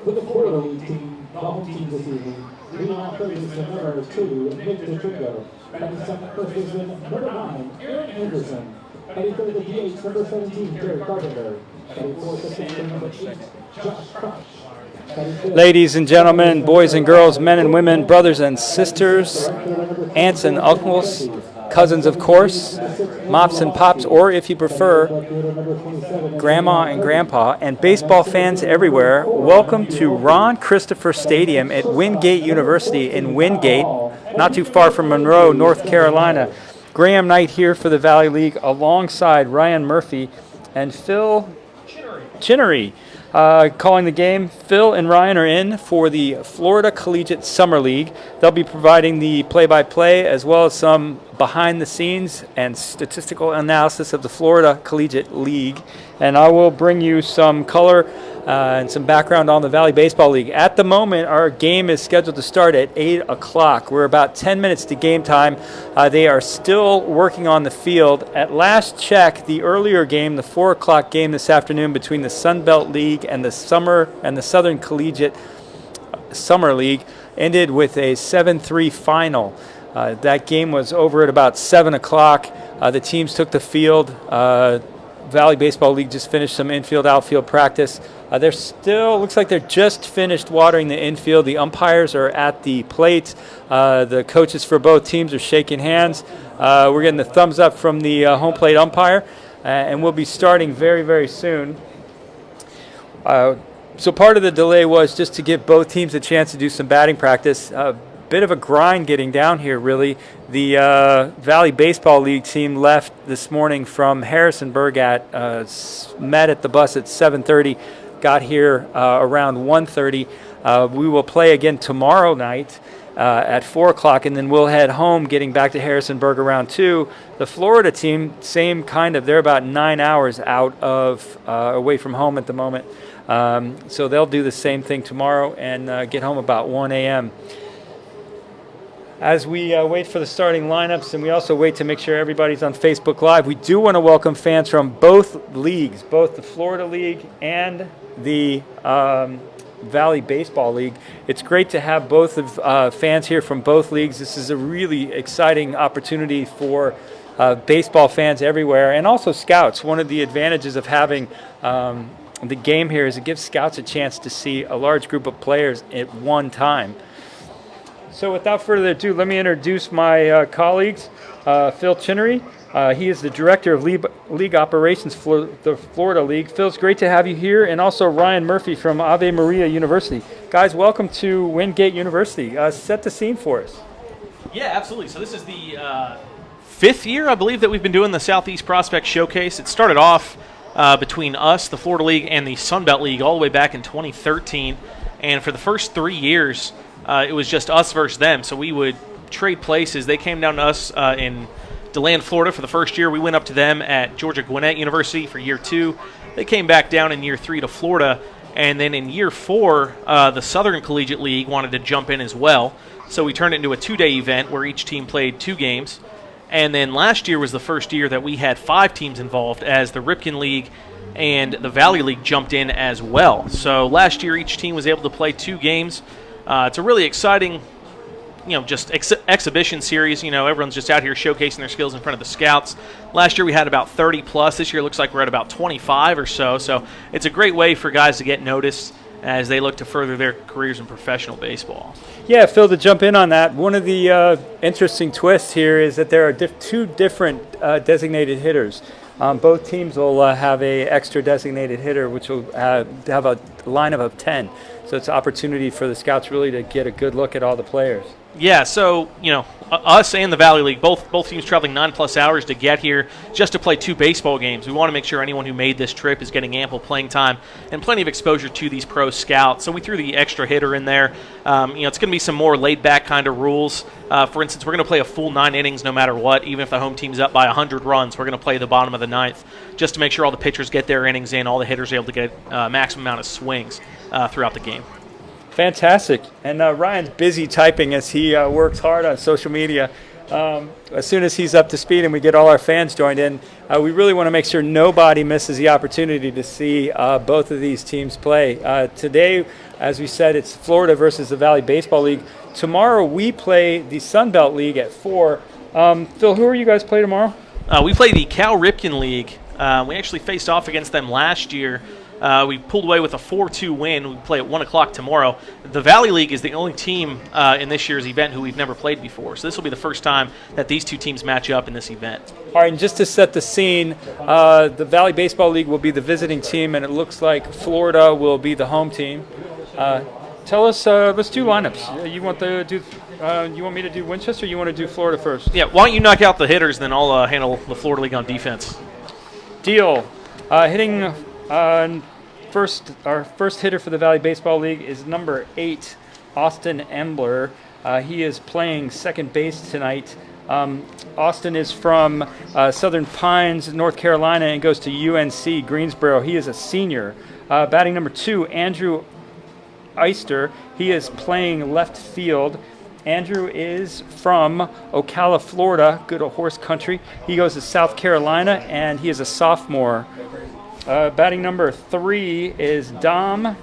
For the Florida League team, the home team this evening, leading off third is number 2, Victor Tringo. Batting second, first baseman, number 9, Aaron Anderson. Batting third, the DH, number 17, Carrie Carpenter. Batting fourth, the pitcher, number 8, Josh Crush. Ladies and gentlemen, boys and girls, men and women, brothers and sisters, aunts and uncles, cousins of course, mops and pops, or if you prefer, grandma and grandpa, and baseball fans everywhere, welcome to Ron Christopher Stadium at Wingate University in Wingate, not too far from Monroe, North Carolina. Graham Knight here for the Valley League alongside Ryan Murphy and Phil Chinnery. Calling the game. Phil and Ryan are in for the Florida Collegiate Summer League. They'll be providing the play-by-play as well as some behind-the-scenes and statistical analysis of the Florida Collegiate League. And I will bring you some color and some background on the Valley Baseball League. At the moment, our game is scheduled to start at 8 o'clock. We're about 10 minutes to game time. They are still working on the field. At last check, the earlier game, the 4 o'clock game this afternoon between the Sun Belt League and the Southern Collegiate Summer League ended with a 7-3 final. That game was over at about 7 o'clock. The teams took the field. Valley Baseball League just finished some infield, outfield practice. They're still, looks like they're just finished watering the infield. The umpires are at the plate. The coaches for both teams are shaking hands. We're getting the thumbs up from the home plate umpire, and we'll be starting very, very soon. So part of the delay was just to give both teams a chance to do some batting practice. Bit of a grind getting down here, really. The Valley Baseball League team left this morning from Harrisonburg met at the bus at 7:30, got here around 1:30. We will play again tomorrow night at 4 o'clock, and then we'll head home, getting back to Harrisonburg around 2. The Florida team, same kind of, they're about 9 hours out of away from home at the moment. So they'll do the same thing tomorrow and get home about 1 a.m. As we wait for the starting lineups, and we also wait to make sure everybody's on Facebook Live, we do want to welcome fans from both leagues, both the Florida League and the Valley Baseball League. It's great to have both of fans here from both leagues. This is a really exciting opportunity for baseball fans everywhere, and also scouts. One of the advantages of having the game here is it gives scouts a chance to see a large group of players at one time. So without further ado, let me introduce my colleagues. Phil Chinnery, he is the Director of League Operations for the Florida League. Phil, it's great to have you here. And also Ryan Murphy from Ave Maria University. Guys, welcome to Wingate University. Set the scene for us. Yeah, absolutely. So this is the 5th year, I believe, that we've been doing the Southeast Prospect Showcase. It started off between us, the Florida League, and the Sun Belt League all the way back in 2013. And for the first 3 years, it was just us versus them, so we would trade places. They came down to us in DeLand, Florida for the first year. We went up to them at Georgia Gwinnett University for year 2. They came back down in year 3 to Florida, and then in year 4, the Southern Collegiate League wanted to jump in as well. So we turned it into a 2-day event where each team played 2 games. And then last year was the first year that we had 5 teams involved, as the Ripken League and the Valley League jumped in as well. So last year each team was able to play 2 games. It's a really exciting, just exhibition series. Everyone's just out here showcasing their skills in front of the scouts. Last year we had about 30 plus. This year it looks like we're at about 25 or so. So it's a great way for guys to get noticed as they look to further their careers in professional baseball. Yeah, Phil, to jump in on that, one of the interesting twists here is that there are 2 different designated hitters. Both teams will have a extra designated hitter, which will have a lineup of 10. So it's an opportunity for the scouts really to get a good look at all the players. Yeah, so, us and the Valley League, both teams traveling 9+ hours to get here just to play 2 baseball games. We want to make sure anyone who made this trip is getting ample playing time and plenty of exposure to these pro scouts. So we threw the extra hitter in there. It's going to be some more laid-back kind of rules. For instance, we're going to play a full 9 innings no matter what. Even if the home team's up by 100 runs, we're going to play the bottom of the 9th just to make sure all the pitchers get their innings in, all the hitters are able to get a maximum amount of swings throughout the game. Fantastic. And Ryan's busy typing as he works hard on social media. as soon as he's up to speed and we get all our fans joined in, we really want to make sure nobody misses the opportunity to see both of these teams play. Today, as we said, it's Florida versus the Valley Baseball League. Tomorrow we play the Sun Belt League at 4. Phil, who are you guys play tomorrow? We play the Cal Ripken League. We actually faced off against them last year. We pulled away with a 4-2 win. We play at 1 o'clock tomorrow. The Valley League is the only team in this year's event who we've never played before. So this will be the first time that these two teams match up in this event. All right, and just to set the scene, the Valley Baseball League will be the visiting team, and it looks like Florida will be the home team. Tell us, let's do lineups. You want me to do Winchester, or you want to do Florida first? Yeah, why don't you knock out the hitters, then I'll handle the Florida League on defense. Deal. Hitting our first hitter for the Valley Baseball League is number 8, Austin Embler. He is playing second base tonight. Austin is from Southern Pines, North Carolina, and goes to UNC Greensboro. He is a senior. Batting number 2, Andrew Eister. He is playing left field. Andrew is from Ocala, Florida, good old horse country. He goes to South Carolina, and he is a sophomore. Batting number 3 is Dom.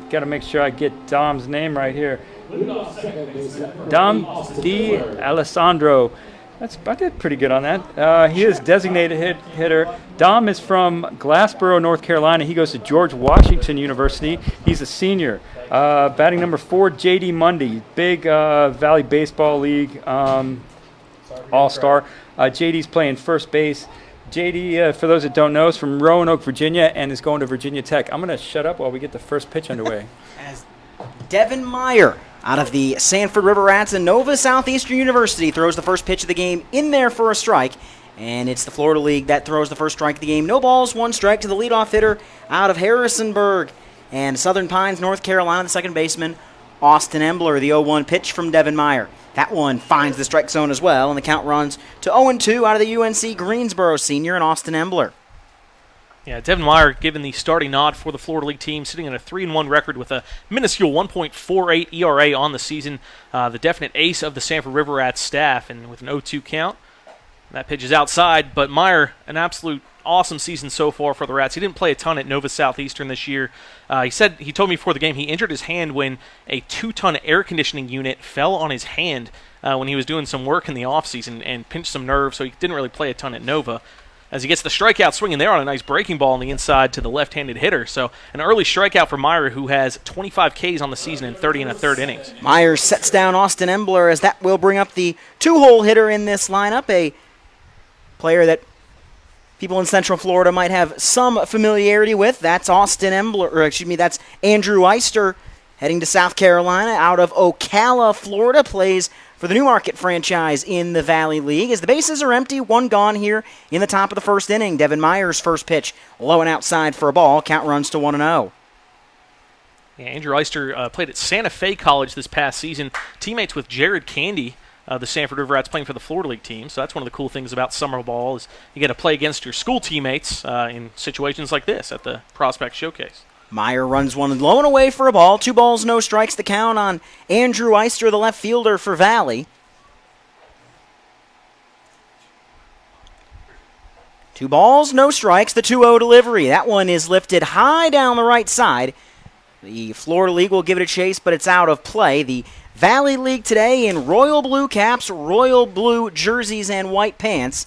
Got to make sure I get Dom's name right here. Dom D. Alessandro. I did pretty good on that. He is designated hitter. Dom is from Glassboro, North Carolina. He goes to George Washington University. He's a senior. Batting number 4, J.D. Mundy, big Valley Baseball League all-star. J.D.'s playing first base. J.D., for those that don't know, is from Roanoke, Virginia, and is going to Virginia Tech. I'm going to shut up while we get the first pitch underway. As Devin Meyer out of the Sanford River Rats and Nova Southeastern University throws the first pitch of the game in there for a strike. And it's the Florida League that throws the first strike of the game. No balls, 1 strike to the leadoff hitter out of Harrisonburg. And Southern Pines, North Carolina, the second baseman, Austin Embler, the 0-1 pitch from Devin Meyer. That one finds the strike zone as well, and the count runs to 0-2 out of the UNC Greensboro senior and Austin Embler. Yeah, Devin Meyer given the starting nod for the Florida League team, sitting at a 3-1 record with a minuscule 1.48 ERA on the season. The definite ace of the Sanford River Rats staff, and with an 0-2 count. That pitch is outside, but Meyer, an absolute awesome season so far for the Rats. He didn't play a ton at Nova Southeastern this year. He told me before the game he injured his hand when a 2-ton air conditioning unit fell on his hand when he was doing some work in the offseason and pinched some nerves, so he didn't really play a ton at Nova. As he gets the strikeout swinging there on a nice breaking ball on the inside to the left-handed hitter. So an early strikeout for Meyer, who has 25 Ks on the season in 30 1/3 innings. Meyer sets down Austin Embler, as that will bring up the 2-hole hitter in this lineup, a player that people in Central Florida might have some familiarity with. That's Austin Embler, that's Andrew Eister, heading to South Carolina out of Ocala, Florida, plays for the Newmarket franchise in the Valley League. As the bases are empty, 1 gone here in the top of the first inning. Devin Meyer's first pitch, low and outside for a ball. Count runs to 1-0. Yeah, Andrew Eister played at Santa Fe College this past season, teammates with Jared Candy, the Sanford River Rats, playing for the Florida League team. So that's one of the cool things about summer ball is you get to play against your school teammates in situations like this at the Prospect Showcase. Meyer runs one low and away for a ball. 2 balls, no strikes, the count on Andrew Eister, the left fielder for Valley. 2 balls, no strikes, the 2-0 delivery. That one is lifted high down the right side. The Florida League will give it a chase, but it's out of play. The Valley League today in royal blue caps, royal blue jerseys, and white pants.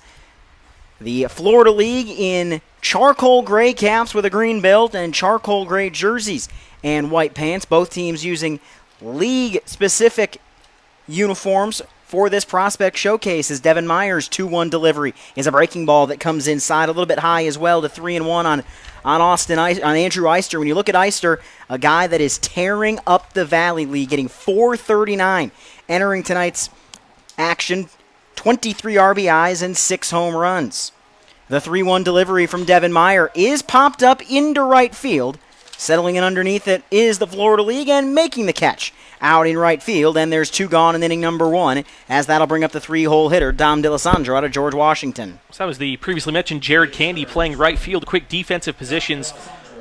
The Florida League in charcoal gray caps with a green belt and charcoal gray jerseys and white pants. Both teams using league-specific uniforms for this prospect showcase. As Devin Meyer's 2-1 delivery is a breaking ball that comes inside a little bit high as well to 3-1 on Andrew Eister. When you look at Eister, a guy that is tearing up the Valley League, getting 439, entering tonight's action, 23 RBIs and 6 home runs. The 3-1 delivery from Devin Meyer is popped up into right field. Settling in underneath it is the Florida League and making the catch out in right field. And there's 2 gone in inning number 1, as that'll bring up the 3-hole hitter, Dom D'Alessandro, out of George Washington. So that was the previously mentioned Jared Candy playing right field, quick defensive positions.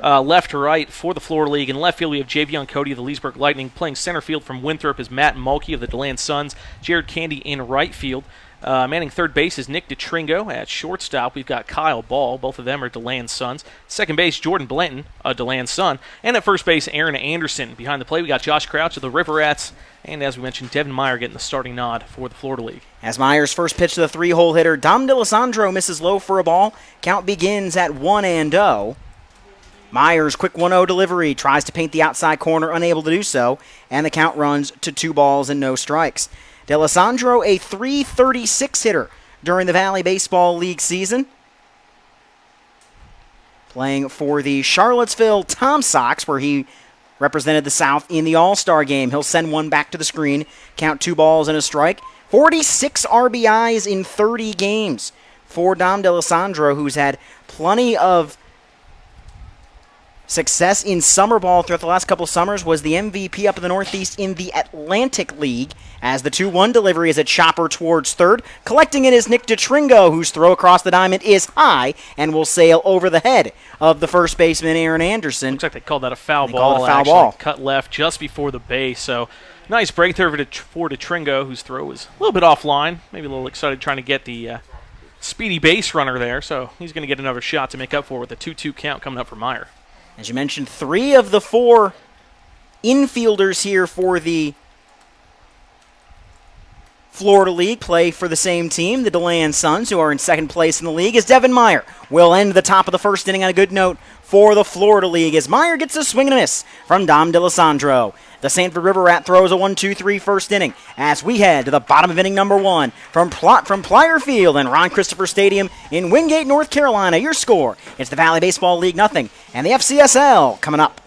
left to right for the Florida League. In left field, we have Javion Cody of the Leesburg Lightning. Playing center field from Winthrop is Matt Mulkey of the DeLand Suns. Jared Candy in right field. Manning third base is Nick DeTringo. At shortstop, we've got Kyle Ball. Both of them are DeLand Suns. Second base, Jordan Blanton, a DeLand Sun. And at first base, Aaron Anderson. Behind the plate, we got Josh Crouch of the River Rats. And as we mentioned, Devin Meyer getting the starting nod for the Florida League. As Meyer's first pitch to the 3-hole hitter, Dom DeLisandro misses low for a ball. Count begins at 1-0. Meyer's quick 1-0 delivery tries to paint the outside corner, unable to do so, and the count runs to 2 balls and no strikes. DeLisandro, a .336 hitter during the Valley Baseball League season. Playing for the Charlottesville Tom Sox, where he represented the South in the All-Star game. He'll send one back to the screen, count 2 balls and a strike. 46 RBIs in 30 games for Dom DeLisandro, who's had plenty of success in summer ball throughout the last couple of summers, was the MVP up in the Northeast in the Atlantic League, as the 2-1 delivery is a chopper towards third. Collecting it is Nick DeTringo, whose throw across the diamond is high and will sail over the head of the first baseman, Aaron Anderson. Looks like they called that a foul ball. Cut left just before the base, so nice breakthrough for DeTringo, whose throw was a little bit offline, maybe a little excited trying to get the speedy base runner there, so he's going to get another shot to make up for it with a 2-2 count coming up for Meyer. As you mentioned, 3 of the 4 infielders here for the Florida League play for the same team, the DeLand Suns, who are in second place in the league, as Devin Meyer will end the top of the first inning on a good note for the Florida League, as Meyer gets a swing and a miss from Dom DeLisandro. The Sanford River Rat throws a 1-2-3 first inning as we head to the bottom of inning number 1 from Plyer Field and Ron Christopher Stadium in Wingate, North Carolina. Your score, it's the Valley Baseball League 0 and the FCSL coming up.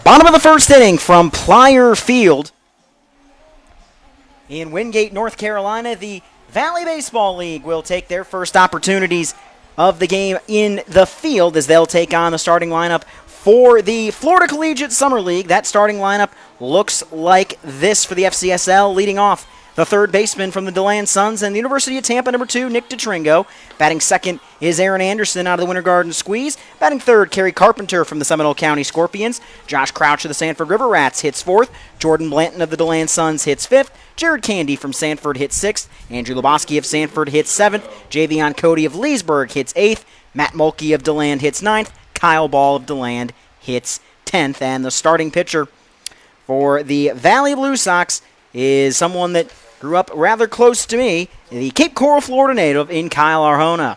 Bottom of the first inning from Plyer Field in Wingate, North Carolina. The Valley Baseball League will take their first opportunities of the game in the field as they'll take on the starting lineup for the Florida Collegiate Summer League. That starting lineup looks like this for the FCSL, leading off the third baseman from the DeLand Suns and the University of Tampa, number 2, Nick DeTringo. Batting second is Aaron Anderson out of the Winter Garden Squeeze. Batting third, Carrie Carpenter from the Seminole County Scorpions. Josh Crouch of the Sanford River Rats hits fourth. Jordan Blanton of the DeLand Suns hits fifth. Jared Candy from Sanford hits sixth. Andrew Lebowski of Sanford hits seventh. Javion Cody of Leesburg hits eighth. Matt Mulkey of DeLand hits ninth. Kyle Ball of DeLand hits 10th. And the starting pitcher for the Valley Blue Sox is someone that grew up rather close to me, the Cape Coral, Florida native in Kyle Arjona.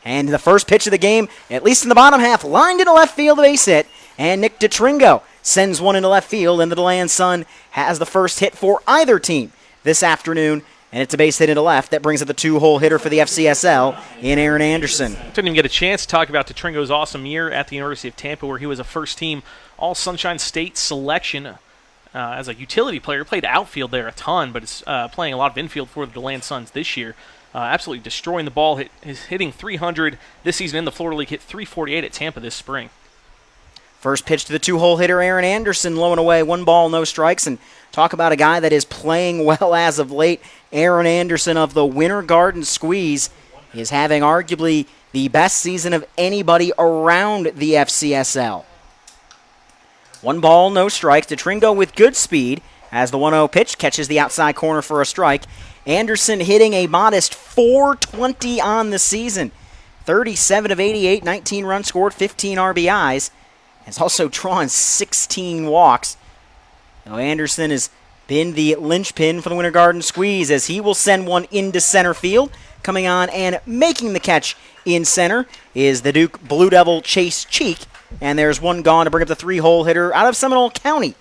And the first pitch of the game, at least in the bottom half, lined into left field, a base hit, and Nick DeTringo sends one into left field, and the DeLand Sun has the first hit for either team this afternoon, and it's a base hit into left. That brings up the 2-hole hitter for the FCSL in Aaron Anderson. Didn't even get a chance to talk about DeTringo's awesome year at the University of Tampa, where he was a first-team All-Sunshine State selection as a utility player. Played outfield there a ton, but is playing a lot of infield for the DeLand Suns this year. Absolutely destroying the ball. He's hitting 300 this season in the Florida League. Hit 348 at Tampa this spring. First pitch to the 2-hole hitter, Aaron Anderson, low and away. 1 ball, no strikes. And talk about a guy that is playing well as of late. Aaron Anderson of the Winter Garden Squeeze is having arguably the best season of anybody around the FCSL. 1 ball, no strikes. DeTringo with good speed as the 1-0 pitch catches the outside corner for a strike. Anderson hitting a modest .420 on the season. 37 of 88, 19 runs scored, 15 RBIs. Has also drawn 16 walks. Now Anderson has been the linchpin for the Winter Garden Squeeze as he will send one into center field. Coming on and making the catch in center is the Duke Blue Devil Chase Cheek. And there's one gone to bring up the 3-hole hitter out of Seminole County.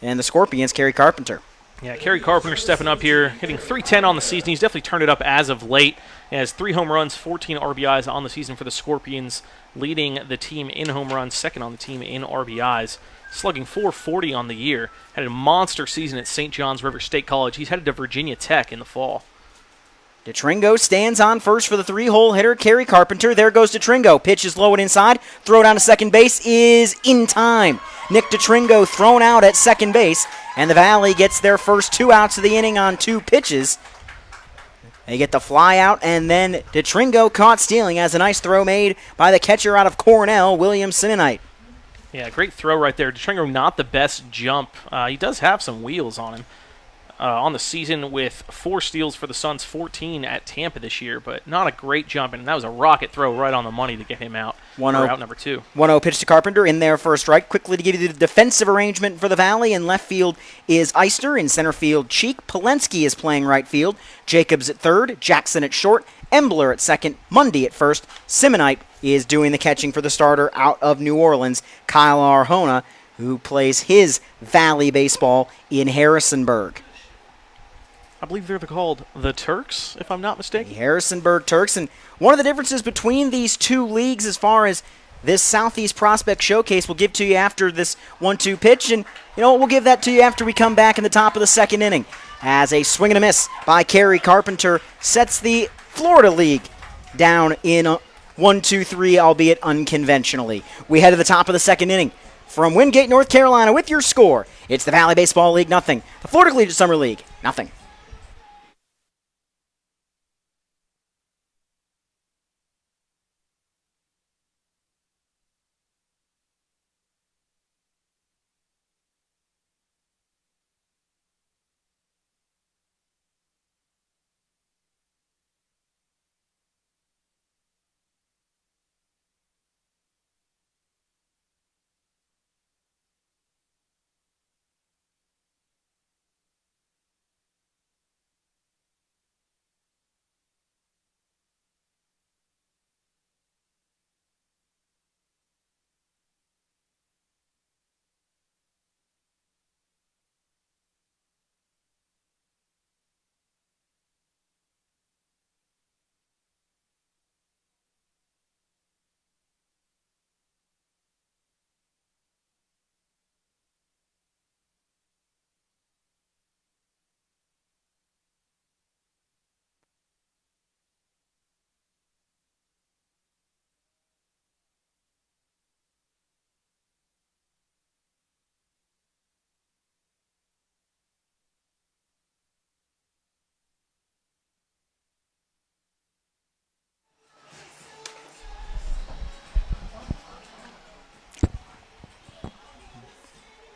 And the Scorpions, Carrie Carpenter. Yeah, Carrie Carpenter stepping up here, hitting .310 on the season. He's definitely turned it up as of late. He has 3 home runs, 14 RBIs on the season for the Scorpions, leading the team in home runs, second on the team in RBIs. Slugging .440 on the year. Had a monster season at St. John's River State College. He's headed to Virginia Tech in the fall. DeTringo stands on first for the 3-hole hitter, Carrie Carpenter. There goes DeTringo. Pitch is low and inside. Throw down to second base is in time. Nick DeTringo thrown out at second base, and the Valley gets their first 2 outs of the inning on 2 pitches. They get the fly out, and then DeTringo caught stealing as a nice throw made by the catcher out of Cornell, William Sinnonite. Yeah, great throw right there. DeTringo not the best jump. He does have some wheels on him. On the season with 4 steals for the Suns, 14 at Tampa this year, but not a great jump, and that was a rocket throw right on the money to get him out. 1-0. Out number 2. 1-0 pitch to Carpenter in there for a strike. Quickly to give you the defensive arrangement for the Valley. In left field is Eister. In center field, Cheek. Polenski is playing right field. Jacobs at third. Jackson at short. Embler at second. Mundy at first. Simonite is doing the catching for the starter out of New Orleans, Kyle Arjona, who plays his Valley baseball in Harrisonburg. I believe they're called the Turks, if I'm not mistaken. The Harrisonburg Turks. And one of the differences between these 2 leagues as far as this Southeast Prospect Showcase we'll give to you after this 1-2 pitch. And, you know what, we'll give that to you after we come back in the top of the second inning. As a swing and a miss by Carrie Carpenter sets the Florida League down in 1-2-3, albeit unconventionally. We head to the top of the second inning. From Wingate, North Carolina, with your score, it's the Valley Baseball League, 0. The Florida Collegiate Summer League, 0.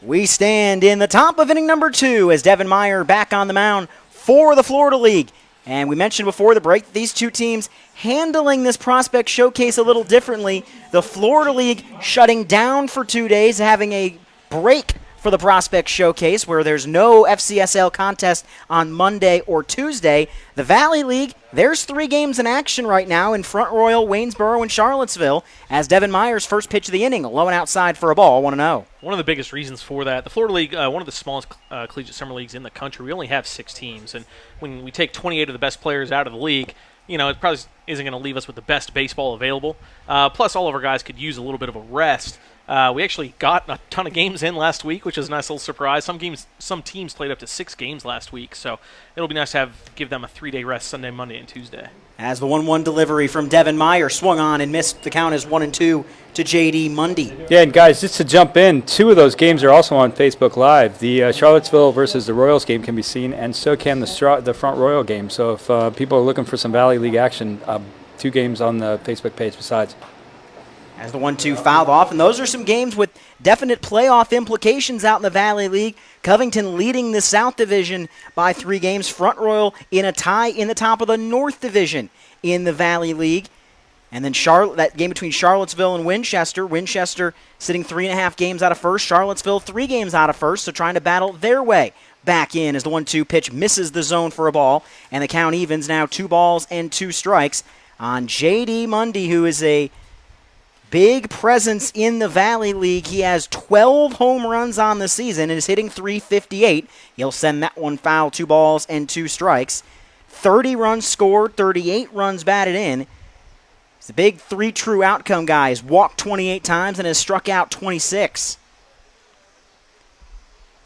We stand in the top of inning number 2 as Devin Meyer back on the mound for the Florida League. And we mentioned before the break, these 2 teams handling this prospect showcase a little differently. The Florida League shutting down for 2 days, having a break for the prospect showcase where there's no FCSL contest on Monday or Tuesday. The Valley League, there's 3 games in action right now in Front Royal, Waynesboro, and Charlottesville as Devin Meyer's first pitch of the inning, low and outside for a ball, 1-0. One of the biggest reasons for that, the Florida League, one of the smallest collegiate summer leagues in the country, we only have 6 teams. And when we take 28 of the best players out of the league, you know, it probably isn't going to leave us with the best baseball available. Plus, all of our guys could use a little bit of a rest. We actually got a ton of games in last week, which is a nice little surprise. Some teams played up to 6 games last week, so it'll be nice to give them a 3-day rest Sunday, Monday, and Tuesday. As the 1-1 delivery from Devin Meyer swung on and missed, the count is 1-2 to J.D. Mundy. Yeah, and guys, just to jump in, 2 of those games are also on Facebook Live. The Charlottesville versus the Royals game can be seen, and so can the Front Royal game. So if people are looking for some Valley League action, 2 games on the Facebook page besides. As the 1-2 fouled off, and those are some games with definite playoff implications out in the Valley League. Covington leading the South Division by 3 games. Front Royal in a tie in the top of the North Division in the Valley League. And then that game between Charlottesville and Winchester. Winchester sitting 3.5 games out of first. Charlottesville 3 games out of first, so trying to battle their way back in as the 1-2 pitch misses the zone for a ball. And the count evens now 2 balls and 2 strikes on J.D. Mundy, who is a big presence in the Valley League. He has 12 home runs on the season and is hitting .358. He'll send that one foul, 2 balls and 2 strikes. 30 runs scored, 38 runs batted in. He's a big 3 true outcome guy. He's walked 28 times and has struck out 26.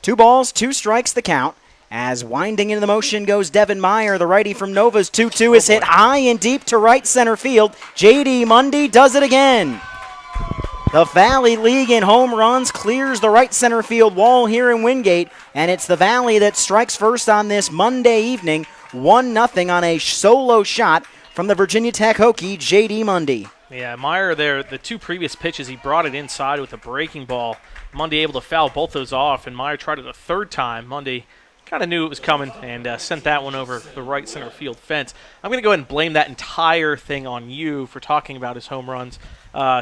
2 balls, 2 strikes the count. As winding into the motion goes Devin Meyer, the righty from Nova's 2-2 is hit high and deep to right center field. J.D. Mundy does it again. The Valley League in home runs clears the right center field wall here in Wingate, and it's the Valley that strikes first on this Monday evening, 1-0 on a solo shot from the Virginia Tech Hokie, J.D. Mundy. Yeah, Meyer there, the 2 previous pitches, he brought it inside with a breaking ball. Mundy able to foul both those off, and Meyer tried it a 3rd time. Mundy kind of knew it was coming and sent that one over the right center field fence. I'm going to go ahead and blame that entire thing on you for talking about his home runs.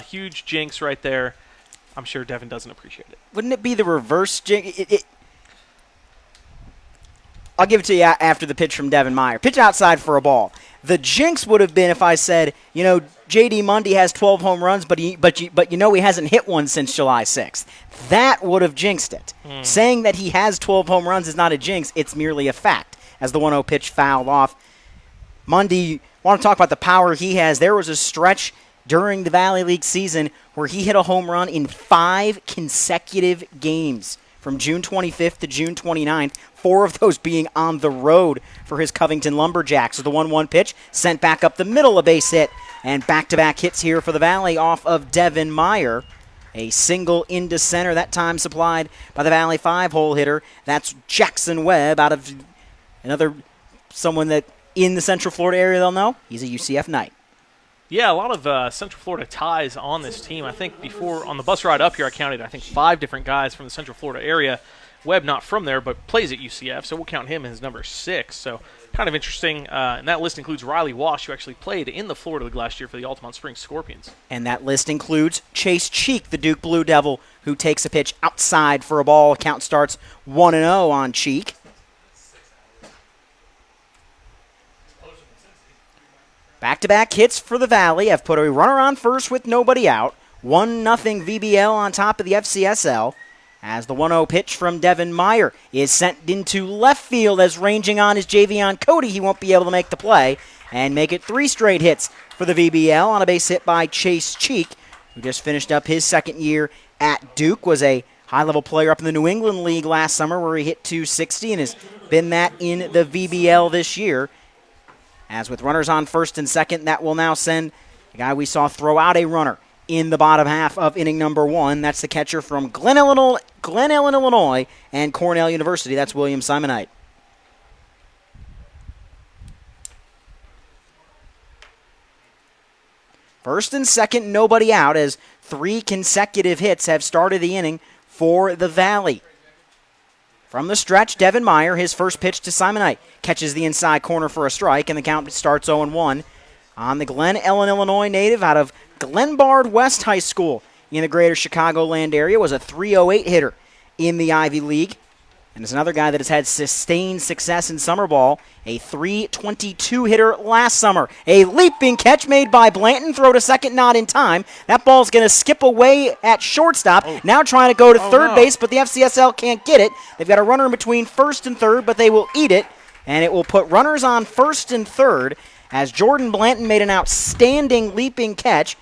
Huge jinx right there. I'm sure Devin doesn't appreciate it. Wouldn't it be the reverse jinx? I'll give it to you after the pitch from Devin Meyer. Pitch outside for a ball. The jinx would have been if I said, J.D. Mundy has 12 home runs, but he hasn't hit one since July 6th. That would have jinxed it. Saying that he has 12 home runs is not a jinx. It's merely a fact. As the 1-0 pitch fouled off. Mundy, want to talk about the power he has. There was a stretch during the Valley League season where he hit a home run in 5 consecutive games from June 25th to June 29th, 4 of those being on the road for his Covington Lumberjacks. So the 1-1 pitch sent back up the middle, a base hit, and back-to-back hits here for the Valley off of Devin Meyer. A single into center, that time supplied by the Valley 5-hole hitter. That's Jackson Webb, out of someone that in the Central Florida area they'll know. He's a UCF Knight. Yeah, a lot of Central Florida ties on this team. I think before, on the bus ride up here, I counted, 5 different guys from the Central Florida area. Webb not from there, but plays at UCF, so we'll count him as number 6. So kind of interesting. And that list includes Riley Wash, who actually played in the Florida League last year for the Altamont Springs Scorpions. And that list includes Chase Cheek, the Duke Blue Devil, who takes a pitch outside for a ball. Count starts 1-0 on Cheek. Back-to-back hits for the Valley have put a runner on first with nobody out. 1-0 VBL on top of the FCSL. As the 1-0 pitch from Devin Meyer is sent into left field as ranging on his Javion Cody. He won't be able to make the play and make it 3 straight hits for the VBL on a base hit by Chase Cheek, who just finished up his 2nd year at Duke, was a high-level player up in the New England League last summer where he hit .260 and has been that in the VBL this year. As with runners on first and second, that will now send the guy we saw throw out a runner in the bottom half of inning number 1. That's the catcher from Glen Ellen, Illinois, and Cornell University. That's William Simonite. First and second, nobody out, as 3 consecutive hits have started the inning for the Valley. From the stretch, Devin Meyer, his first pitch to Simonite, catches the inside corner for a strike, and the count starts 0-1 on the Glen Ellen, Illinois native out of Glenbard West High School in the greater Chicagoland area, was a .308 hitter in the Ivy League. And is another guy that has had sustained success in summer ball, a .322 hitter last summer. A leaping catch made by Blanton, throw to second, not in time. That ball's going to skip away at shortstop, now trying to go to third base, but the FCSL can't get it. They've got a runner in between first and third, but they will eat it, and it will put runners on first and third as Jordan Blanton made an outstanding leaping catch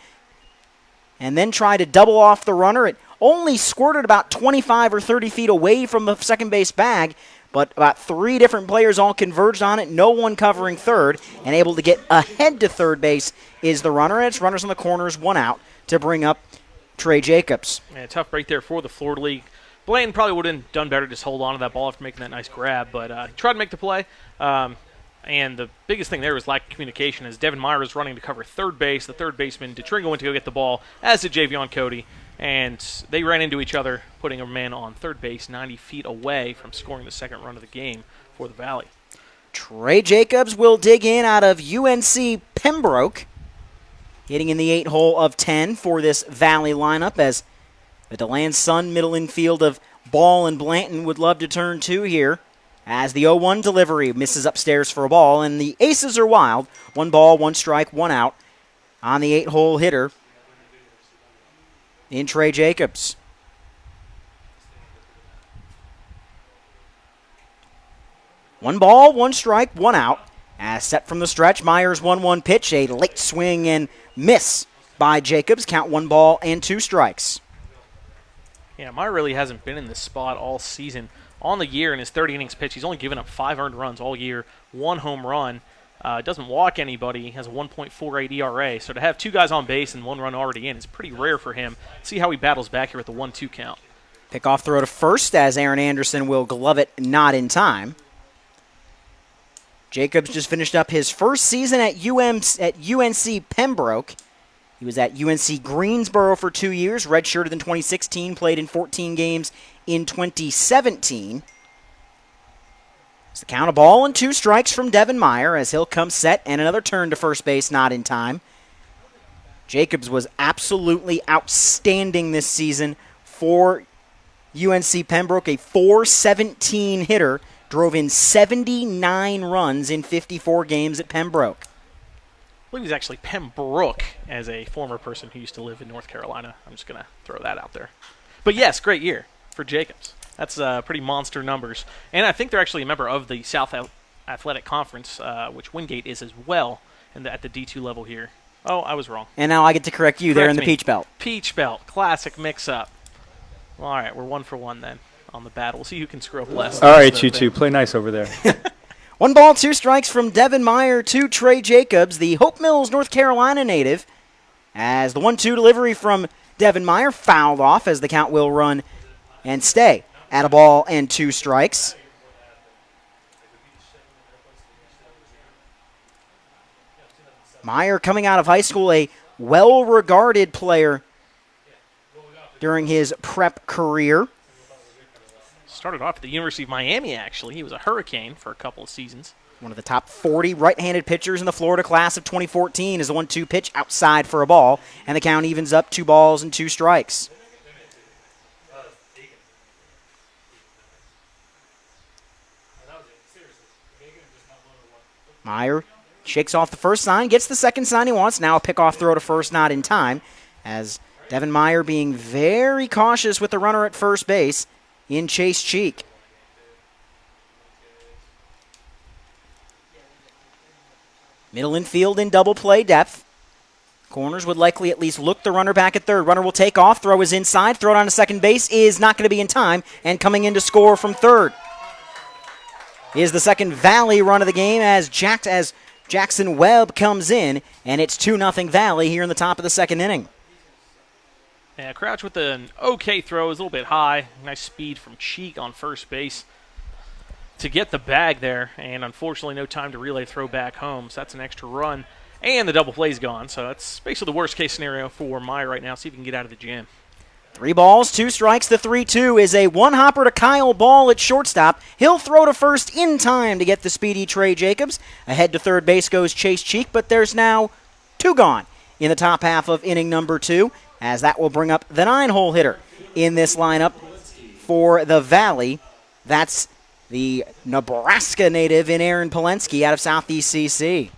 and then tried to double off the runner. It only squirted about 25 or 30 feet away from the second base bag, but about 3 different players all converged on it, no one covering third, and able to get ahead to third base is the runner. It's runners on the corners, 1 out to bring up Trey Jacobs. Yeah, tough break there for the Florida League. Blanton probably would have done better to just hold on to that ball after making that nice grab, but he tried to make the play. And the biggest thing there was lack of communication as Devin Meyer was running to cover third base. The third baseman, DeTringo, went to go get the ball, as did Javion Cody. And they ran into each other, putting a man on third base 90 feet away from scoring the second run of the game for the Valley. Trey Jacobs will dig in out of UNC Pembroke, hitting in the 8 hole of 10 for this Valley lineup as the DeLand Sun middle infield of Ball and Blanton would love to turn 2 here as the 0-1 delivery misses upstairs for a ball, and the Aces are wild. 1 ball, 1 strike, 1 out on the 8 hole hitter in Trey Jacobs. One ball, 1 strike, 1 out. As set from the stretch, Myers 1-1 pitch, a late swing and miss by Jacobs. Count 1 ball and 2 strikes. Yeah, Meyer really hasn't been in this spot all season. On the year, in his 30 innings pitch, he's only given up 5 earned runs all year, 1 home run. Doesn't walk anybody. He has a 1.48 ERA. So to have 2 guys on base and 1 run already in is pretty rare for him. See how he battles back here with the 1-2 count. Pickoff throw to first as Aaron Anderson will glove it not in time. Jacobs just finished up his first season at UNC Pembroke. He was at UNC Greensboro for 2 years, redshirted in 2016, played in 14 games in 2017. It's the count, a ball and 2 strikes from Devin Meyer as he'll come set and another turn to first base not in time. Jacobs was absolutely outstanding this season for UNC Pembroke, a .417 hitter, drove in 79 runs in 54 games at Pembroke. I believe he's actually Pembroke as a former person who used to live in North Carolina. I'm just going to throw that out there. But yes, great year for Jacobs. That's pretty monster numbers. And I think they're actually a member of the South Athletic Conference, which Wingate is as well at the D2 level here. Oh, I was wrong. And now I get to correct you. They're in the Peach Belt. Peach Belt. Classic mix-up. All right, we're 1 for 1 then on the bat. We'll see who can screw up less. All right, you two. Play nice over there. 1 ball, 2 strikes from Devin Meyer to Trey Jacobs, the Hope Mills, North Carolina native, as the 1-2 delivery from Devin Meyer fouled off as the count will run and stay at a ball and 2 strikes. Meyer coming out of high school, a well-regarded player during his prep career. Started off at the University of Miami, actually. He was a Hurricane for a couple of seasons. One of the top 40 right-handed pitchers in the Florida class of 2014 is the 1-2 pitch outside for a ball, and the count evens up 2 balls and 2 strikes. Meyer shakes off the first sign, gets the second sign he wants. Now a pickoff throw to first, not in time, as Devin Meyer being very cautious with the runner at first base in Chase Cheek. Middle infield in double play depth. Corners would likely at least look the runner back at third. Runner will take off, throw is inside, throw it on to second base is not going to be in time, and coming in to score from third is the second Valley run of the game as Jackson Webb comes in, and it's 2-0 Valley here in the top of the second inning. Yeah, Crouch with an okay throw, is a little bit high. Nice speed from Cheek on first base to get the bag there, and unfortunately no time to relay throw back home, so that's an extra run. And the double play's gone, so that's basically the worst-case scenario for Meyer right now. See if he can get out of the jam. 3 balls, 2 strikes. The 3-2 is a one-hopper to Kyle Ball at shortstop. He'll throw to first in time to get the speedy Trey Jacobs. Ahead to third base goes Chase Cheek, but there's now 2 gone in the top half of inning number 2, as that will bring up the 9-hole hitter in this lineup for the Valley. That's the Nebraska native in Aaron Polenski out of Southeast CC.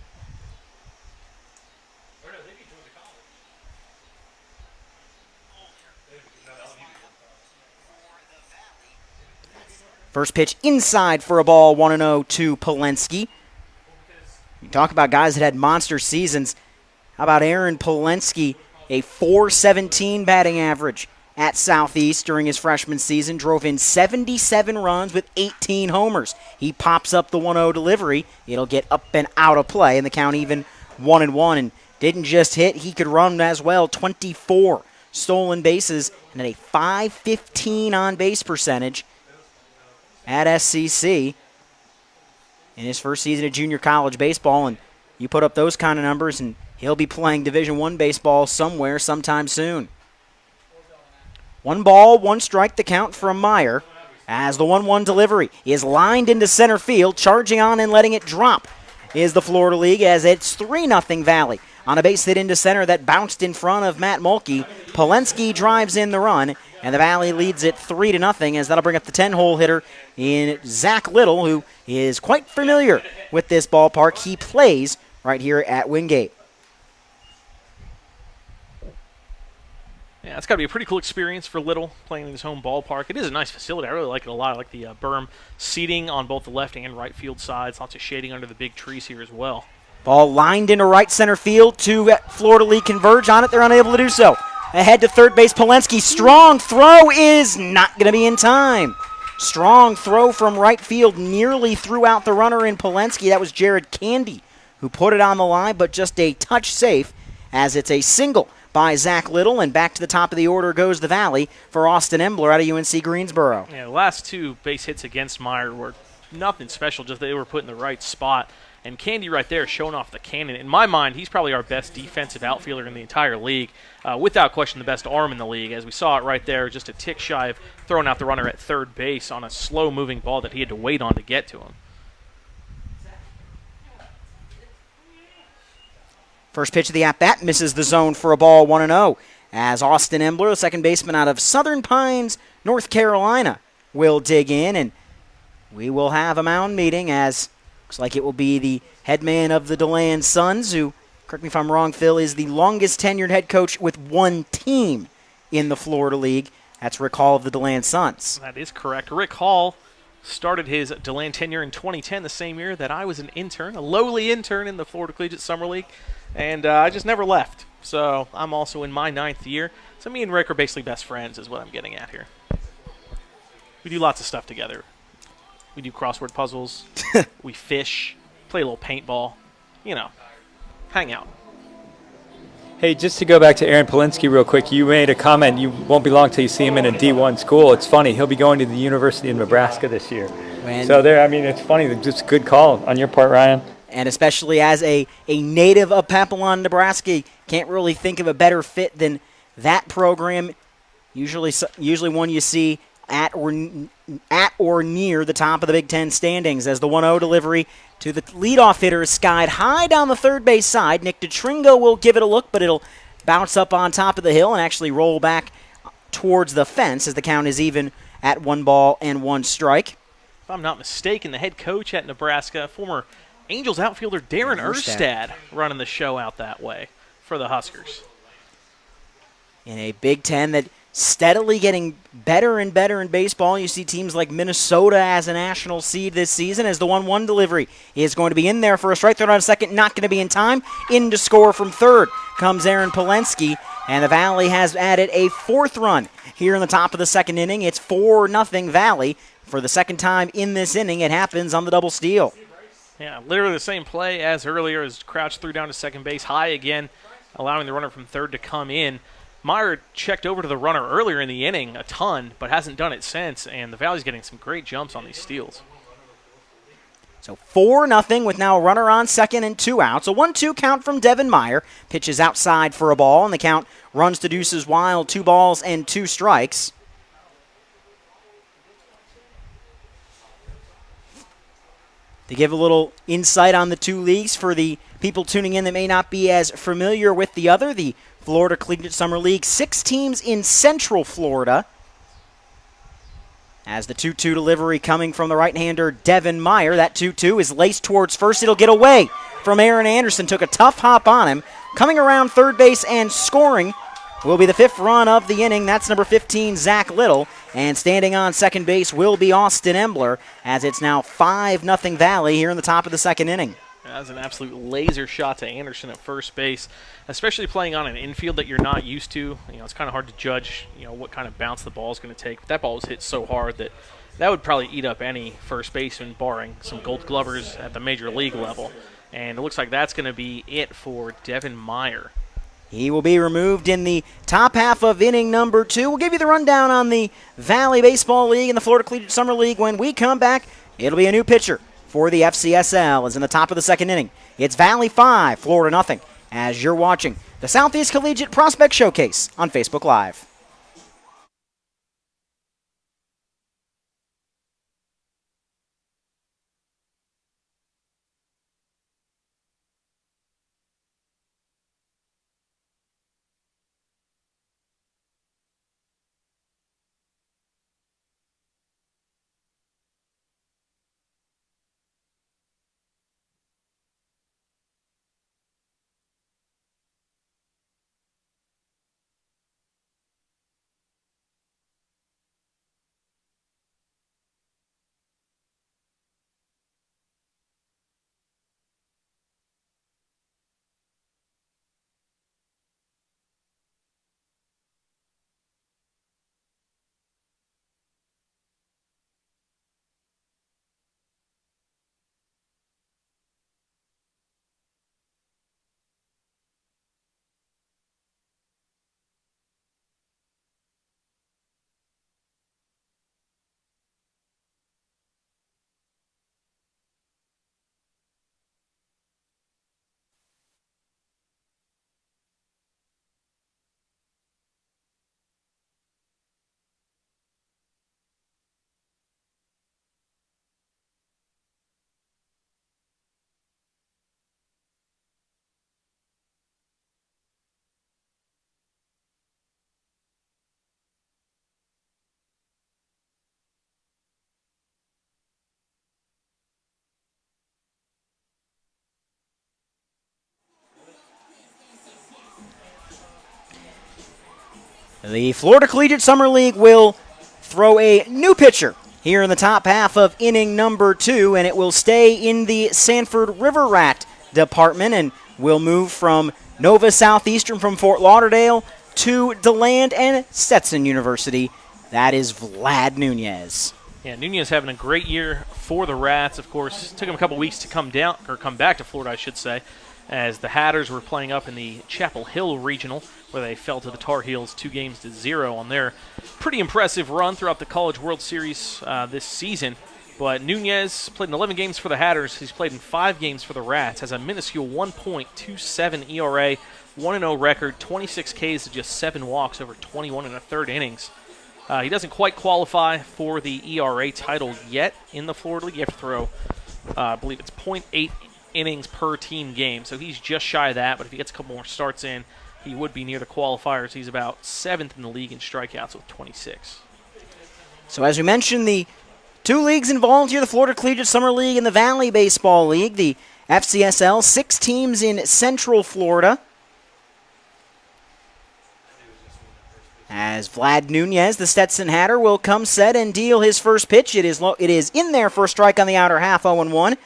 First pitch inside for a ball, 1-0 to Polenski. You talk about guys that had monster seasons. How about Aaron Polenski, a .417 batting average at Southeast during his freshman season, drove in 77 runs with 18 homers. He pops up the 1-0 delivery. It'll get up and out of play, and the count even 1-1. And didn't just hit, he could run as well. 24 stolen bases and a .515 on-base percentage at SCC. in his first season of junior college baseball, and you put up those kind of numbers, and he'll be playing Division I baseball somewhere sometime soon. 1 ball, 1 strike, the count from Meyer, as the 1-1 delivery is lined into center field. Charging on and letting it drop is the Florida League, as it's 3-0 Valley on a base hit into center that bounced in front of Matt Mulkey. Polenski drives in the run, and the Valley leads it 3-0, as that'll bring up the 10-hole hitter in Zach Little, who is quite familiar with this ballpark. He plays right here at Wingate. Yeah, it's got to be a pretty cool experience for Little playing in his home ballpark. It is a nice facility. I really like it a lot. I like the berm seating on both the left and right field sides. Lots of shading under the big trees here as well. Ball lined into right center field. To Florida League converge on it. They're unable to do so. Ahead to third base, Polenski. Strong throw is not going to be in time. Strong throw from right field, nearly threw out the runner in Polenski. That was Jared Candy who put it on the line, but just a touch safe, as it's a single by Zach Little, and back to the top of the order goes the Valley for Austin Embler out of UNC Greensboro. Yeah, the last 2 base hits against Meyer were nothing special, just they were put in the right spot. And Candy right there showing off the cannon. In my mind, he's probably our best defensive outfielder in the entire league. Without question, the best arm in the league. As we saw it right there, just a tick shy of throwing out the runner at third base on a slow-moving ball that he had to wait on to get to him. First pitch of the at-bat misses the zone for a ball, 1-0, as Austin Embler, the second baseman out of Southern Pines, North Carolina, will dig in, and we will have a mound meeting, as looks like it will be the head man of the DeLand Suns, who, correct me if I'm wrong, Phil, is the longest tenured head coach with 1 team in the Florida League. That's Rick Hall of the DeLand Suns. That is correct. Rick Hall started his DeLand tenure in 2010, the same year that I was an intern, a lowly intern in the Florida Collegiate Summer League. And I just never left. So I'm also in my 9th year. So me and Rick are basically best friends is what I'm getting at here. We do lots of stuff together. We do crossword puzzles. We fish. Play a little paintball. You know, hang out. Hey, just to go back to Aaron Polenski real quick, you made a comment, you won't be long till you see him in a D1 school. It's funny, he'll be going to the University of Nebraska this year. So there, I mean, it's funny, just a good call on your part, Ryan. And especially as a native of Papillon, Nebraska, can't really think of a better fit than that program. Usually one you see at or near the top of the Big Ten standings, as the 1-0 delivery to the leadoff hitter is skied high down the third base side. Nick DeTringo will give it a look, but it'll bounce up on top of the hill and actually roll back towards the fence, as the count is even at 1 ball and 1 strike. If I'm not mistaken, the head coach at Nebraska, former Angels outfielder Darren Erstad, running the show out that way for the Huskers. In a Big Ten that steadily getting better and better in baseball. You see teams like Minnesota as a national seed this season, as the 1-1 delivery is going to be in there for a strike. Third on a second, not going to be in time. In to score from third comes Aaron Polenski, and the Valley has added a 4th run here in the top of the second inning. It's 4-0 Valley. For the second time in this inning, it happens on the double steal. Yeah, literally the same play as earlier, as Crouch threw down to second base high again, allowing the runner from third to come in. Meyer checked over to the runner earlier in the inning a ton, but hasn't done it since, and the Valley's getting some great jumps on these steals. So 4-0 with now a runner on second and 2 outs. A 1-2 count from Devin Meyer. Pitches outside for a ball, and the count runs to deuces wild, 2 balls and 2 strikes. To give a little insight on the 2 leagues for the people tuning in that may not be as familiar with the other, the Florida Collegiate Summer League, 6 teams in Central Florida. As the 2-2 delivery coming from the right-hander Devin Meyer. That 2-2 is laced towards first. It'll get away from Aaron Anderson. Took a tough hop on him. Coming around third base and scoring will be the 5th run of the inning. That's number 15, Zach Little. And standing on second base will be Austin Embler, as it's now 5-0 Valley here in the top of the second inning. That was an absolute laser shot to Anderson at first base, especially playing on an infield that you're not used to. You know, it's kind of hard to judge, what kind of bounce the ball is going to take. But that ball was hit so hard that would probably eat up any first baseman, barring some Gold Glovers at the major league level. And it looks like that's going to be it for Devin Meyer. He will be removed in the top half of inning number 2. We'll give you the rundown on the Valley Baseball League and the Florida Collegiate Summer League when we come back. It'll be a new pitcher for the FCSL is in the top of the second inning. It's Valley 5, Florida nothing, as you're watching the Southeast Collegiate Prospect Showcase on Facebook Live. The Florida Collegiate Summer League will throw a new pitcher here in the top half of inning number 2, and it will stay in the Sanford River Rat department and will move from Nova Southeastern from Fort Lauderdale to DeLand and Stetson University. That is Vlad Nunez. Yeah, Nunez having a great year for the Rats. Of course, it took him a couple weeks to come back to Florida, I should say, as the Hatters were playing up in the Chapel Hill Regional, where they fell to the Tar Heels 2-0 on their pretty impressive run throughout the College World Series this season. But Nunez played in 11 games for the Hatters. He's played in 5 games for the Rats, has a minuscule 1.27 ERA, 1-0 record, 26 Ks to just 7 walks over 21 1/3 innings. He doesn't quite qualify for the ERA title yet in the Florida League. You have to throw, I believe it's 0.8 innings per team game, so he's just shy of that. But if he gets a couple more starts in, he would be near the qualifiers. He's about 7th in the league in strikeouts with 26. So as we mentioned, the 2 leagues involved here, the Florida Collegiate Summer League and the Valley Baseball League. The FCSL, 6 teams in Central Florida. As Vlad Nunez, the Stetson Hatter, will come set and deal his first pitch. It is in there for a strike on the outer half, 0-1.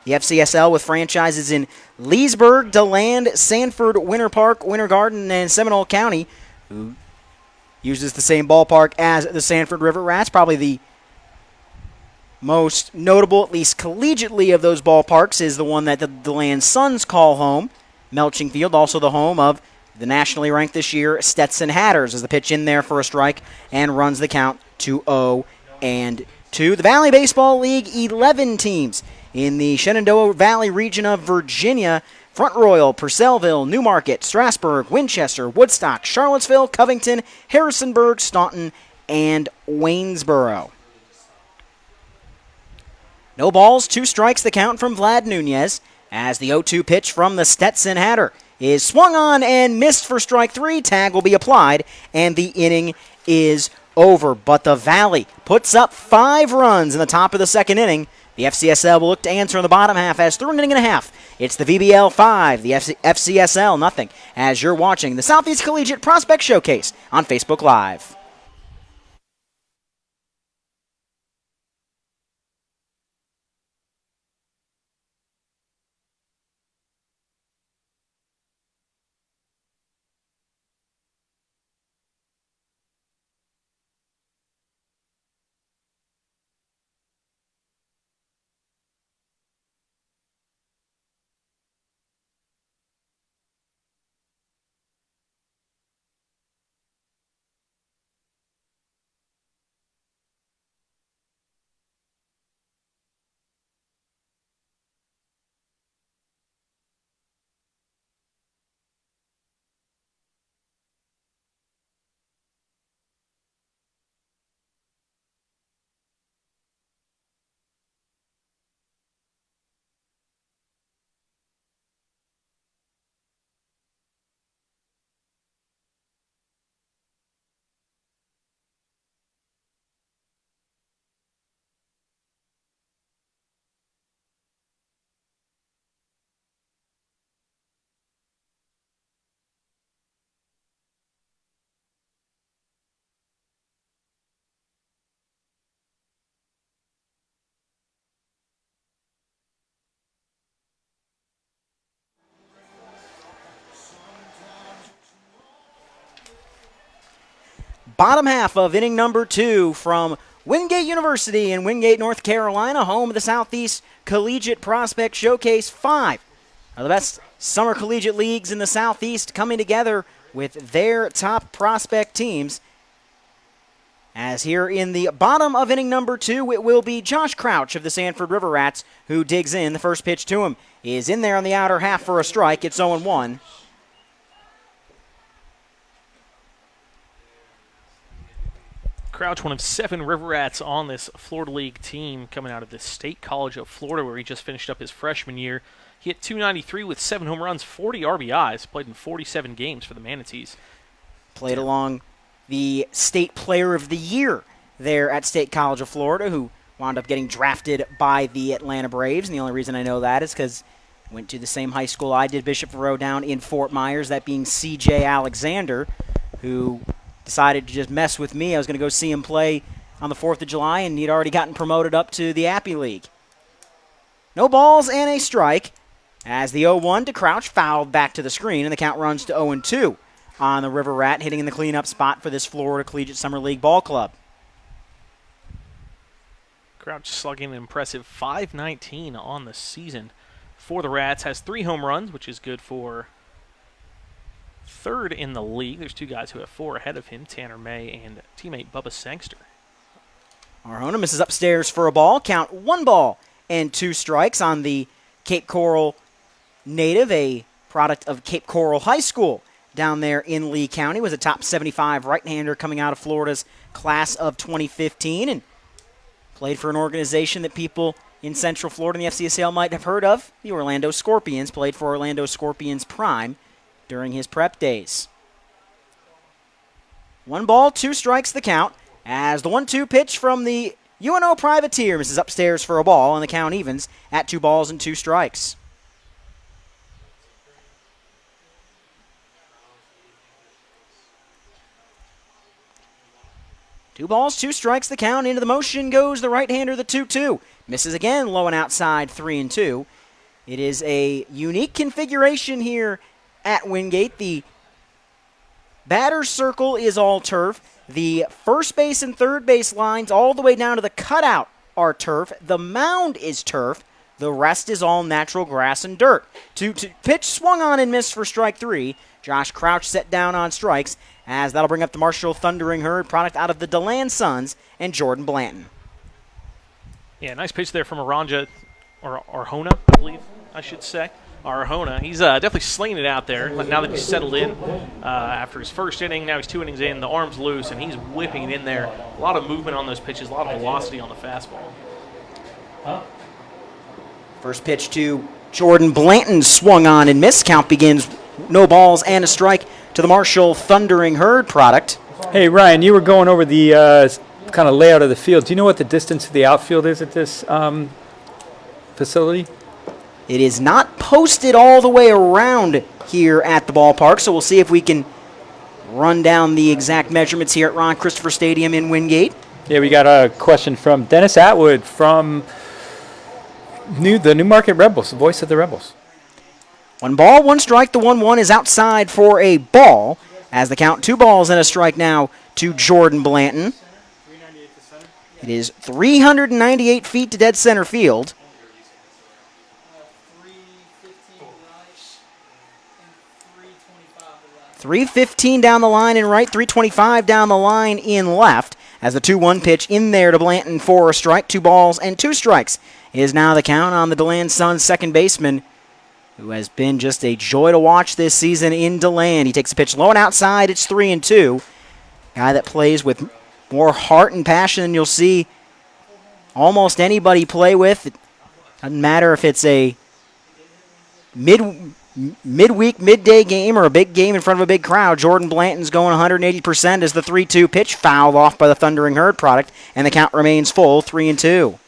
The FCSL with franchises in Leesburg, DeLand, Sanford, Winter Park, Winter Garden, and Seminole County, who uses the same ballpark as the Sanford River Rats. Probably the most notable, at least collegiately, of those ballparks is the one that the DeLand Suns call home, Melching Field, also the home of the nationally ranked this year Stetson Hatters, as the pitch in there for a strike and runs the count to 0-2. The Valley Baseball League, 11 teams in the Shenandoah Valley region of Virginia. Front Royal, Purcellville, Newmarket, Strasburg, Winchester, Woodstock, Charlottesville, Covington, Harrisonburg, Staunton, and Waynesboro. No balls, 2 strikes the count from Vlad Nunez, as the 0-2 pitch from the Stetson Hatter is swung on and missed for strike 3. Tag will be applied, and the inning is over. But the Valley puts up 5 runs in the top of the second inning. The FCSL will look to answer in the bottom half as through an inning and a half. It's the VBL 5, the FCSL nothing, as you're watching the Southeast Collegiate Prospect Showcase on Facebook Live. bottom half of inning number 2 from Wingate University in Wingate, North Carolina, home of the Southeast Collegiate Prospect Showcase. 5 of the best summer collegiate leagues in the Southeast coming together with their top prospect teams. As here in the bottom of inning number 2, it will be Josh Crouch of the Sanford River Rats who digs in. The first pitch to him is in there on the outer half for a strike. It's 0-1. Crouch, one of 7 River Rats on this Florida League team coming out of the State College of Florida, where he just finished up his freshman year. He hit .293 with 7 home runs, 40 RBIs, played in 47 games for the Manatees. Played along the State Player of the Year there at State College of Florida, who wound up getting drafted by the Atlanta Braves. And the only reason I know that is because I went to the same high school I did, Bishop Verot, down in Fort Myers, that being C.J. Alexander, who decided to just mess with me. I was going to go see him play on the 4th of July, and he'd already gotten promoted up to the Appy League. No balls and a strike as the 0-1 to Crouch fouled back to the screen, and the count runs to 0-2 on the River Rat, hitting in the cleanup spot for this Florida Collegiate Summer League ball club. Crouch slugging an impressive .519 on the season for the Rats. Has 3 home runs, which is good for 3rd in the league. There's 2 guys who have 4 ahead of him, Tanner May and teammate Bubba Sangster. Arjona misses upstairs for a ball. Count 1 ball and 2 strikes on the Cape Coral native, a product of Cape Coral High School down there in Lee County. Was a top 75 right-hander coming out of Florida's class of 2015 and played for an organization that people in Central Florida and the FCSL might have heard of, the Orlando Scorpions. Played for Orlando Scorpions Prime during his prep days. 1 ball, 2 strikes the count as the 1-2 pitch from the UNO Privateer misses upstairs for a ball, and the count evens at 2 balls and 2 strikes. Two balls, 2 strikes the count. Into the motion goes the right-hander, the 2-2. Misses again, low and outside, 3-2. It is a unique configuration here at Wingate. The batter's circle is all turf. The first base and third base lines all the way down to the cutout are turf. The mound is turf. The rest is all natural grass and dirt. Pitch swung on and missed for strike 3. Josh Crouch set down on strikes, as that'll bring up the Marshall Thundering Herd, product out of the DeLand Suns, and Jordan Blanton. Yeah, nice pitch there from Arjona, I believe I should say. Arjona. He's definitely slinging it out there now that he's settled in after his first inning. Now he's 2 innings in. The arm's loose, and he's whipping it in there. A lot of movement on those pitches, a lot of velocity on the fastball. First pitch to Jordan Blanton swung on and missed. Count begins no balls and a strike to the Marshall Thundering Herd product. Hey, Ryan, you were going over the kind of layout of the field. Do you know what the distance to the outfield is at this facility? It is not posted all the way around here at the ballpark, so we'll see if we can run down the exact measurements here at Ron Christopher Stadium in Wingate. Yeah, we got a question from Dennis Atwood from the Newmarket Rebels, the voice of the Rebels. 1 ball, 1 strike. The 1-1 is outside for a ball, as the count 2 balls and a strike now to Jordan Blanton. It is 398 feet to dead center field. 315 down the line in right, 325 down the line in left, as the 2-1 pitch in there to Blanton for a strike. 2 balls and 2 strikes is now the count on the DeLand Suns second baseman, who has been just a joy to watch this season in DeLand. He takes a pitch low and outside. It's 3-2. Guy that plays with more heart and passion than you'll see almost anybody play with. It doesn't matter if it's a midweek, midday game or a big game in front of a big crowd. Jordan Blanton's going 180% as the 3-2 pitch fouled off by the Thundering Herd product, and the count remains full, 3-2.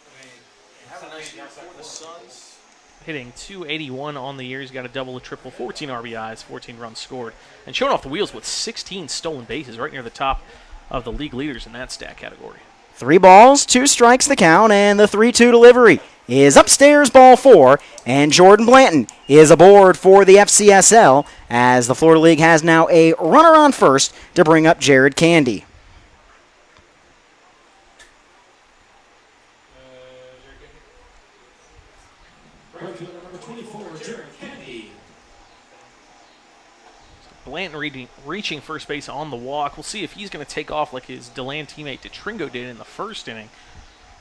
Hitting .281 on the year. He's got a double, a triple, 14 RBIs, 14 runs scored, and showing off the wheels with 16 stolen bases, right near the top of the league leaders in that stat category. 3 balls, 2 strikes the count, and the 3-2 delivery is upstairs, ball 4, and Jordan Blanton is aboard for the FCSL, as the Florida League has now a runner on first to bring up Jared Candy. Blanton reaching first base on the walk. We'll see if he's going to take off like his DeLand teammate DeTringo did in the first inning.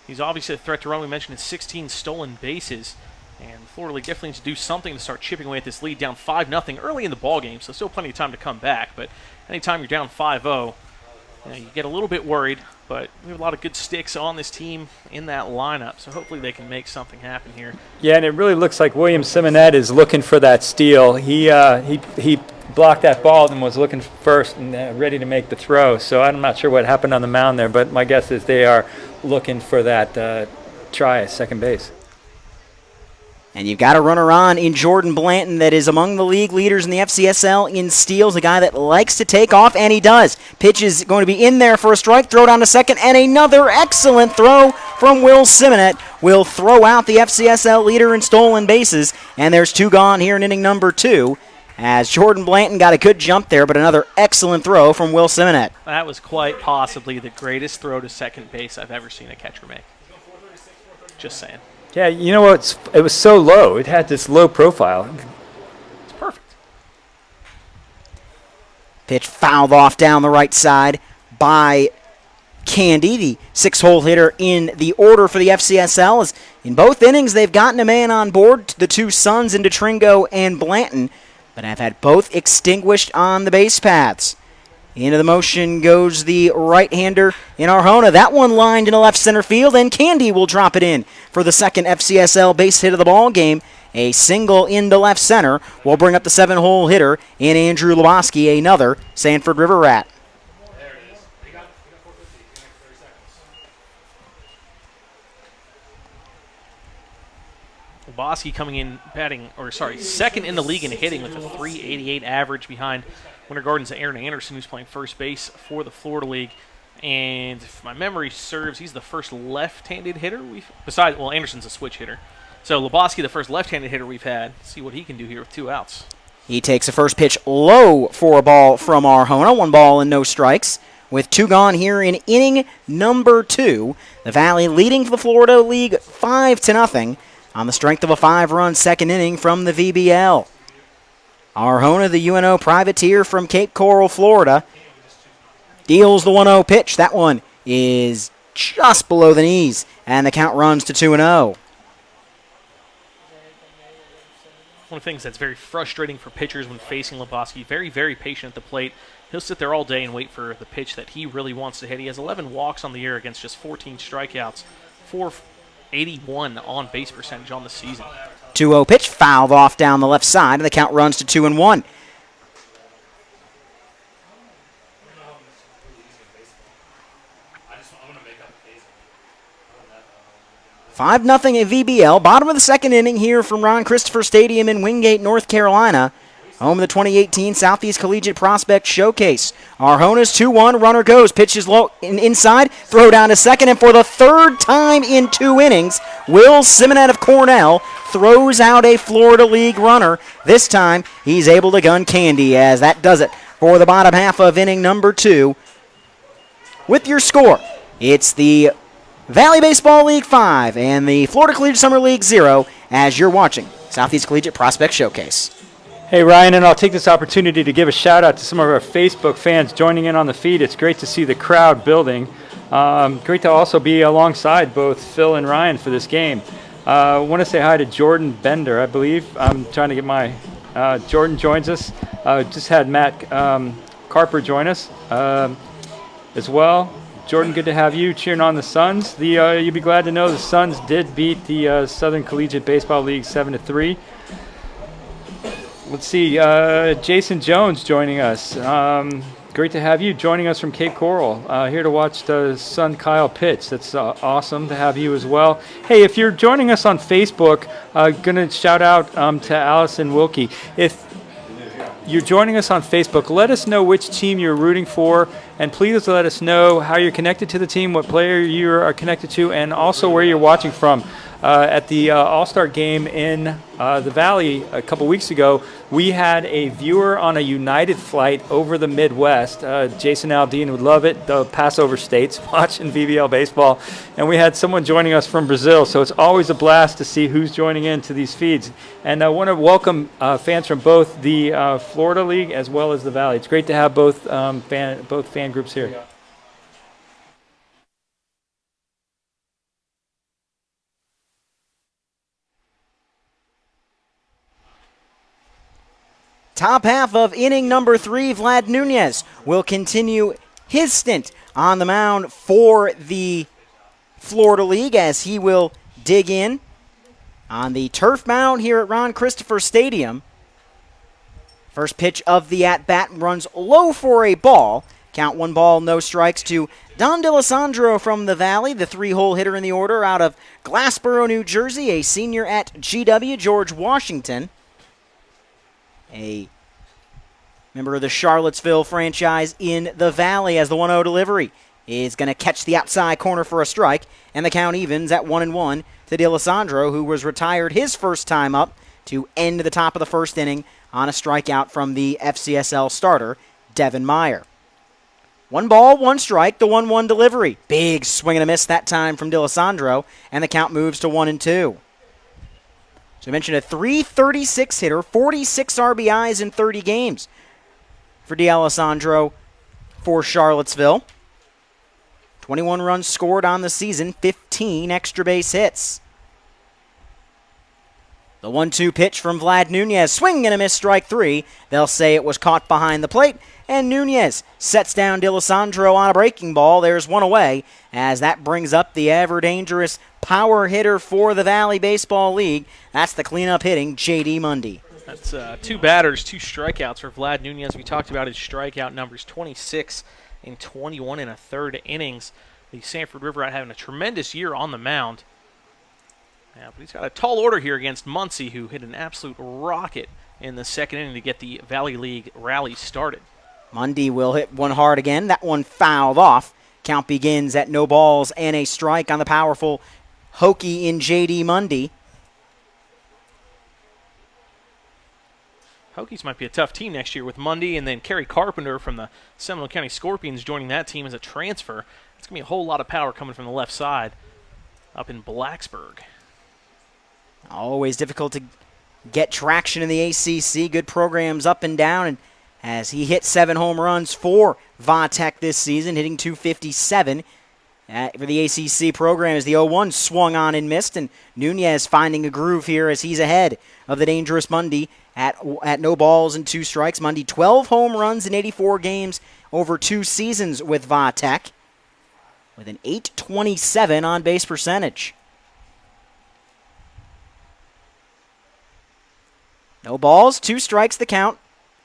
He's obviously a threat to run. We mentioned his 16 stolen bases. And Florida League definitely needs to do something to start chipping away at this lead, down 5-0 early in the ballgame, so still plenty of time to come back. But anytime you're down 5-0, you get a little bit worried. But we have a lot of good sticks on this team in that lineup, so hopefully they can make something happen here. Yeah, and it really looks like William Simonet is looking for that steal. He blocked that ball and was looking first and ready to make the throw. So I'm not sure what happened on the mound there, but my guess is they are looking for that try at second base. And you've got a runner on in Jordan Blanton that is among the league leaders in the FCSL in steals, a guy that likes to take off, and he does. Pitch is going to be in there for a strike, throw down to second, and another excellent throw from Will Simonet will throw out the FCSL leader in stolen bases, and there's 2 gone here in inning number 2, as Jordan Blanton got a good jump there, but another excellent throw from Will Simonet. That was quite possibly the greatest throw to second base I've ever seen a catcher make. Just saying. Yeah, you know what? It was so low. It had this low profile. It's perfect. Pitch fouled off down the right side by Candy, the 6-hole hitter in the order for the FCSL. As in both innings, they've gotten a man on board, the 2 sons in DeTringo and Blanton, but have had both extinguished on the base paths. Into the motion goes the right-hander in Arjona. That one lined into left center field, and Candy will drop it in for the second FCSL base hit of the ball game. A single into left center will bring up the 7-hole hitter in Andrew Lebowski, another Sanford River Rat. Lebowski coming in second in the league in hitting with a .388 average behind Winter Garden's Aaron Anderson, who's playing first base for the Florida League. And if my memory serves, he's the first left-handed hitter Anderson's a switch hitter. So Lebowski, the first left-handed hitter we've had. Let's see what he can do here with 2 outs. He takes a first pitch low for a ball from Arjona. 1 ball and no strikes. With 2 gone here in inning number 2, the Valley leading for the Florida League 5-0 on the strength of a 5-run second inning from the VBL. Arjona, the UNO privateer from Cape Coral, Florida, deals the 1-0 pitch. That one is just below the knees, and the count runs to 2-0. One of the things that's very frustrating for pitchers when facing Lebowski, very, very patient at the plate. He'll sit there all day and wait for the pitch that he really wants to hit. He has 11 walks on the year against just 14 strikeouts, 481 on-base percentage on the season. 2-0 pitch, fouled off down the left side, and the count runs to 2-1. 5-0 at VBL. Bottom of the second inning here from Ron Christopher Stadium in Wingate, North Carolina. Home of the 2018 Southeast Collegiate Prospect Showcase. Arjona's 2-1. Runner goes. Pitches low inside. Throw down to second. And for the 3rd time in 2 innings, Will Simonet of Cornell throws out a Florida League runner. This time, he's able to gun Candy, as that does it for the bottom half of inning number 2. With your score, it's the Valley Baseball League 5 and the Florida Collegiate Summer League 0 as you're watching Southeast Collegiate Prospect Showcase. Hey, Ryan, and I'll take this opportunity to give a shout-out to some of our Facebook fans joining in on the feed. It's great to see the crowd building. Great to also be alongside both Phil and Ryan for this game. I want to say hi to Jordan Bender, I believe. I'm trying to get my Jordan joins us. Just had Matt Carper join us as well. Jordan, good to have you cheering on the Suns. You'll be glad to know the Suns did beat the Southern Collegiate Baseball League 7-3. Let's see, Jason Jones joining us. Great to have you joining us from Cape Coral. Here to watch the son Kyle pitch. That's awesome to have you as well. Hey, if you're joining us on Facebook, going to shout out to Allison Wilkie. If you're joining us on Facebook, let us know which team you're rooting for, and please let us know how you're connected to the team, what player you are connected to, and also where you're watching from. At the All-Star game in the Valley a couple weeks ago, we had a viewer on a United flight over the Midwest. Jason Aldean would love it, the Passover states, watching VBL baseball. And we had someone joining us from Brazil, so it's always a blast to see who's joining into these feeds. And I want to welcome fans from both the Florida League as well as the Valley. It's great to have both fan groups here. Top half of inning number 3, Vlad Nunez will continue his stint on the mound for the Florida League as he will dig in on the turf mound here at Ron Christopher Stadium. First pitch of the at-bat runs low for a ball. Count 1 ball, no strikes to Don DeLisandro from the Valley, the 3-hole hitter in the order out of Glassboro, New Jersey, a senior at GW, George Washington. A member of the Charlottesville franchise in the Valley, as the 1-0 delivery is going to catch the outside corner for a strike, and the count evens at 1-1 to DeLisandro, who was retired his first time up to end the top of the first inning on a strikeout from the FCSL starter, Devin Meyer. 1 ball, 1 strike, the 1-1 delivery. Big swing and a miss that time from DeLisandro, and the count moves to 1-2. So I mentioned a .336 hitter, 46 RBIs in 30 games for DeLisandro for Charlottesville. 21 runs scored on the season, 15 extra base hits. The 1-2 pitch from Vlad Nunez, swing and a miss, strike 3. They'll say it was caught behind the plate, and Nunez sets down DeLisandro on a breaking ball. There's one away, as that brings up the ever-dangerous power hitter for the Valley Baseball League. That's the cleanup hitting, J.D. Mundy. That's 2 batters, 2 strikeouts for Vlad Nunez. We talked about his strikeout numbers, 26 and 21 in a third innings. The Sanford Riverite having a tremendous year on the mound. Yeah, but he's got a tall order here against Muncie, who hit an absolute rocket in the second inning to get the Valley League rally started. Mundy will hit one hard again. That one fouled off. Count begins at no balls and a strike on the powerful Hokie in J.D. Mundy. Hokies might be a tough team next year with Mundy and then Carrie Carpenter from the Seminole County Scorpions joining that team as a transfer. It's going to be a whole lot of power coming from the left side up in Blacksburg. Always difficult to get traction in the ACC. Good programs up and down. And as he hit 7 home runs for Va-Tech this season, hitting .257. For the ACC program as the 0-1 swung on and missed. And Nunez finding a groove here as he's ahead of the dangerous Mundy at no balls and 2 strikes. Mundy 12 home runs in 84 games over 2 seasons with Va-Tech, with an .827 on-base percentage. No balls, 2 strikes the count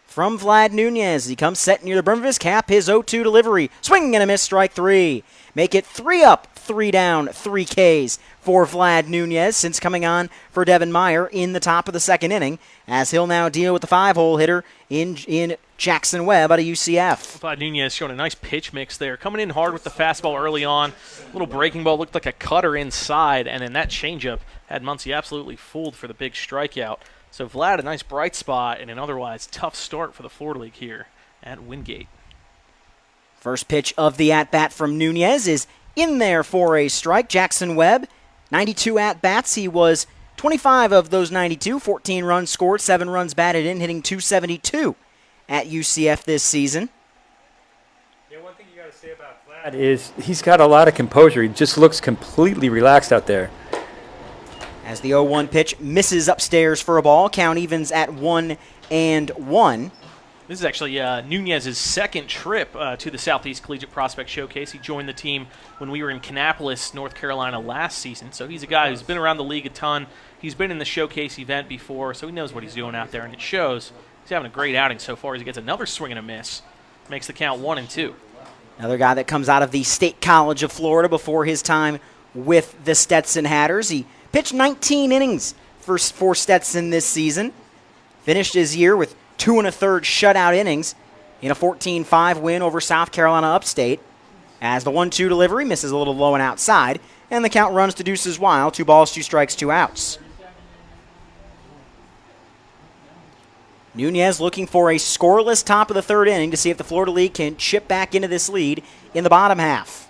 from Vlad Nunez. He comes set near the brim of his cap. His 0-2 delivery. Swing and a miss, strike 3. Make it 3 up, 3 down, 3 Ks for Vlad Nunez since coming on for Devin Meyer in the top of the second inning, as he'll now deal with the 5-hole hitter in Jackson Webb out of UCF. Vlad Nunez showing a nice pitch mix there. Coming in hard with the fastball early on. Little breaking ball, looked like a cutter inside, and then that changeup had Muncie absolutely fooled for the big strikeout. So Vlad, a nice bright spot and an otherwise tough start for the Florida League here at Wingate. First pitch of the at-bat from Nunez is in there for a strike. Jackson Webb, 92 at-bats. He was 25 of those 92, 14 runs scored, 7 runs batted in, hitting .272 at UCF this season. Yeah, one thing you got to say about Vlad is he's got a lot of composure. He just looks completely relaxed out there. As the 0-1 pitch misses upstairs for a ball, count evens at 1-1. This is actually Nunez's second trip to the Southeast Collegiate Prospect Showcase. He joined the team when we were in Kannapolis, North Carolina last season. So he's a guy who's been around the league a ton. He's been in the showcase event before, so he knows what he's doing out there, and it shows. He's having a great outing so far as he gets another swing and a miss. Makes the count 1-2. Another guy that comes out of the State College of Florida before his time with the Stetson Hatters. He pitched 19 innings for Stetson this season. Finished his year with 2 1/3 shutout innings in a 14-5 win over South Carolina Upstate. As the 1-2 delivery misses a little low and outside, and the count runs to deuces wild. 2 balls, 2 strikes, 2 outs. Nunez looking for a scoreless top of the 3rd inning to see if the Florida League can chip back into this lead in the bottom half.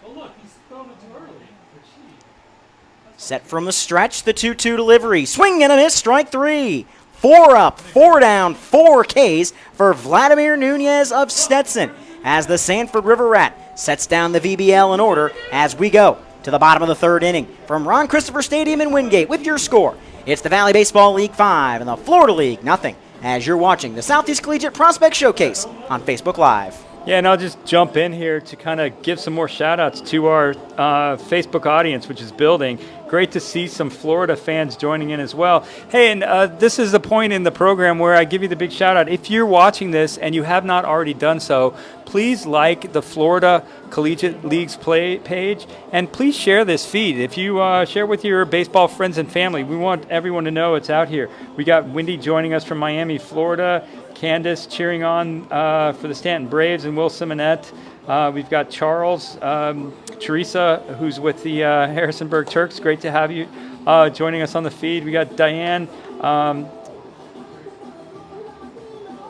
Set from the stretch, the 2-2 delivery. Swing and a miss, strike 3. 4 up, 4 down, 4 Ks for Vladimir Nunez of Stetson as the Sanford River Rat sets down the VBL in order as we go to the bottom of the 3rd inning. From Ron Christopher Stadium in Wingate with your score, it's the Valley Baseball League 5 and the Florida League 0 as you're watching the Southeast Collegiate Prospect Showcase on Facebook Live. Yeah, and I'll just jump in here to kind of give some more shout-outs to our Facebook audience, which is building. Great to see some Florida fans joining in as well. Hey, and this is the point in the program where I give you the big shout-out. If you're watching this and you have not already done so, please like the Florida Collegiate League's page, and please share this feed. If you share with your baseball friends and family, we want everyone to know it's out here. We got Wendy joining us from Miami, Florida, Candace cheering on for the Stanton Braves, and Will Simonette. We've got Charles, Teresa, who's with the Harrisonburg Turks. Great to have you joining us on the feed. We got Diane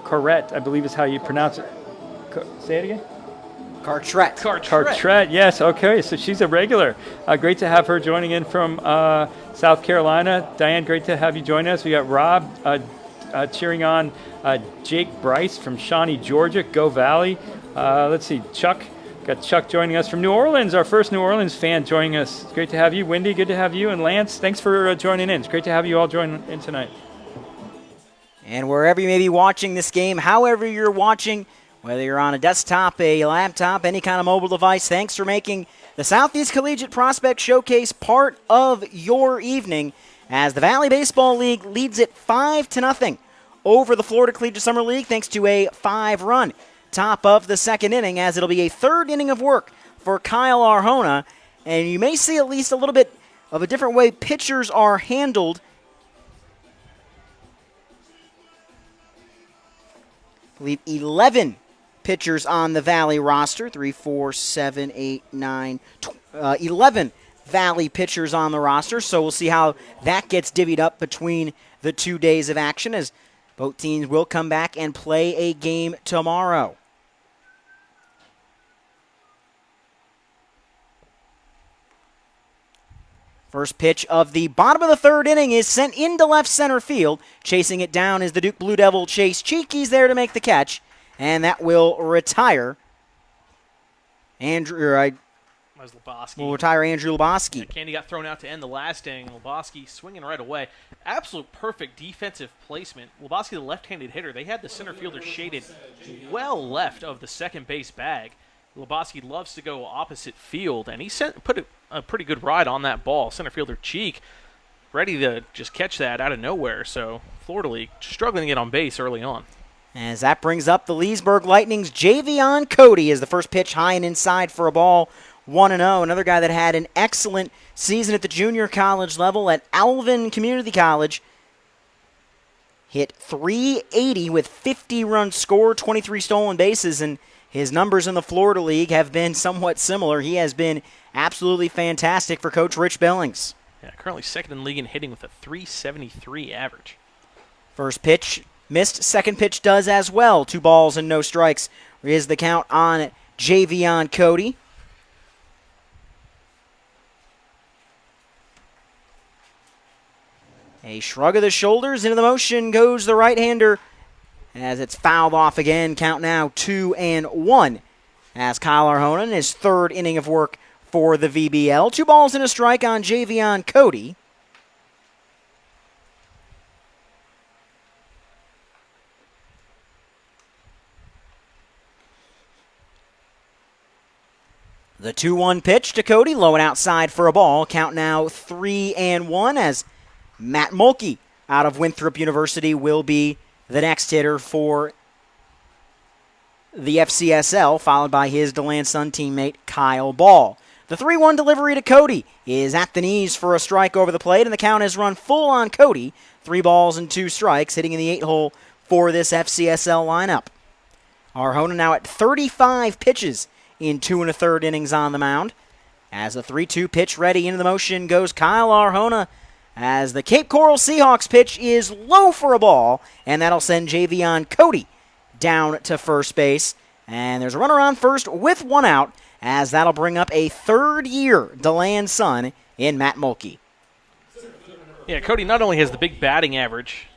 Carrette, I believe is how you pronounce it. Say it again? Cartrette, yes. Okay, so she's a regular. Great to have her joining in from South Carolina. Diane, great to have you join us. We got Rob cheering on Jake Bryce from Shawnee, Georgia. Go Valley. Let's see, Chuck. Got Chuck joining us from New Orleans, our first New Orleans fan joining us. Great to have you. Wendy, good to have you. And Lance, thanks for joining in. It's great to have you all join in tonight. And wherever you may be watching this game, however you're watching, whether you're on a desktop, a laptop, any kind of mobile device, thanks for making the Southeast Collegiate Prospect Showcase part of your evening as the Valley Baseball League leads it 5-0 over the Florida Collegiate Summer League thanks to a 5-run top of the 2nd inning, as it'll be a 3rd inning of work for Kyle Arjona. And you may see at least a little bit of a different way pitchers are handled. I believe 11 pitchers on the Valley roster. 3, 4, 7, 8, 9, 11 Valley pitchers on the roster. So we'll see how that gets divvied up between the 2 days of action, as both teams will come back and play a game tomorrow. First pitch of the bottom of the 3rd inning is sent into left center field. Chasing it down is the Duke Blue Devil Chase Cheek. He's there to make the catch, and that will retire Andrew Luboski. Yeah, Candy got thrown out to end the last inning. Luboski swinging right away. Absolute perfect defensive placement. Luboski, the left-handed hitter, they had the center fielder shaded well left of the second base bag. Luboski loves to go opposite field, and he put a pretty good ride on that ball. Center fielder Cheek ready to just catch that out of nowhere. So Florida League struggling to get on base early on. As that brings up the Leesburg Lightning's Javion Cody as the first pitch high and inside for a ball. 1-0. Another guy that had an excellent season at the junior college level at Alvin Community College. Hit .380 with 50 runs scored, 23 stolen bases, and his numbers in the Florida League have been somewhat similar. He has been absolutely fantastic for Coach Rich Billings. Yeah, currently 2nd in the league in hitting with a .373 average. First pitch missed. Second pitch does as well. 2 balls and no strikes is the count on Javion Cody. A shrug of the shoulders, into the motion goes the right-hander as it's fouled off again. Count now 2-1 as Kyle Arjona in his 3rd inning of work for the VBL. 2 balls and a strike on Javion Cody. The 2-1 pitch to Cody, low and outside for a ball. Count now 3-1 as Matt Mulkey out of Winthrop University will be the next hitter for the FCSL, followed by his DeLand Sun teammate Kyle Ball. The 3-1 delivery to Cody is at the knees for a strike over the plate, and the count has run full on Cody. 3 balls and 2 strikes, hitting in the 8-hole for this FCSL lineup. Arjona now at 35 pitches in 2 1/3 innings on the mound. As the 3-2 pitch ready into the motion goes Kyle Arjona. As the Cape Coral Seahawks pitch is low for a ball, and that'll send Javion Cody down to first base. And there's a runner on first with one out, as that'll bring up a third-year DeLand son in Matt Mulkey. Yeah, Cody not only has the big batting average,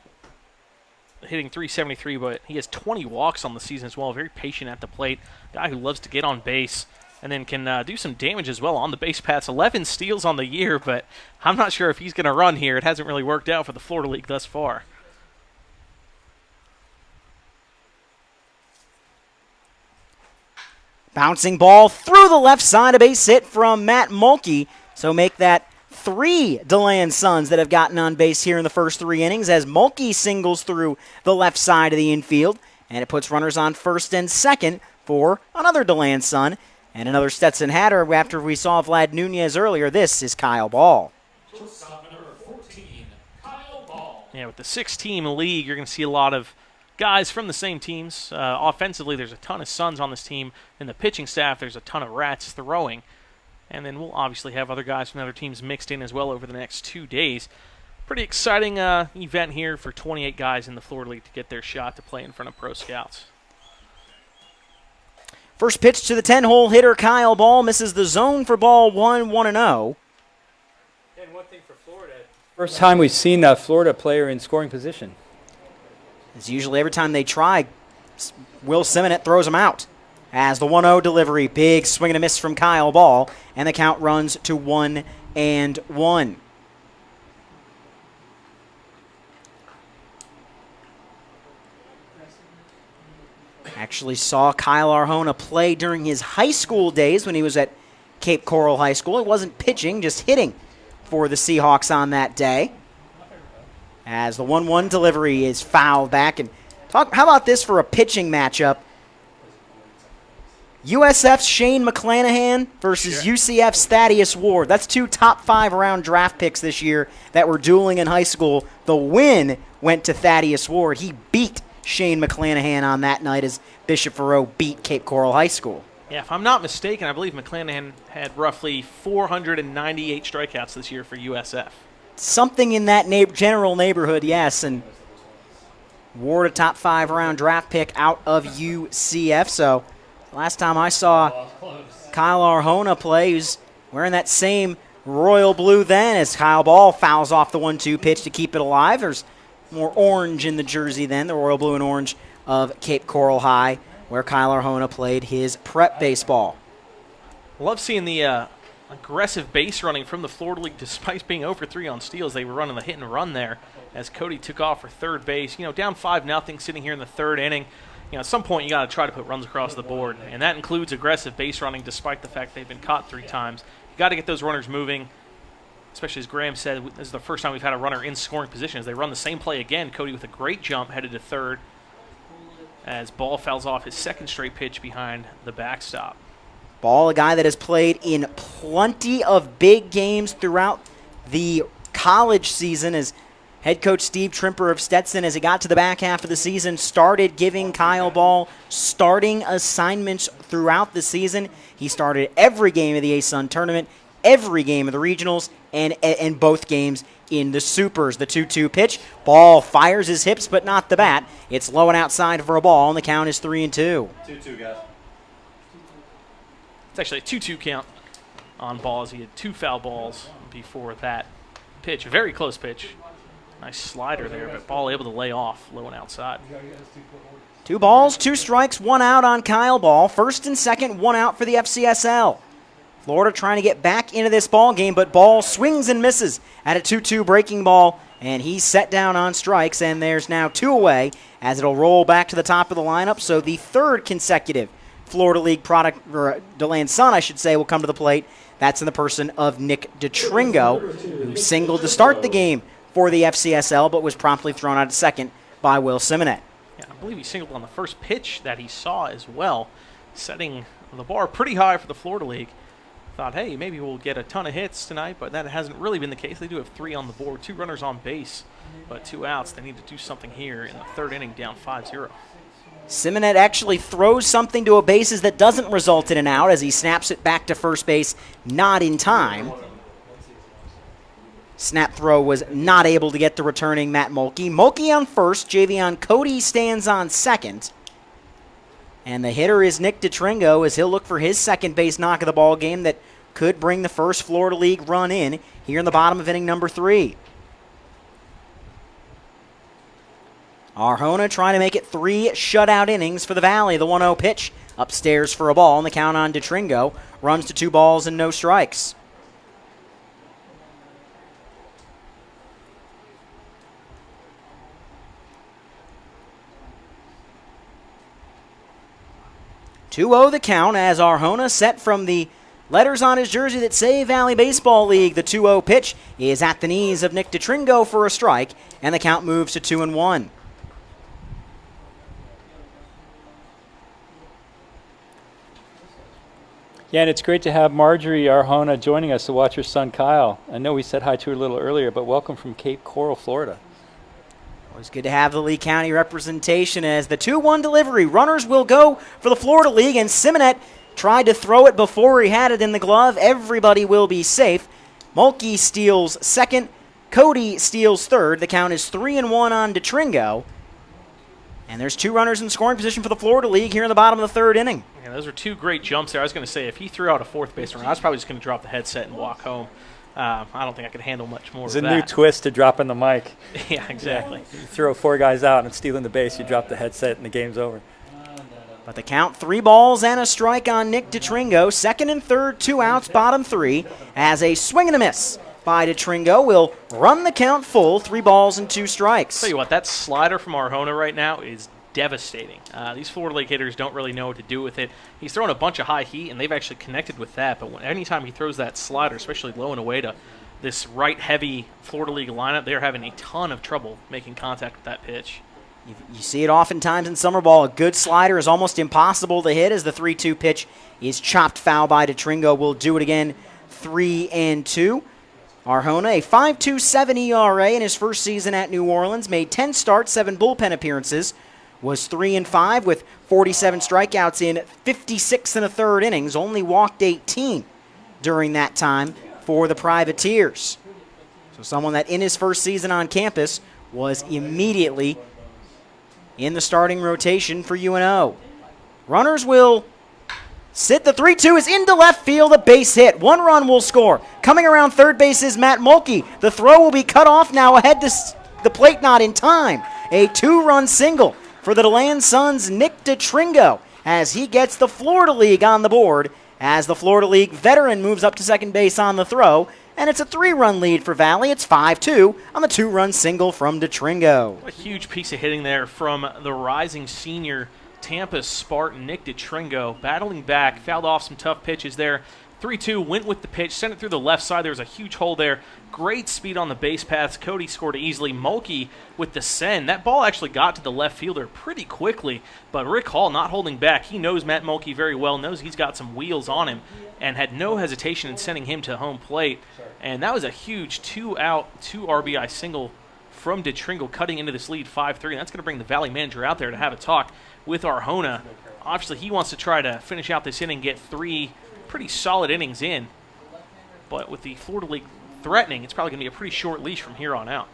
hitting .373, but he has 20 walks on the season as well. Very patient at the plate. Guy who loves to get on base and then can do some damage as well on the base paths. 11 steals on the year, but I'm not sure if he's going to run here. It hasn't really worked out for the Florida League thus far. Bouncing ball through the left side, a base hit from Matt Mulkey. So make that 3 DeLand sons that have gotten on base here in the first 3 innings as Mulkey singles through the left side of the infield. And it puts runners on first and second for another DeLand son and another Stetson Hatter. After we saw Vlad Nunez earlier, this is Kyle Ball. Yeah, with the 6-team league, you're going to see a lot of guys from the same teams. Offensively, there's a ton of Suns on this team. In the pitching staff, there's a ton of Rats throwing. And then we'll obviously have other guys from other teams mixed in as well over the next 2 days. Pretty exciting event here for 28 guys in the Florida League to get their shot to play in front of pro scouts. First pitch to the 10-hole hitter, Kyle Ball, misses the zone for ball 1, 1-0. And one thing for Florida. First time we've seen a Florida player in scoring position. As usually every time they try, Will Simonet throws them out. As the 1-0 delivery, big swing and a miss from Kyle Ball, and the count runs to 1-1. Actually saw Kyle Arjona play during his high school days when he was at Cape Coral High School. It wasn't pitching, just hitting for the Seahawks on that day. As the 1-1 delivery is fouled back. And how about this for a pitching matchup? USF's Shane McClanahan versus UCF's Thaddeus Ward. That's 2 top 5 round draft picks this year that were dueling in high school. The win went to Thaddeus Ward. He beat Shane McClanahan on that night as Bishop Furrow beat Cape Coral High School. Yeah, if I'm not mistaken, I believe McClanahan had roughly 498 strikeouts this year for USF. Something in that general neighborhood, yes. And Ward, a top 5 round draft pick out of UCF. So last time I saw Kyle Arjona play, he was wearing that same royal blue then as Kyle Ball fouls off the 1-2 pitch to keep it alive. There's more orange in the jersey then, the royal blue and orange of Cape Coral High, where Kyle Arjona played his prep baseball. Love seeing the aggressive base running from the Florida League despite being 0-for-3 on steals. They were running the hit and run there as Cody took off for third base. You know, down 5-0 sitting here in the 3rd inning. You know, at some point you got to try to put runs across the board, and that includes aggressive base running despite the fact they've been caught 3 times. You got to get those runners moving, especially as Graham said, this is the first time we've had a runner in scoring position as they run the same play again. Cody with a great jump headed to third as Ball fouls off his 2nd straight pitch behind the backstop. Ball, a guy that has played in plenty of big games throughout the college season, as head coach Steve Trimper of Stetson, as it got to the back half of the season, started giving Kyle Ball starting assignments throughout the season. He started every game of the A-Sun tournament, every game of the regionals, and both games in the supers. The 2-2 pitch, Ball fires his hips but not the bat. It's low and outside for a ball, and the count is 3-2. 2-2, guys. It's actually a 2-2 count on Balls. He had 2 foul balls before that pitch. A very close pitch. Nice slider there, but Ball able to lay off low and outside. 2 balls, 2 strikes, 1 out on Kyle Ball. 1st and 2nd, 1 out for the FCSL. Florida trying to get back into this ball game, but Ball swings and misses at a 2-2 breaking ball, and he's set down on strikes, and there's now 2 away as it'll roll back to the top of the lineup. So the 3rd consecutive Florida League product, or DeLand son, I should say, will come to the plate. That's in the person of Nick DeTringo, who singled to start the game for the FCSL, but was promptly thrown out at second by Will Simonet. Yeah, I believe he singled on the first pitch that he saw as well, setting the bar pretty high for the Florida League. Thought, hey, maybe we'll get a ton of hits tonight, but that hasn't really been the case. They do have 3 on the board, 2 runners on base, but 2 outs. They need to do something here in the 3rd inning, down 5-0. Simonet actually throws something to a bases that doesn't result in an out as he snaps it back to first base, not in time. Snap throw was not able to get the returning Matt Mulkey. Mulkey on first, Javion Cody stands on second. And the hitter is Nick DeTringo as he'll look for his second base knock of the ball game that could bring the first Florida League run in here in the bottom of inning number 3. Arjona trying to make it 3 shutout innings for the Valley. The 1-0 pitch upstairs for a ball, and the count on DeTringo runs to 2 balls and no strikes. (2-0) the count as Arjona set from the letters on his jersey that say Valley Baseball League. The 2-0 pitch is at the knees of Nick DeTringo for a strike, and the count moves to 2-1. Yeah, and it's great to have Marjorie Arjona joining us to watch her son Kyle. I know we said hi to her a little earlier, but welcome from Cape Coral, Florida. Always good to have the Lee County representation as the 2-1 delivery. Runners will go for the Florida League, and Simonet tried to throw it before he had it in the glove. Everybody will be safe. Mulkey steals second. Cody steals third. The count is 3-1 on DeTringo. And there's 2 runners in scoring position for the Florida League here in the bottom of the 3rd inning. Yeah, those are 2 great jumps there. I was going to say, if he threw out a fourth baseman, I was probably just going to drop the headset and walk home. I don't think I could handle much more of that. It's a new twist to dropping the mic. Yeah, exactly. You throw 4 guys out and stealing the base, you drop the headset and the game's over. But the count, 3 balls and a strike on Nick DeTringo. Second and third, 2 outs, bottom 3, as a swing and a miss by DeTringo will run the count full, 3 balls and 2 strikes. Tell you what, that slider from Arjona right now is devastating. These Florida League hitters don't really know what to do with it. He's throwing a bunch of high heat, and they've actually connected with that. But anytime he throws that slider, especially low and away to this right-heavy Florida League lineup, they're having a ton of trouble making contact with that pitch. You see it oftentimes in summer ball. A good slider is almost impossible to hit as the 3-2 pitch is chopped foul by DeTringo. Will do it again, 3-2. Arjona, a 5.27 ERA in his first season at New Orleans, made 10 starts, 7 bullpen appearances, was 3-5 with 47 strikeouts in 56 1/3 innings, only walked 18 during that time for the Privateers. So someone that in his first season on campus was immediately in the starting rotation for UNO. Runners will sit. The 3-2 is into left field, a base hit. 1 run will score. Coming around third base is Matt Mulkey. The throw will be cut off now ahead to the plate, not in time. A 2-run single for the DeLand Suns' Nick DeTringo as he gets the Florida League on the board as the Florida League veteran moves up to second base on the throw. And it's a 3-run lead for Valley. It's 5-2 on the 2-run single from DeTringo. A huge piece of hitting there from the rising senior Tampa Spartan Nick DeTringo, battling back, fouled off some tough pitches there. 3-2, went with the pitch, sent it through the left side. There was a huge hole there. Great speed on the base paths. Cody scored easily. Mulkey with the send. That ball actually got to the left fielder pretty quickly, but Rick Hall not holding back. He knows Matt Mulkey very well, knows he's got some wheels on him, and had no hesitation in sending him to home plate. And that was a huge 2-out, 2 RBI single from DeTringo, cutting into this lead 5-3. That's going to bring the Valley manager out there to have a talk with Arjona. Obviously, he wants to try to finish out this inning, get 3 pretty solid innings in. But with the Florida League threatening, it's probably going to be a pretty short leash from here on out.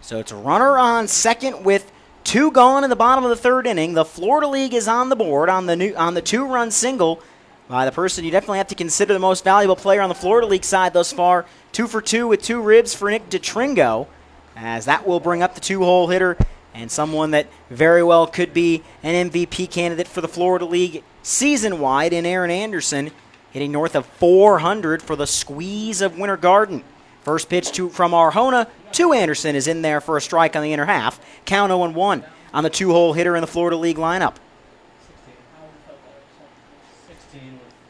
So it's a runner on second with 2 gone in the bottom of the 3rd inning. The Florida League is on the board on the 2-run single by the person you definitely have to consider the most valuable player on the Florida League side thus far. 2 for 2 with 2 ribs for Nick DeTringo, as that will bring up the 2-hole hitter and someone that very well could be an MVP candidate for the Florida League season-wide in Aaron Anderson, hitting north of 400 for the squeeze of Winter Garden. First pitch from Arjona to Anderson is in there for a strike on the inner half. Count 0-1 on the 2-hole hitter in the Florida League lineup.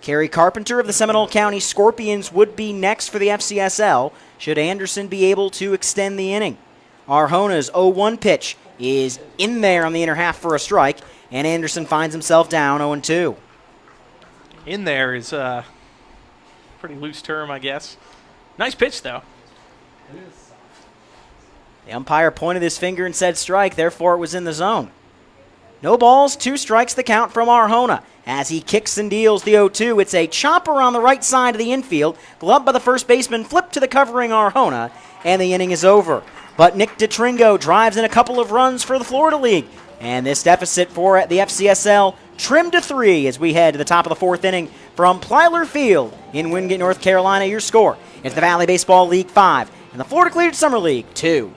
Carrie Carpenter of the Seminole County Scorpions would be next for the FCSL should Anderson be able to extend the inning. Arjona's 0-1 pitch is in there on the inner half for a strike, and Anderson finds himself down 0-2. In there is a pretty loose term, I guess. Nice pitch, though. The umpire pointed his finger and said strike, therefore it was in the zone. No balls, 2 strikes the count from Arjona. As he kicks and deals the 0-2, it's a chopper on the right side of the infield, gloved by the first baseman, flipped to the covering Arjona, and the inning is over. But Nick DeTringo drives in a couple of runs for the Florida League, and this deficit for the FCSL trimmed to 3 as we head to the top of the 4th inning from Plyler Field in Wingate, North Carolina. Your score is the Valley Baseball League 5 and the Florida Collegiate Summer League 2.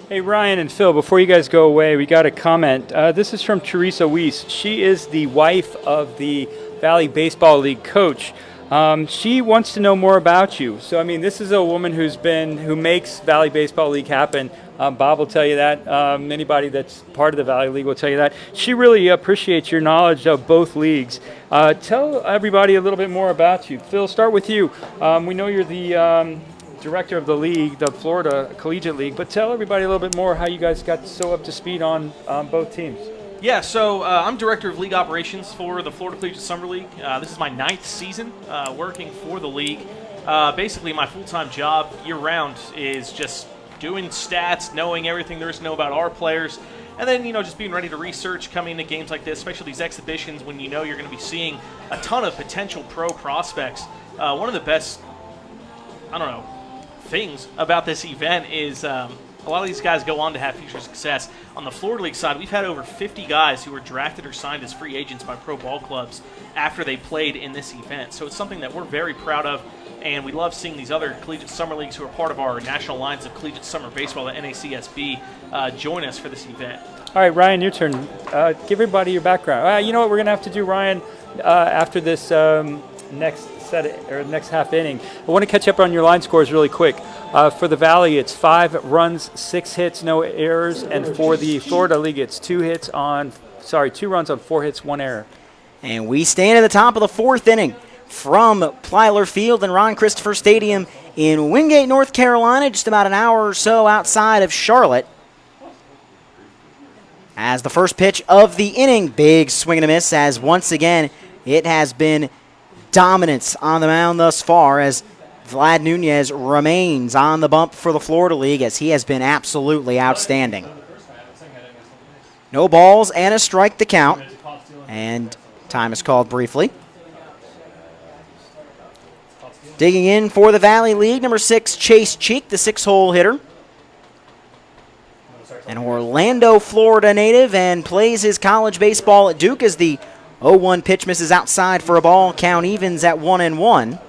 Hey, Ryan and Phil, before you guys go away, we got a comment. This is from Teresa Wease. She is the wife of the Valley Baseball League coach. She wants to know more about you. So, I mean, this is a woman who makes Valley Baseball League happen. Bob will tell you that. Anybody that's part of the Valley League will tell you that. She really appreciates your knowledge of both leagues. Tell everybody a little bit more about you. Phil, start with you. We know you're the director of the league, the Florida Collegiate League, but tell everybody a little bit more how you guys got so up to speed on both teams. Yeah, so I'm director of league operations for the Florida Collegiate Summer League. This is my 9th season working for the league. Basically, my full-time job year-round is just doing stats, knowing everything there is to know about our players, and then, just being ready to research coming into games like this, especially these exhibitions when you're going to be seeing a ton of potential pro prospects. One of the best, things about this event is a lot of these guys go on to have future success. On the Florida League side, we've had over 50 guys who were drafted or signed as free agents by pro ball clubs after they played in this event. So it's something that we're very proud of, and we love seeing these other collegiate summer leagues who are part of our National Alliance of Collegiate Summer Baseball, the NACSB, join us for this event. All right, Ryan, your turn. Give everybody your background. You know what we're going to have to do, Ryan, after this next half inning. I want to catch up on your line scores really quick. For the Valley, it's 5 runs, 6 hits, no errors, and for the Florida League, it's 2 runs on 4 hits, 1 error. And we stand at the top of the 4th inning from Plyler Field and Ron Christopher Stadium in Wingate, North Carolina, just about an hour or so outside of Charlotte. As the first pitch of the inning, big swing and a miss, as once again it has been dominance on the mound thus far, as Vlad Nunez remains on the bump for the Florida League, as he has been absolutely outstanding. No balls and a strike to count, and time is called briefly. Digging in for the Valley League, number 6, Chase Cheek, the 6-hole hitter. An Orlando, Florida native, and plays his college baseball at Duke, as the 0-1 pitch misses outside for a ball. Count evens at 1-1.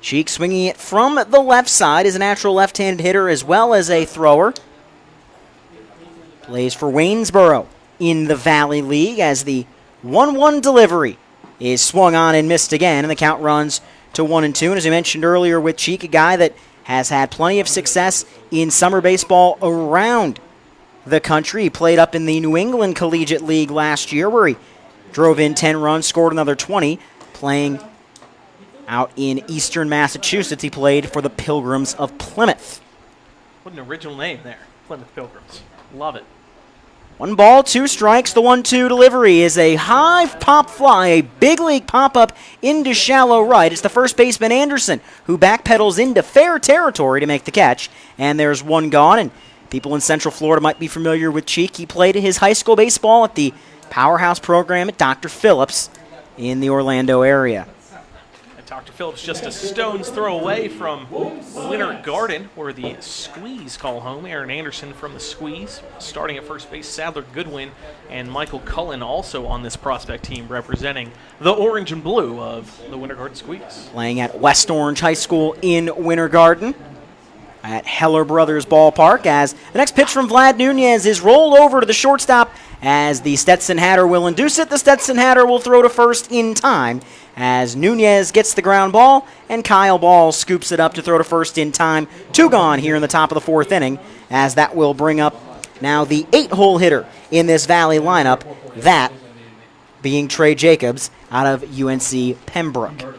Cheek swinging it from the left side, is a natural left-handed hitter as well as a thrower. Plays for Waynesboro in the Valley League, as the 1-1 delivery is swung on and missed again, and the count runs to 1-2. And as I mentioned earlier with Cheek, a guy that has had plenty of success in summer baseball around the country. He played up in the New England Collegiate League last year, where he drove in 10 runs, scored another 20. Playing out in eastern Massachusetts, he played for the Pilgrims of Plymouth. What an original name there, Plymouth Pilgrims. Love it. 1 ball, 2 strikes. The 1-2 delivery is a high pop fly, a big league pop-up into shallow right. It's the first baseman, Anderson, who backpedals into fair territory to make the catch. And there's 1 gone, and people in Central Florida might be familiar with Cheek. He played his high school baseball at the Powerhouse program at Dr. Phillips in the Orlando area. Dr. Phillips just a stone's throw away from Winter Garden, where the Squeeze call home. Aaron Anderson from the Squeeze, starting at first base. Sadler Goodwin and Michael Cullen also on this prospect team, representing the orange and blue of the Winter Garden Squeeze. Playing at West Orange High School in Winter Garden at Heller Brothers Ballpark, as the next pitch from Vlad Nunez is rolled over to the shortstop, as the Stetson Hatter will induce it. The Stetson Hatter will throw to first in time, as Nunez gets the ground ball, and Kyle Ball scoops it up to throw to first in time. 2 gone here in the top of the 4th inning, as that will bring up now the 8-hole hitter in this Valley lineup, that being Trey Jacobs out of UNC Pembroke.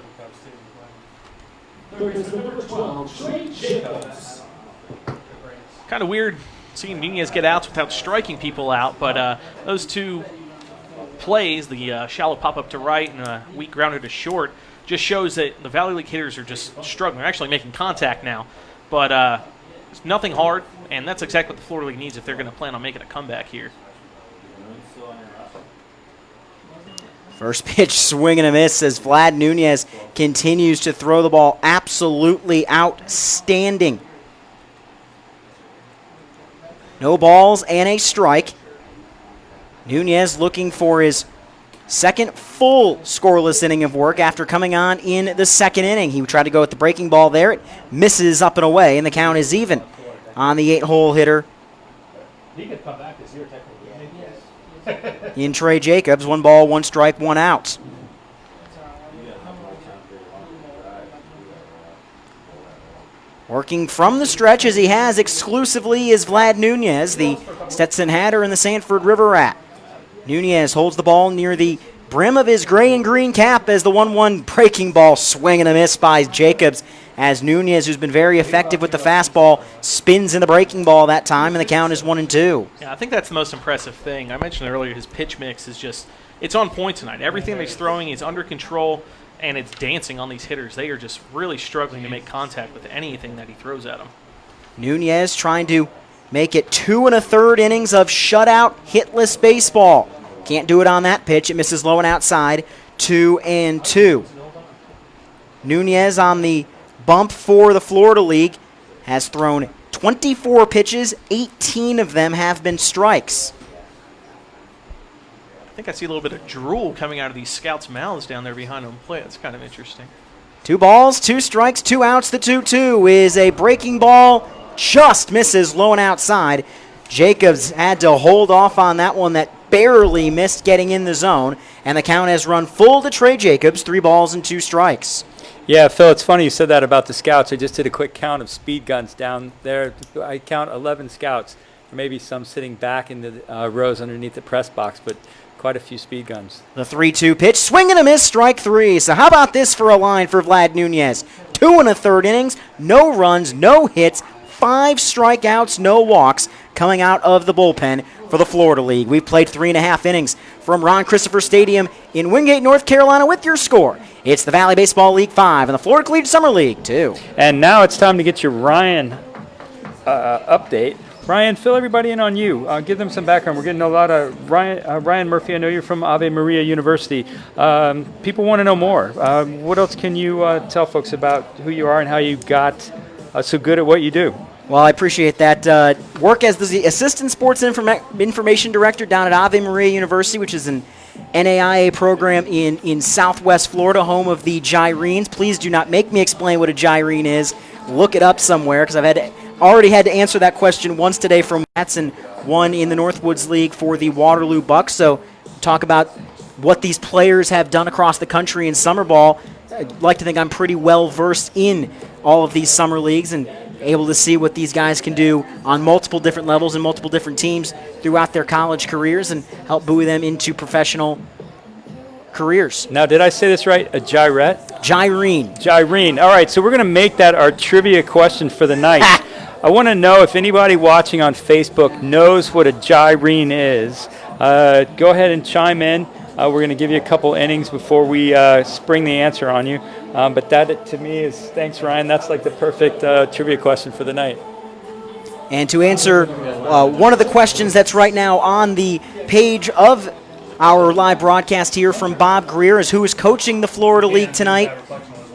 Kind of weird seeing Nunez get outs without striking people out, but those 2 plays, the shallow pop-up to right and a weak grounder to short, just shows that the Valley League hitters are just struggling. They're actually making contact now, but it's nothing hard, and that's exactly what the Florida League needs if they're going to plan on making a comeback here. First pitch swing and a miss as Vlad Nunez continues to throw the ball absolutely outstanding. No balls and a strike. Nunez looking for his second full scoreless inning of work after coming on in the second inning. He tried to go with the breaking ball there. It misses up and away, and the count is even on the 8-hole hitter He could come back this year, technically. in Trey Jacobs. 1 ball, 1 strike, 1 out. Working from the stretch as he has exclusively is Vlad Nunez, the Stetson Hatter and the Sanford River Rat. Nunez holds the ball near the brim of his gray and green cap as the 1-1 breaking ball swing and a miss by Jacobs as Nunez, who's been very effective with the fastball, spins in the breaking ball that time, and the count is 1-2. Yeah, I think that's the most impressive thing. I mentioned earlier his pitch mix is just, it's on point tonight. Everything that he's throwing is under control, and it's dancing on these hitters. They are just really struggling to make contact with anything that he throws at them. Nunez trying to make it 2 1/3 innings of shutout, hitless baseball. Can't do it on that pitch. It misses low and outside. 2-2. Nunez on the bump for the Florida League has thrown 24 pitches. 18 of them have been strikes. I think I see a little bit of drool coming out of these scouts' mouths down there behind home plate. That's kind of interesting. 2 balls, 2 strikes, 2 outs. The 2-2 is a breaking ball. Just misses low and outside. Jacobs had to hold off on that one that barely missed getting in the zone, and the count has run full to Trey Jacobs. 3 balls and 2 strikes. Yeah, Phil, it's funny you said that about the scouts. I just did a quick count of speed guns down there. I count 11 scouts. Maybe some sitting back in the rows underneath the press box, but quite a few speed guns. The 3-2 pitch, swing and a miss, strike 3. So how about this for a line for Vlad Nunez? 2 1/3 innings, no runs, no hits, 5 strikeouts, no walks coming out of the bullpen for the Florida League. We've played 3.5 innings from Ron Christopher Stadium in Wingate, North Carolina with your score. It's the Valley Baseball League 5 and the Florida Collegiate Summer League 2. And now it's time to get your Ryan update. Ryan, fill everybody in on you. Give them some background. We're getting a lot of Ryan Murphy. I know you're from Ave Maria University. People want to know more. What else can you tell folks about who you are and how you got so good at what you do? Well, I appreciate that. Work as the Assistant Sports Information Director down at Ave Maria University, which is an NAIA program in Southwest Florida, home of the Gyrenes. Please do not make me explain what a Gyrene is. Look it up somewhere, because I've already had to answer that question once today from Watts and one in the Northwoods League for the Waterloo Bucks. So talk about what these players have done across the country in summer ball. I'd like to think I'm pretty well versed in all of these summer leagues and able to see what these guys can do on multiple different levels and multiple different teams throughout their college careers and help buoy them into professional careers. Now, did I say this right? A gyrette? Gyrene. Gyrene. All right, so we're going to make that our trivia question for the night. I want to know if anybody watching on Facebook knows what a gyrene is. Go ahead and chime in. We're going to give you a couple innings before we spring the answer on you. But that, to me, is, thanks, Ryan, that's like the perfect trivia question for the night. And to answer one of the questions that's right now on the page of our live broadcast here from Bob Greer is who is coaching the Florida League tonight.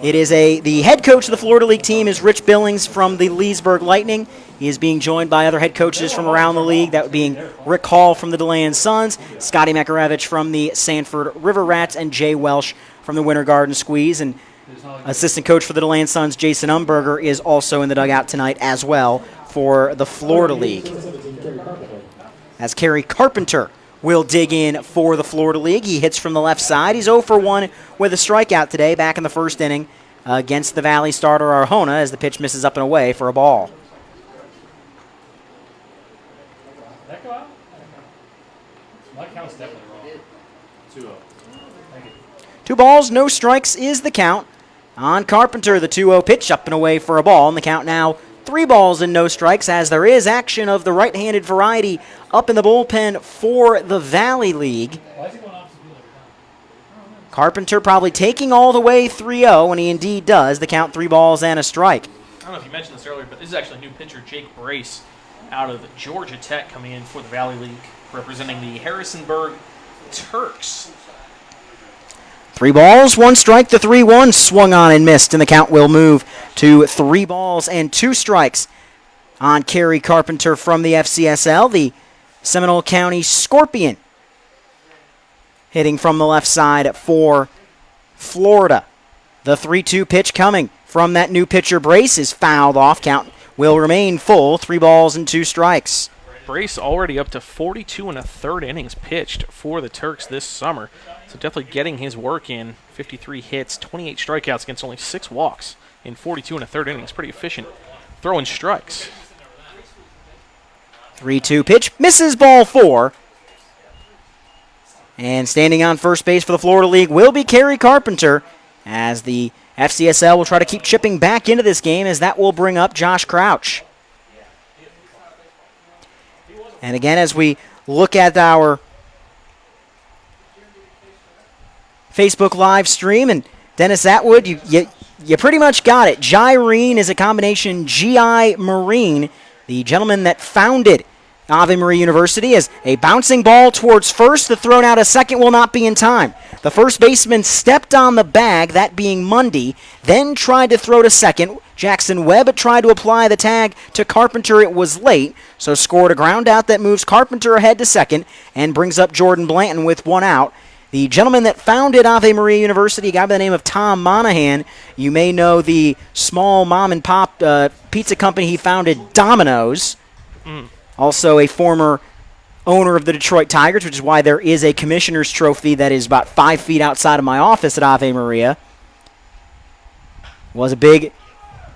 It is the head coach of the Florida League team is Rich Billings from the Leesburg Lightning. He is being joined by other head coaches from around the league, that being Rick Hall from the DeLand Suns, Scotty Makarevich from the Sanford River Rats, and Jay Welsh from the Winter Garden Squeeze. And assistant coach for the DeLand Suns, Jason Umberger, is also in the dugout tonight as well for the Florida League. As Carrie Carpenter will dig in for the Florida League. He hits from the left side. He's 0 for 1 with a strikeout today back in the first inning against the Valley starter Arjona as the pitch misses up and away for a ball. That go out? My count's definitely wrong. 2-0. Thank you. 2 balls, no strikes is the count on Carpenter. The 2-0 pitch up and away for a ball, and the count now 3 balls and no strikes as there is action of the right-handed variety up in the bullpen for the Valley League. Why is he going opposite field every time? Carpenter probably taking all the way 3-0, and he indeed does. The count 3 balls and a strike. I don't know if you mentioned this earlier, but this is actually a new pitcher, Jake Brace, out of Georgia Tech, coming in for the Valley League, representing the Harrisonburg Turks. 3 balls, 1 strike, the 3-1 swung on and missed, and the count will move to 3 balls and 2 strikes on Carrie Carpenter from the FCSL, the Seminole County Scorpion, hitting from the left side for Florida. The 3-2 pitch coming from that new pitcher Brace is fouled off. Count will remain full, 3 balls and 2 strikes. Brace already up to 42 1/3 innings pitched for the Turks this summer. So definitely getting his work in. 53 hits, 28 strikeouts against only 6 walks in 42 1/3 innings. Pretty efficient throwing strikes. 3-2 pitch, misses, ball 4. And standing on first base for the Florida League will be Carrie Carpenter, as the FCSL will try to keep chipping back into this game, as that will bring up Josh Crouch. And again, as we look at our Facebook live stream, and Dennis Atwood, you pretty much got it. Gyrene is a combination G.I. Marine, the gentleman that founded Ave Maria University, as a bouncing ball towards first. The thrown out a second will not be in time. The first baseman stepped on the bag, that being Mundy, then tried to throw to second. Jackson Webb tried to apply the tag to Carpenter. It was late, so scored a ground out that moves Carpenter ahead to second and brings up Jordan Blanton with 1 out. The gentleman that founded Ave Maria University, a guy by the name of Tom Monahan. You may know the small mom-and-pop pizza company he founded, Domino's. Also a former owner of the Detroit Tigers, which is why there is a commissioner's trophy that is about 5 feet outside of my office at Ave Maria. Was a big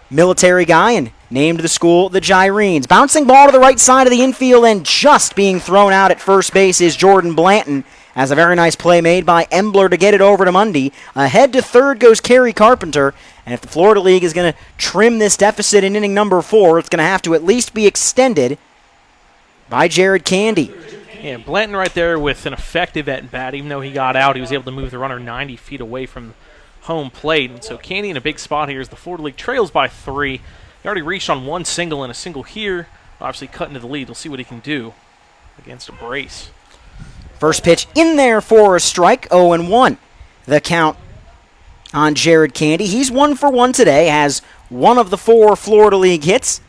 military guy and named the school the Gyrenes. Bouncing ball to the right side of the infield, and just being thrown out at first base is Jordan Blanton, as a very nice play made by Embler to get it over to Mundy. Ahead to third goes Carrie Carpenter, and if the Florida League is going to trim this deficit in inning number 4, it's going to have to at least be extended by Jared Candy. Yeah, Blanton right there with an effective at-bat. Even though he got out, he was able to move the runner 90 feet away from home plate. And so Candy in a big spot here as the Florida League trails by 3. He already reached on 1 single and a single here. Obviously cut into the lead. We'll see what he can do against a Brace. First pitch in there for a strike, 0-1. The count on Jared Candy. He's 1 for 1 today, has 1 of the 4 Florida League hits.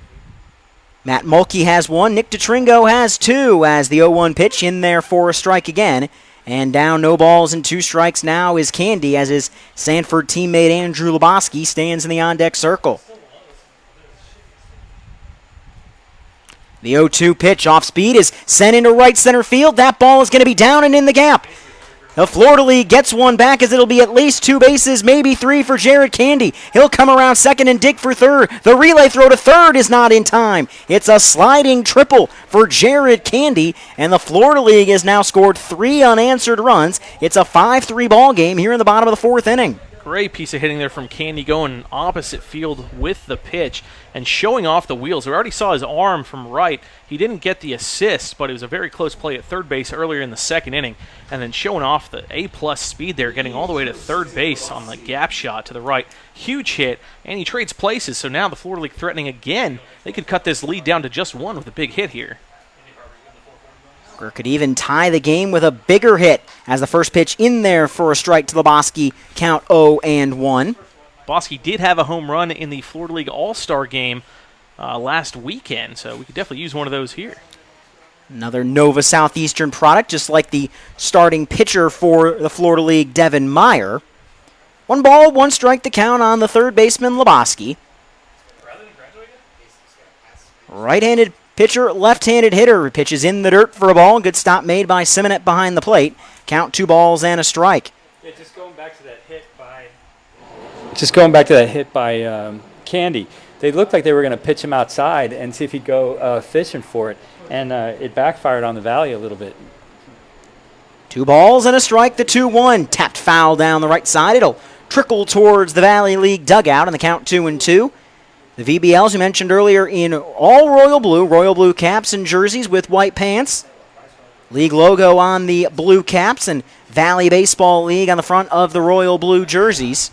Matt Mulkey has 1. Nick DeTringo has 2, as the 0-1 pitch in there for a strike again. And down, no balls and 2 strikes now is Candy, as his Sanford teammate Andrew Lebowski stands in the on-deck circle. The 0-2 pitch off speed is sent into right center field. That ball is going to be down and in the gap. The Florida League gets 1 back, as it'll be at least 2 bases, maybe 3 for Jared Candy. He'll come around second and dig for third. The relay throw to third is not in time. It's a sliding triple for Jared Candy, and the Florida League has now scored 3 unanswered runs. It's a 5-3 ball game here in the bottom of the 4th inning. Great piece of hitting there from Candy, going opposite field with the pitch and showing off the wheels. We already saw his arm from right. He didn't get the assist, but it was a very close play at third base earlier in the 2nd inning, and then showing off the A-plus speed there, getting all the way to third base on the gap shot to the right. Huge hit, and he trades places, so now the Florida League threatening again. They could cut this lead down to just 1 with a big hit here. Or could even tie the game with a bigger hit, as the first pitch in there for a strike to Lebowski, count 0-1. Lebowski did have a home run in the Florida League All-Star game last weekend, so we could definitely use one of those here. Another Nova Southeastern product, just like the starting pitcher for the Florida League, Devin Meyer. 1 ball, 1 strike to count on the third baseman, Lebowski. Right-handed pitcher, left-handed hitter. Pitches in the dirt for a ball. Good stop made by Simonet behind the plate. Count 2 balls and a strike. Yeah, just going back to that hit by Candy. They looked like they were going to pitch him outside and see if he'd go fishing for it, and it backfired on the Valley a little bit. 2 balls and a strike, the 2-1. Tapped foul down the right side. It'll trickle towards the Valley League dugout, and the count 2-2. The VBL, as we mentioned earlier, in all royal blue caps and jerseys with white pants. League logo on the blue caps, and Valley Baseball League on the front of the royal blue jerseys.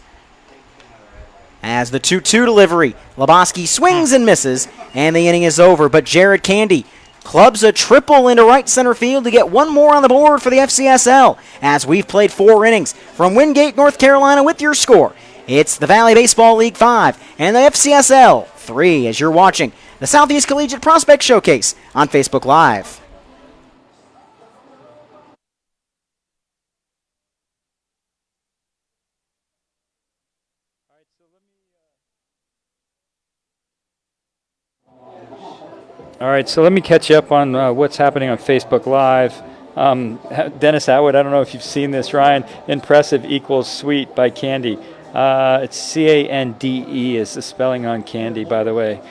As the 2-2 delivery, Lebowski swings and misses, and the inning is over. But Jared Candy clubs a triple into right center field to get one more on the board for the FCSL as we've played 4 innings. From Wingate, North Carolina with your score, it's the Valley Baseball League 5 and the FCSL 3 as you're watching the Southeast Collegiate Prospect Showcase on Facebook Live. All right, so let me catch you up on what's happening on Facebook Live. Dennis Atwood, I don't know if you've seen this, Ryan. Impressive equals sweet by Candy. It's C-A-N-D-E is the spelling on Candy, by the way.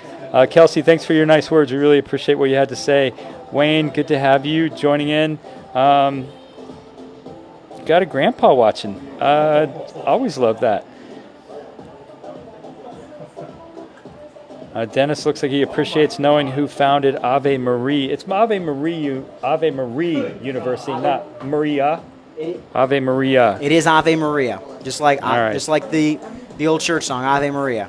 Kelsey, thanks for your nice words. We really appreciate what you had to say. Wayne, good to have you joining in. Got a grandpa watching. Always love that. Dennis looks like he appreciates knowing who founded Ave Marie. It's Ave Marie University, not Maria. Ave Maria. It is Ave Maria, just like the old church song, Ave Maria.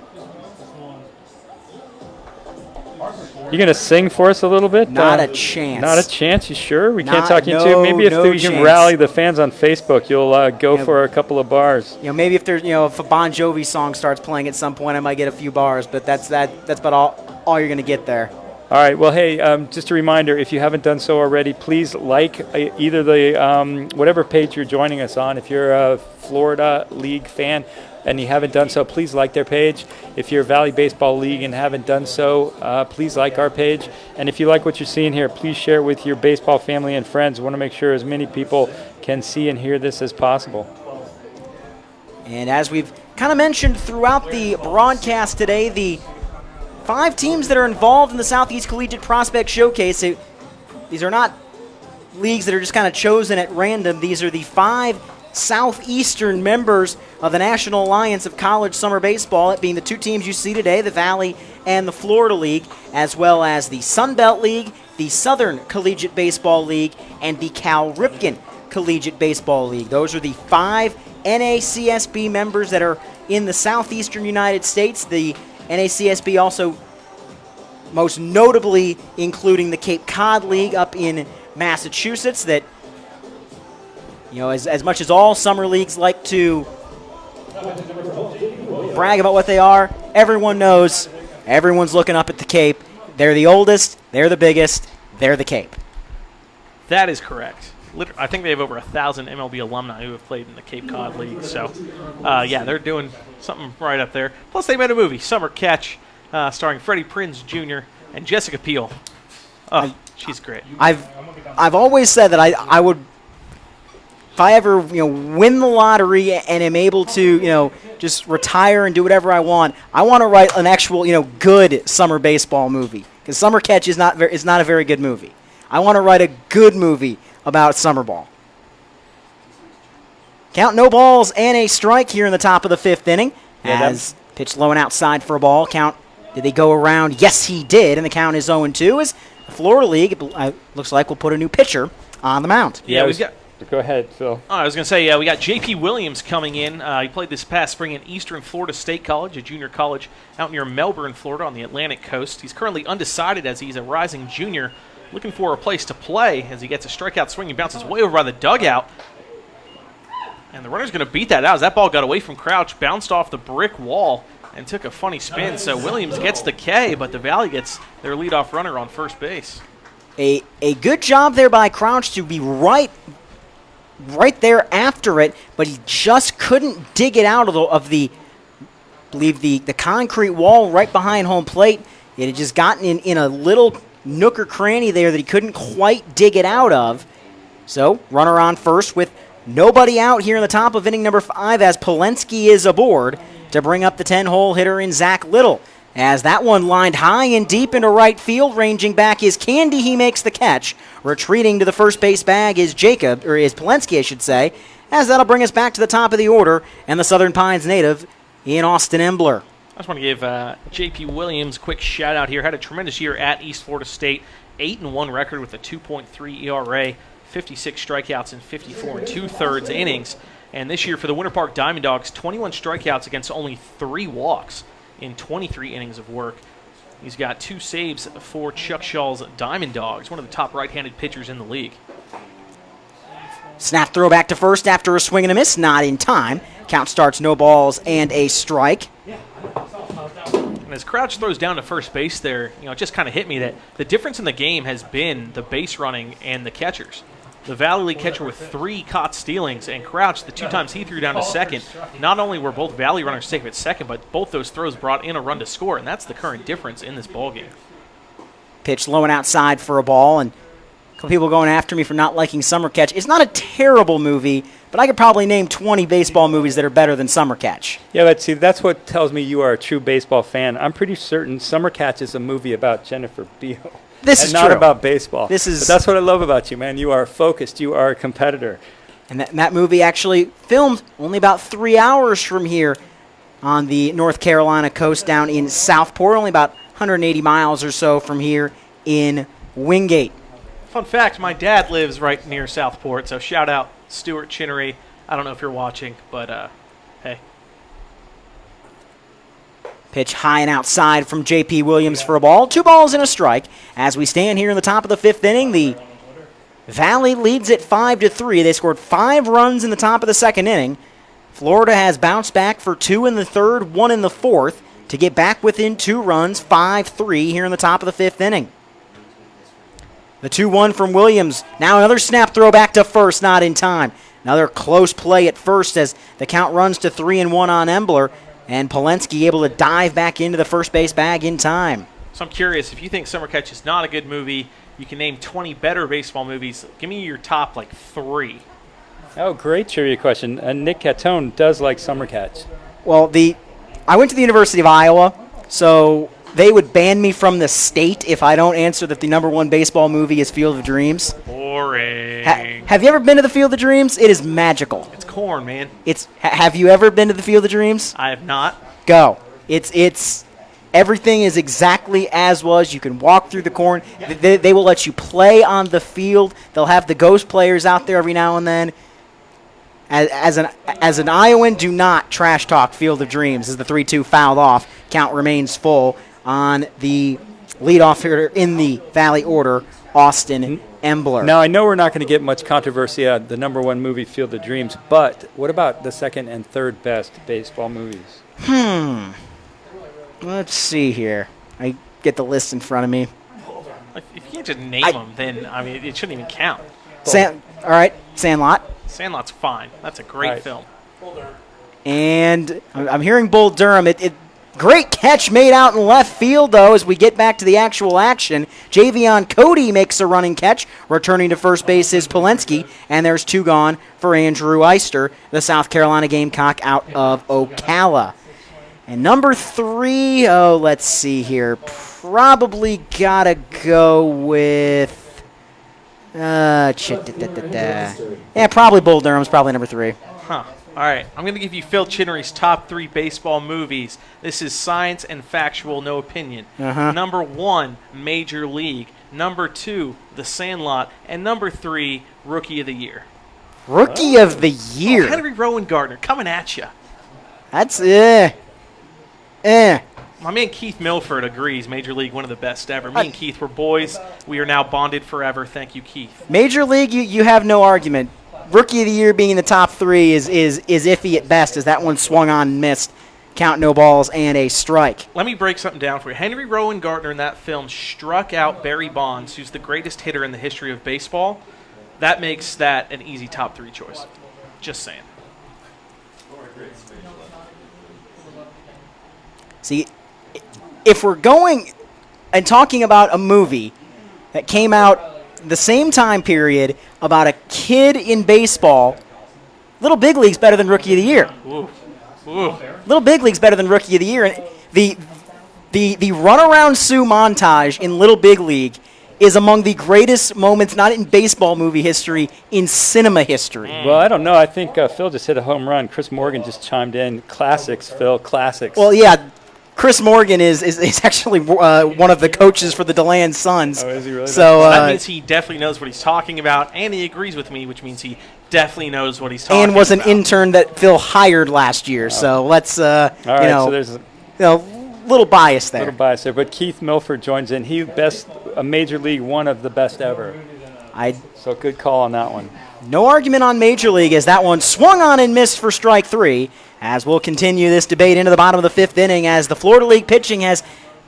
You gonna sing for us a little bit? Not a chance. Not a chance. You sure? We can't talk you into it. Maybe if we can rally the fans on Facebook, you'll go for a couple of bars. Maybe if there's if a Bon Jovi song starts playing at some point, I might get a few bars. But that's about all you're gonna get there. All right. Well, hey, just a reminder: if you haven't done so already, please like either the whatever page you're joining us on. If you're a Florida League fan and you haven't done so, please like their page. If you're Valley Baseball League and haven't done so, please like our page. And if you like what you're seeing here, please share it with your baseball family and friends. We want to make sure as many people can see and hear this as possible. And as we've kind of mentioned throughout the broadcast today, the 5 teams that are involved in the Southeast Collegiate Prospect Showcase, these are not leagues that are just kind of chosen at random. These are the 5 Southeastern members of the National Alliance of College Summer Baseball, it being the 2 teams you see today, the Valley and the Florida League, as well as the Sun Belt League, the Southern Collegiate Baseball League, and the Cal Ripken Collegiate Baseball League. Those are the 5 NACSB members that are in the southeastern United States. The NACSB also most notably including the Cape Cod League up in Massachusetts that, as much as all summer leagues like to brag about what they are, everyone knows, everyone's looking up at the Cape. They're the oldest, they're the biggest, they're the Cape. That is correct. I think they have over 1,000 MLB alumni who have played in the Cape Cod League. So, they're doing something right up there. Plus, they made a movie, Summer Catch, starring Freddie Prinze Jr. and Jessica Biel. Oh, she's great. I've always said that I would, if I ever win the lottery and am able to just retire and do whatever I want to write an actual good summer baseball movie, because Summer Catch is not a very good movie. I want to write a good movie about summer ball. Count no balls and a strike here in the top of the 5th inning. As pitch low and outside for a ball. Count, did they go around? Yes, he did, and the count is 0-2 as the Florida League looks like we'll put a new pitcher on the mound. Yeah, we've got. Go ahead, Phil. I was going to say, we got J.P. Williams coming in. He played this past spring at Eastern Florida State College, a junior college out near Melbourne, Florida on the Atlantic coast. He's currently undecided as he's a rising junior, looking for a place to play as he gets a strikeout swing. He bounces way over by the dugout. And the runner's going to beat that out as that ball got away from Crouch, bounced off the brick wall, and took a funny spin. So Williams gets the K, but the Valley gets their leadoff runner on first base. A good job there by Crouch to be right there after it, but he just couldn't dig it out of the concrete wall right behind home plate. It had just gotten in a little nook or cranny there that he couldn't quite dig it out of. So, runner on first with nobody out here in the top of inning number 5 as Polenski is aboard to bring up the 10-hole hitter in Zach Little. As that one lined high and deep into right field, ranging back is Candy. He makes the catch. Retreating to the first base bag is Polenski, I should say, as that'll bring us back to the top of the order and the Southern Pines native in Austin Embler. I just want to give J.P. Williams a quick shout-out here. Had a tremendous year at East Florida State, 8-1 record with a 2.3 ERA, 56 strikeouts in 54 2/3 innings. And this year for the Winter Park Diamond Dogs, 21 strikeouts against only 3 walks in 23 innings of work. He's got 2 saves for Chuck Shaw's Diamond Dogs, one of the top right-handed pitchers in the league. Snap throw back to first after a swing and a miss, not in time. Count starts no balls and a strike. And as Crouch throws down to first base there, it just kind of hit me that the difference in the game has been the base running and the catchers. The Valley League catcher with 3 caught stealings, and Crouch, the 2 times he threw down to second, not only were both Valley runners safe at second, but both those throws brought in a run to score, and that's the current difference in this ballgame. Pitch low and outside for a ball, and a couple people going after me for not liking Summer Catch. It's not a terrible movie, but I could probably name 20 baseball movies that are better than Summer Catch. Yeah, but see, that's what tells me you are a true baseball fan. I'm pretty certain Summer Catch is a movie about Jennifer Beal. This is not true. about baseball. This is. But that's what I love about you, man. You are focused. You are a competitor. And that movie actually filmed only about 3 hours from here on the North Carolina coast down in Southport, only about 180 miles or so from here in Wingate. Fun fact, my dad lives right near Southport, so shout out Stuart Chinnery. I don't know if you're watching, but hey. Pitch high and outside from J.P. Williams for a ball. 2 balls and a strike. As we stand here in the top of the 5th inning, the Valley leads it 5-3. They scored 5 runs in the top of the 2nd inning. Florida has bounced back for 2 in the 3rd, 1 in the 4th to get back within 2 runs, 5-3 here in the top of the 5th inning. The 2-1 from Williams. Now another snap throw back to first, not in time. Another close play at first as the count runs to 3-1 on Embler. And Polenski able to dive back into the first base bag in time. So I'm curious, if you think Summer Catch is not a good movie, you can name 20 better baseball movies. Give me your top, 3. Oh, great trivia question. Nick Catone does like Summer Catch. Well, I went to the University of Iowa, so they would ban me from the state if I don't answer that the #1 baseball movie is Field of Dreams. Boring. Have you ever been to the Field of Dreams? It is magical. It's corn, man. Have you ever been to the Field of Dreams? I have not. Go. It's everything is exactly as was. You can walk through the corn. They will let you play on the field. They'll have the ghost players out there every now and then. As an Iowan, do not trash talk Field of Dreams as the 3-2 fouled off. Count remains full on the leadoff hitter in the Valley order, Austin Embler. Now, I know we're not going to get much controversy on the #1 movie, Field of Dreams, but what about the 2nd and 3rd best baseball movies? Let's see here. I get the list in front of me. If you can't just name them, then, it shouldn't even count. All right, Sandlot. Sandlot's fine. That's a great film. And I'm hearing Bull Durham. Great catch made out in left field, though, as we get back to the actual action. Javion Cody makes a running catch. Returning to first base is Polenski, and there's 2 gone for Andrew Eister, the South Carolina Gamecock out of Ocala. And number 3, let's see here. Probably got to go with... Yeah, probably Bull Durham's probably number 3. Huh. All right. I'm going to give you Phil Chinnery's top 3 baseball movies. This is science and factual, no opinion. Number 1, Major League. Number 2, The Sandlot. And number 3, Rookie of the Year. Rookie of the Year? Henry Rowan Gardner coming at you. That's, My man Keith Milford agrees Major League one of the best ever. Me and Keith were boys. We are now bonded forever. Thank you, Keith. Major League, you have no argument. Rookie of the Year being in the top 3 is iffy at best, as that one swung on and missed. Count, no balls, and a strike. Let me break something down for you. Henry Rowan Gardner in that film struck out Barry Bonds, who's the greatest hitter in the history of baseball. That makes that an easy top 3 choice. Just saying. See, if we're going and talking about a movie that came out the same time period about a kid in baseball, Little Big League's better than Rookie of the Year. Ooh. Little Big League's better than Rookie of the Year. And the runaround Sue montage in Little Big League is among the greatest moments, not in baseball movie history, in cinema history. Well, I don't know. I think Phil just hit a home run. Chris Morgan just chimed in. Classics, Phil, classics. Well, yeah. Chris Morgan is actually one of the coaches for the DeLand Suns. Oh, is he really? So that means he definitely knows what he's talking about, and he agrees with me, which means he definitely knows what he's talking about. And was an intern that Phil hired last year. So let's, All right, so there's little bias there. A little bias there, but Keith Milford joins in. He a Major League, one of the best ever. So good call on that one. No argument on Major League as that one swung on and missed for strike 3. As we'll continue this debate into the bottom of the 5th inning as the Florida League pitching has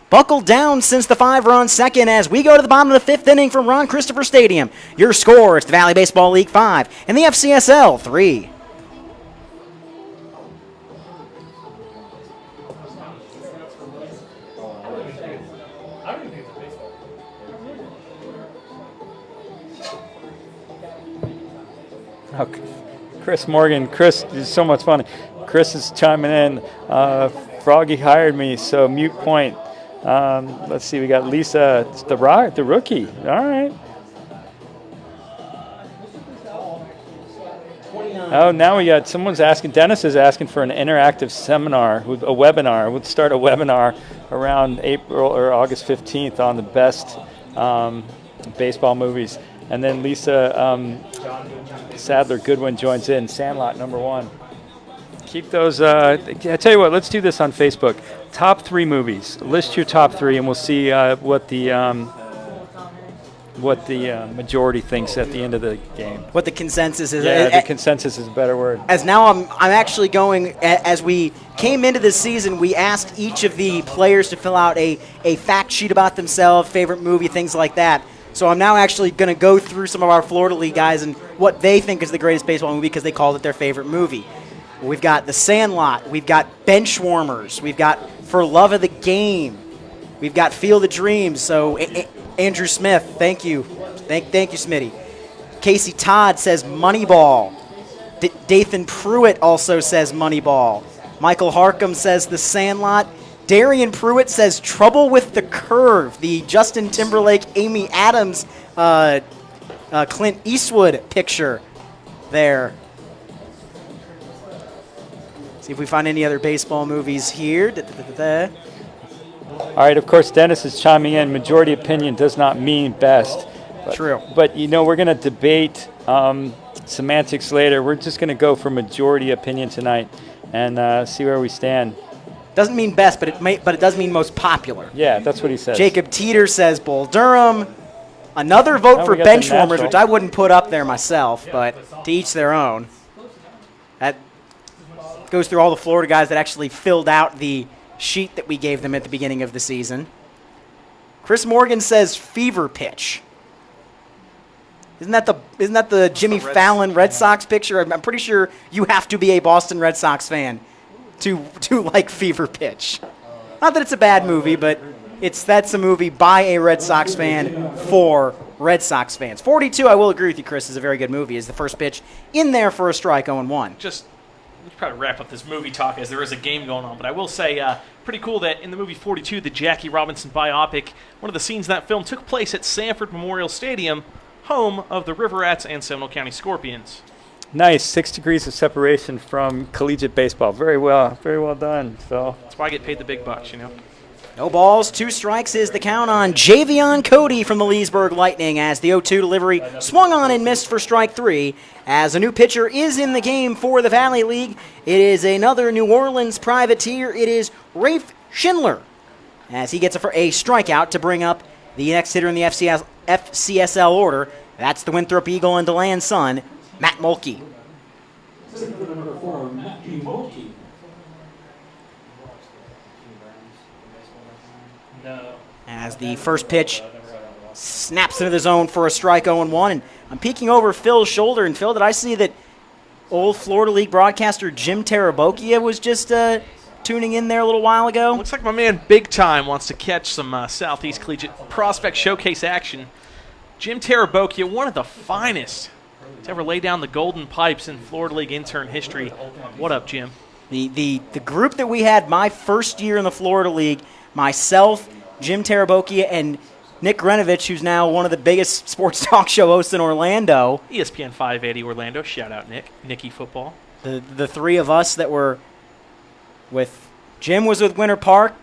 buckled down since the 5-run second as we go to the bottom of the 5th inning from Ron Christopher Stadium. Your score is the Valley Baseball League 5 and the FCSL 3. Okay. Chris Morgan. Chris is so much fun. Chris is chiming in. Froggy hired me, so mute point. Let's see. We got Lisa, the rookie. All right. Oh, now we got someone's asking. Dennis is asking for an interactive seminar, a webinar. We'll start a webinar around April or August 15th on the best baseball movies. And then Lisa Sadler Goodwin joins in. Sandlot #1. Keep those. I tell you what. Let's do this on Facebook. Top 3 movies. List your top 3, and we'll see what the majority thinks at the end of the game. What the consensus is. Yeah, the consensus is a better word. As now I'm actually going, as we came into this season, we asked each of the players to fill out a fact sheet about themselves, favorite movie, things like that. So I'm now actually going to go through some of our Florida League guys and what they think is the greatest baseball movie because they called it their favorite movie. We've got The Sandlot. We've got Benchwarmers. We've got For Love of the Game. We've got Field of Dreams. So Andrew Smith, thank you. Thank you, Smitty. Casey Todd says Moneyball. Dathan Pruitt also says Moneyball. Michael Harcum says The Sandlot. Darian Pruitt says Trouble with the Curve, the Justin Timberlake, Amy Adams, Clint Eastwood picture there. See if we find any other baseball movies here. All right, of course, Dennis is chiming in. Majority opinion does not mean best. True. But, we're going to debate semantics later. We're just going to go for majority opinion tonight and see where we stand. Doesn't mean best, but it does mean most popular. Yeah, that's what he says. Jacob Teeter says Bull Durham. Another vote for Benchwarmers, which I wouldn't put up there myself, but to each their own. That goes through all the Florida guys that actually filled out the sheet that we gave them at the beginning of the season. Chris Morgan says Fever Pitch. Isn't that the Jimmy Fallon Red Sox picture? I'm pretty sure you have to be a Boston Red Sox fan to like Fever Pitch. Not that it's a bad movie, but that's a movie by a Red Sox fan for Red Sox fans. 42, I will agree with you, Chris, is a very good movie. Is the first pitch in there for a strike 0-1. Just let's probably wrap up this movie talk as there is a game going on. But I will say, pretty cool that in the movie 42, the Jackie Robinson biopic, one of the scenes in that film took place at Sanford Memorial Stadium, home of the River Rats and Seminole County Scorpions. Nice, 6 degrees of separation from collegiate baseball. Very well done, Phil. That's why I get paid the big bucks, No balls, 2 strikes is the count on Javion Cody from the Leesburg Lightning as the 0-2 delivery swung on and missed for strike 3. As a new pitcher is in the game for the Valley League, it is another New Orleans privateer. It is Rafe Schindler as he gets a strikeout to bring up the next hitter in the FCSL order. That's the Winthrop Eagle and DeLand son, Matt Mulkey. Number 4, Matthew Mulkey. As the first pitch snaps into the zone for a strike 0-1. And I'm peeking over Phil's shoulder. And Phil, did I see that old Florida League broadcaster Jim Tarabokia was just tuning in there a little while ago? Looks like my man Big Time wants to catch some Southeast Collegiate Prospect Showcase action. Jim Tarabokia, one of the finest to ever lay down the golden pipes in Florida League intern history. What up, Jim? The group that we had my first year in the Florida League, myself, Jim Tarabokia, and Nick Grenovich, who's now one of the biggest sports talk show hosts in Orlando. ESPN 580 Orlando. Shout out, Nicky Football. The three of us that were with Jim was with Winter Park.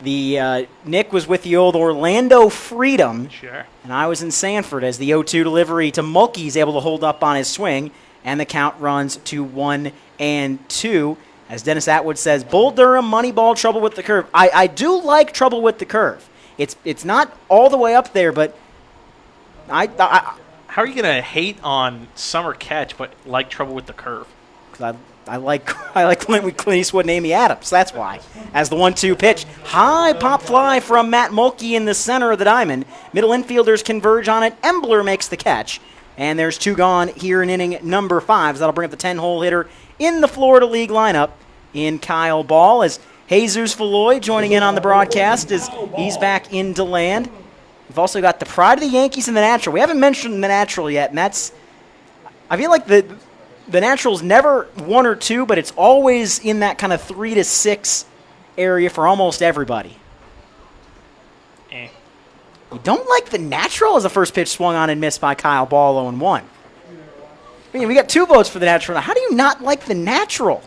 Nick was with the old Orlando Freedom. Sure. And I was in Sanford as the 0-2 delivery to Mulkey's able to hold up on his swing, and the count runs to 1-2 As Dennis Atwood says, Bull Durham, Moneyball, trouble with the curve. I do like trouble with the curve. It's not all the way up there, but How are you going to hate on Summer Catch but like trouble with the curve? I like Clint Eastwood and Amy Adams. That's why. As the 1-2 pitch, high pop fly from Matt Mulkey in the center of the diamond. Middle infielders converge on it. Embler makes the catch. And there's 2 gone here in inning number 5. So that'll bring up the 10-hole hitter in the Florida League lineup in Kyle Ball. As Jesus Valoy joining in on the broadcast as he's back in DeLand. We've also got the pride of the Yankees and the Natural. We haven't mentioned the Natural yet, and that's – I feel like the Natural's never 1 or 2, but it's always in that kind of 3 to 6 area for almost everybody. You don't like the Natural as the first pitch swung on and missed by Kyle Ball 0-1. I mean, we got 2 votes for the Natural. Now, how do you not like the Natural?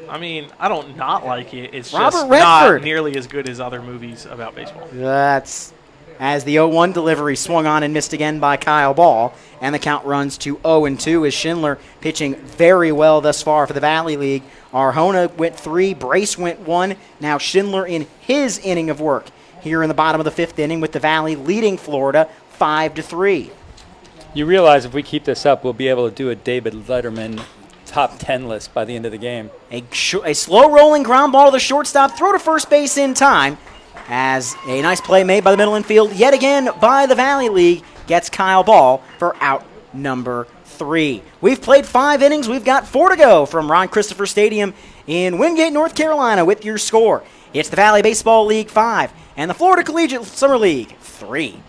I mean, I don't not like it. It's Robert just Redford. not nearly as good as other movies about baseball. That's as the 0-1 delivery swung on and missed again by Kyle Ball, and the count runs to 0-2 as Schindler pitching very well thus far for the Valley League. Arjona went 3, Brace went 1. Now Schindler in his inning of work here in the bottom of the 5th inning with the Valley leading Florida 5-3. You realize if we keep this up, we'll be able to do a David Letterman top 10 list by the end of the game. A slow-rolling ground ball to the shortstop, throw to first base in time, as a nice play made by the middle infield, yet again by the Valley League, gets Kyle Ball for out number 3. We've played 5 innings. We've got 4 to go from Ron Christopher Stadium in Wingate, North Carolina with your score. It's the Valley Baseball League 5 and the Florida Collegiate Summer League 3.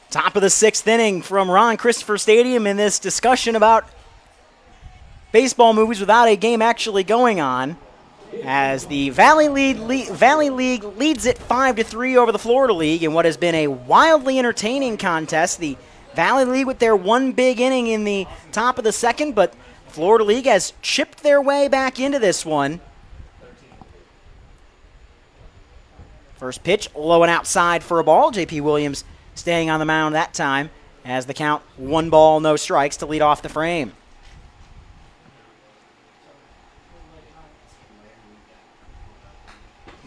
Top of the 6th inning from Ron Christopher Stadium in this discussion about baseball movies without a game actually going on, as the Valley League leads it 5-3 over the Florida League in what has been a wildly entertaining contest. The Valley League with their 1 big inning in the top of the 2nd, but Florida League has chipped their way back into this one. First pitch, low and outside for a ball. J.P. Williams staying on the mound that time as the count 1 ball, no strikes to lead off the frame.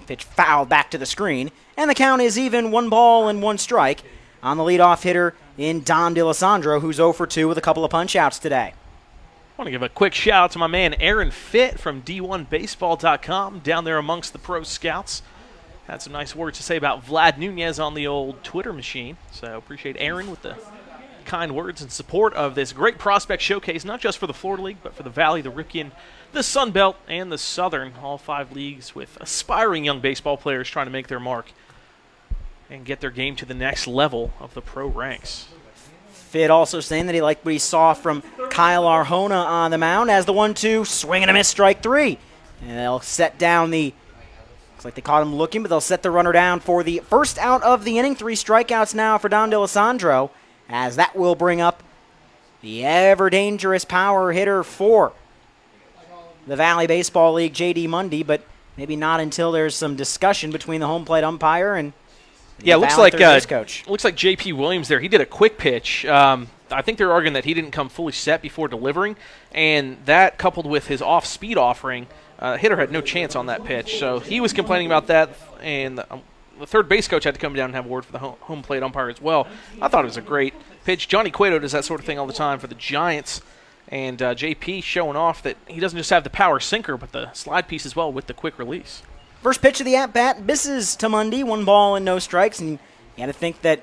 Pitch fouled back to the screen, and the count is even 1 ball and 1 strike on the leadoff hitter in Dom DeLisandro, who's 0 for 2 with a couple of punch-outs today. I want to give a quick shout out to my man Aaron Fitt from D1Baseball.com down there amongst the pro scouts. Had some nice words to say about Vlad Nunez on the old Twitter machine. So appreciate Aaron with the kind words and support of this great prospect showcase, not just for the Florida League, but for the Valley, the Ripken, the Sun Belt, and the Southern, all 5 leagues with aspiring young baseball players trying to make their mark and get their game to the next level of the pro ranks. Fitt also saying that he liked what he saw from Kyle Arjona on the mound as the 1-2, swing and a miss, strike 3. And they'll set down the looks like they caught him looking, but they'll set the runner down for the first out of the inning. 3 strikeouts now for Don DeLisandro, as that will bring up the ever-dangerous power hitter for the Valley Baseball League, J.D. Mundy, but maybe not until there's some discussion between the home plate umpire and Yeah, looks Valley like third base coach. looks like J.P. Williams there. He did a quick pitch. I think they're arguing that he didn't come fully set before delivering, and that coupled with his off-speed offering, hitter had no chance on that pitch. So he was complaining about that, and the third base coach had to come down and have a word for the home plate umpire as well. I thought it was a great pitch. Johnny Cueto does that sort of thing all the time for the Giants, and JP showing off that he doesn't just have the power sinker, but the slide piece as well with the quick release. First pitch of the at-bat misses to Mundy, 1 ball and no strikes, and you got to think that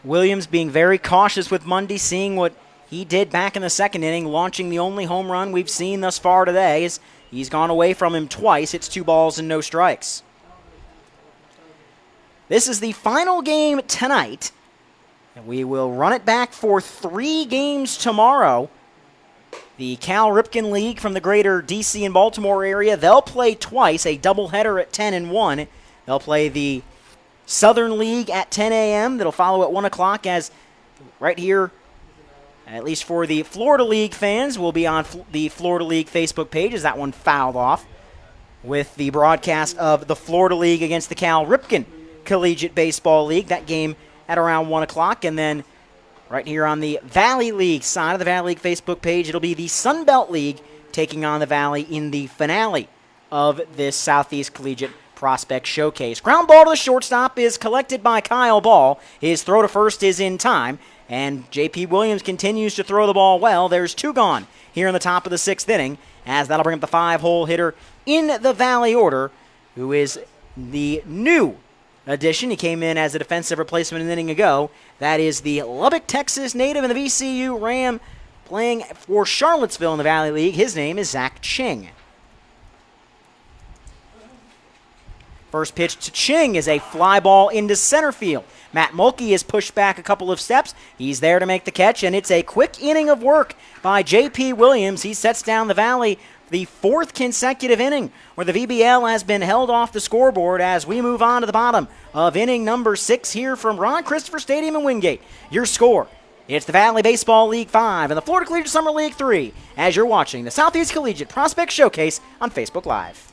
Williams being very cautious with Mundy, seeing what he did back in the second inning, launching the only home run we've seen thus far today. He's gone away from him twice. It's 2 balls and no strikes. This is the final game tonight, and we will run it back for 3 games tomorrow. The Cal Ripken League from the greater D.C. and Baltimore area, they'll play twice, a doubleheader at 10 and 1. They'll play the Southern League at 10 a.m. That'll follow at 1 o'clock, as right here, at least for the Florida League fans, will be on the Florida League Facebook page, as that one fouled off with the broadcast of the Florida League against the Cal Ripken Collegiate Baseball League. That game at around 1 o'clock. And then right here on the Valley League side of the Valley League Facebook page, it'll be the Sun Belt League taking on the Valley in the finale of this Southeast Collegiate Prospect Showcase. Ground ball to the shortstop is collected by Kyle Ball. His throw to first is in time, and J.P. Williams continues to throw the ball well. There's 2 gone here in the top of the 6th inning, as that'll bring up the 5-hole hitter in the Valley order, who is the new addition. He came in as a defensive replacement an inning ago. That is the Lubbock, Texas native and the VCU Ram playing for Charlottesville in the Valley League. His name is Zach Ching. First pitch to Ching is a fly ball into center field. Matt Mulkey is pushed back a couple of steps. He's there to make the catch, and it's a quick inning of work by J.P. Williams. He sets down the Valley the 4th consecutive inning where the VBL has been held off the scoreboard, as we move on to the bottom of inning number 6 here from Ron Christopher Stadium in Wingate. Your score, it's the Valley Baseball League 5 and the Florida Collegiate Summer League 3, as you're watching the Southeast Collegiate Prospect Showcase on Facebook Live.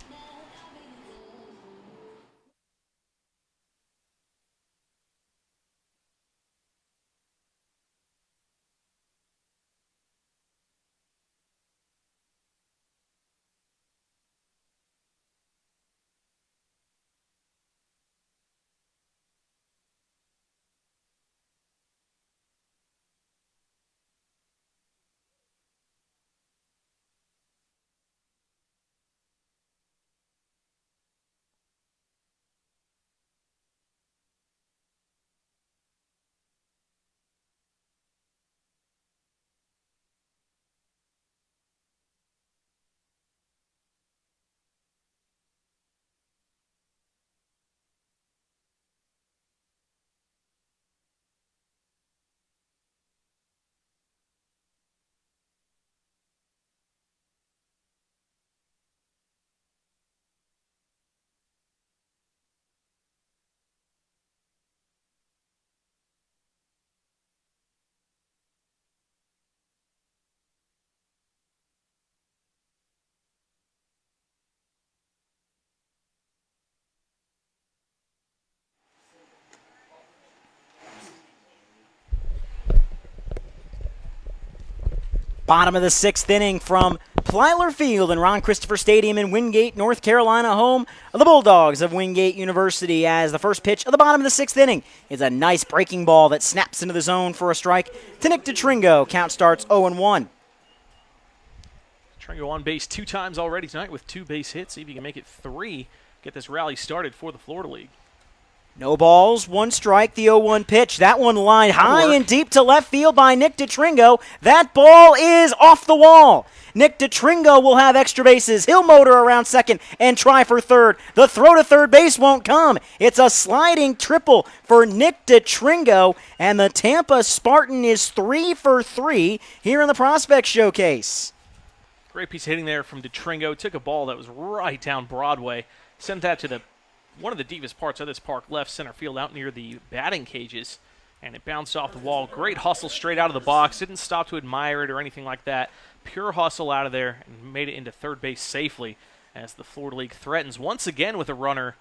Bottom of the 6th inning from Plyler Field and Ron Christopher Stadium in Wingate, North Carolina, home of the Bulldogs of Wingate University, as the first pitch of the bottom of the 6th inning is a nice breaking ball that snaps into the zone for a strike to Nick DeTringo. Count starts 0-1. DeTringo on base 2 times already tonight with 2 base hits. See if he can make it 3. Get this rally started for the Florida League. No balls, 1 strike, the 0-1 pitch. That one lined high and deep to left field by Nick DeTringo. That ball is off the wall. Nick DeTringo will have extra bases. He'll motor around second and try for third. The throw to third base won't come. It's a sliding triple for Nick DeTringo, and the Tampa Spartan is 3 for 3 here in the Prospect Showcase. Great piece of hitting there from DeTringo. Took a ball that was right down Broadway, sent that to one of the deepest parts of this park, left center field, out near the batting cages, and it bounced off the wall. Great hustle straight out of the box. Didn't stop to admire it or anything like that. Pure hustle out of there and made it into third base safely, as the Florida League threatens once again with a runner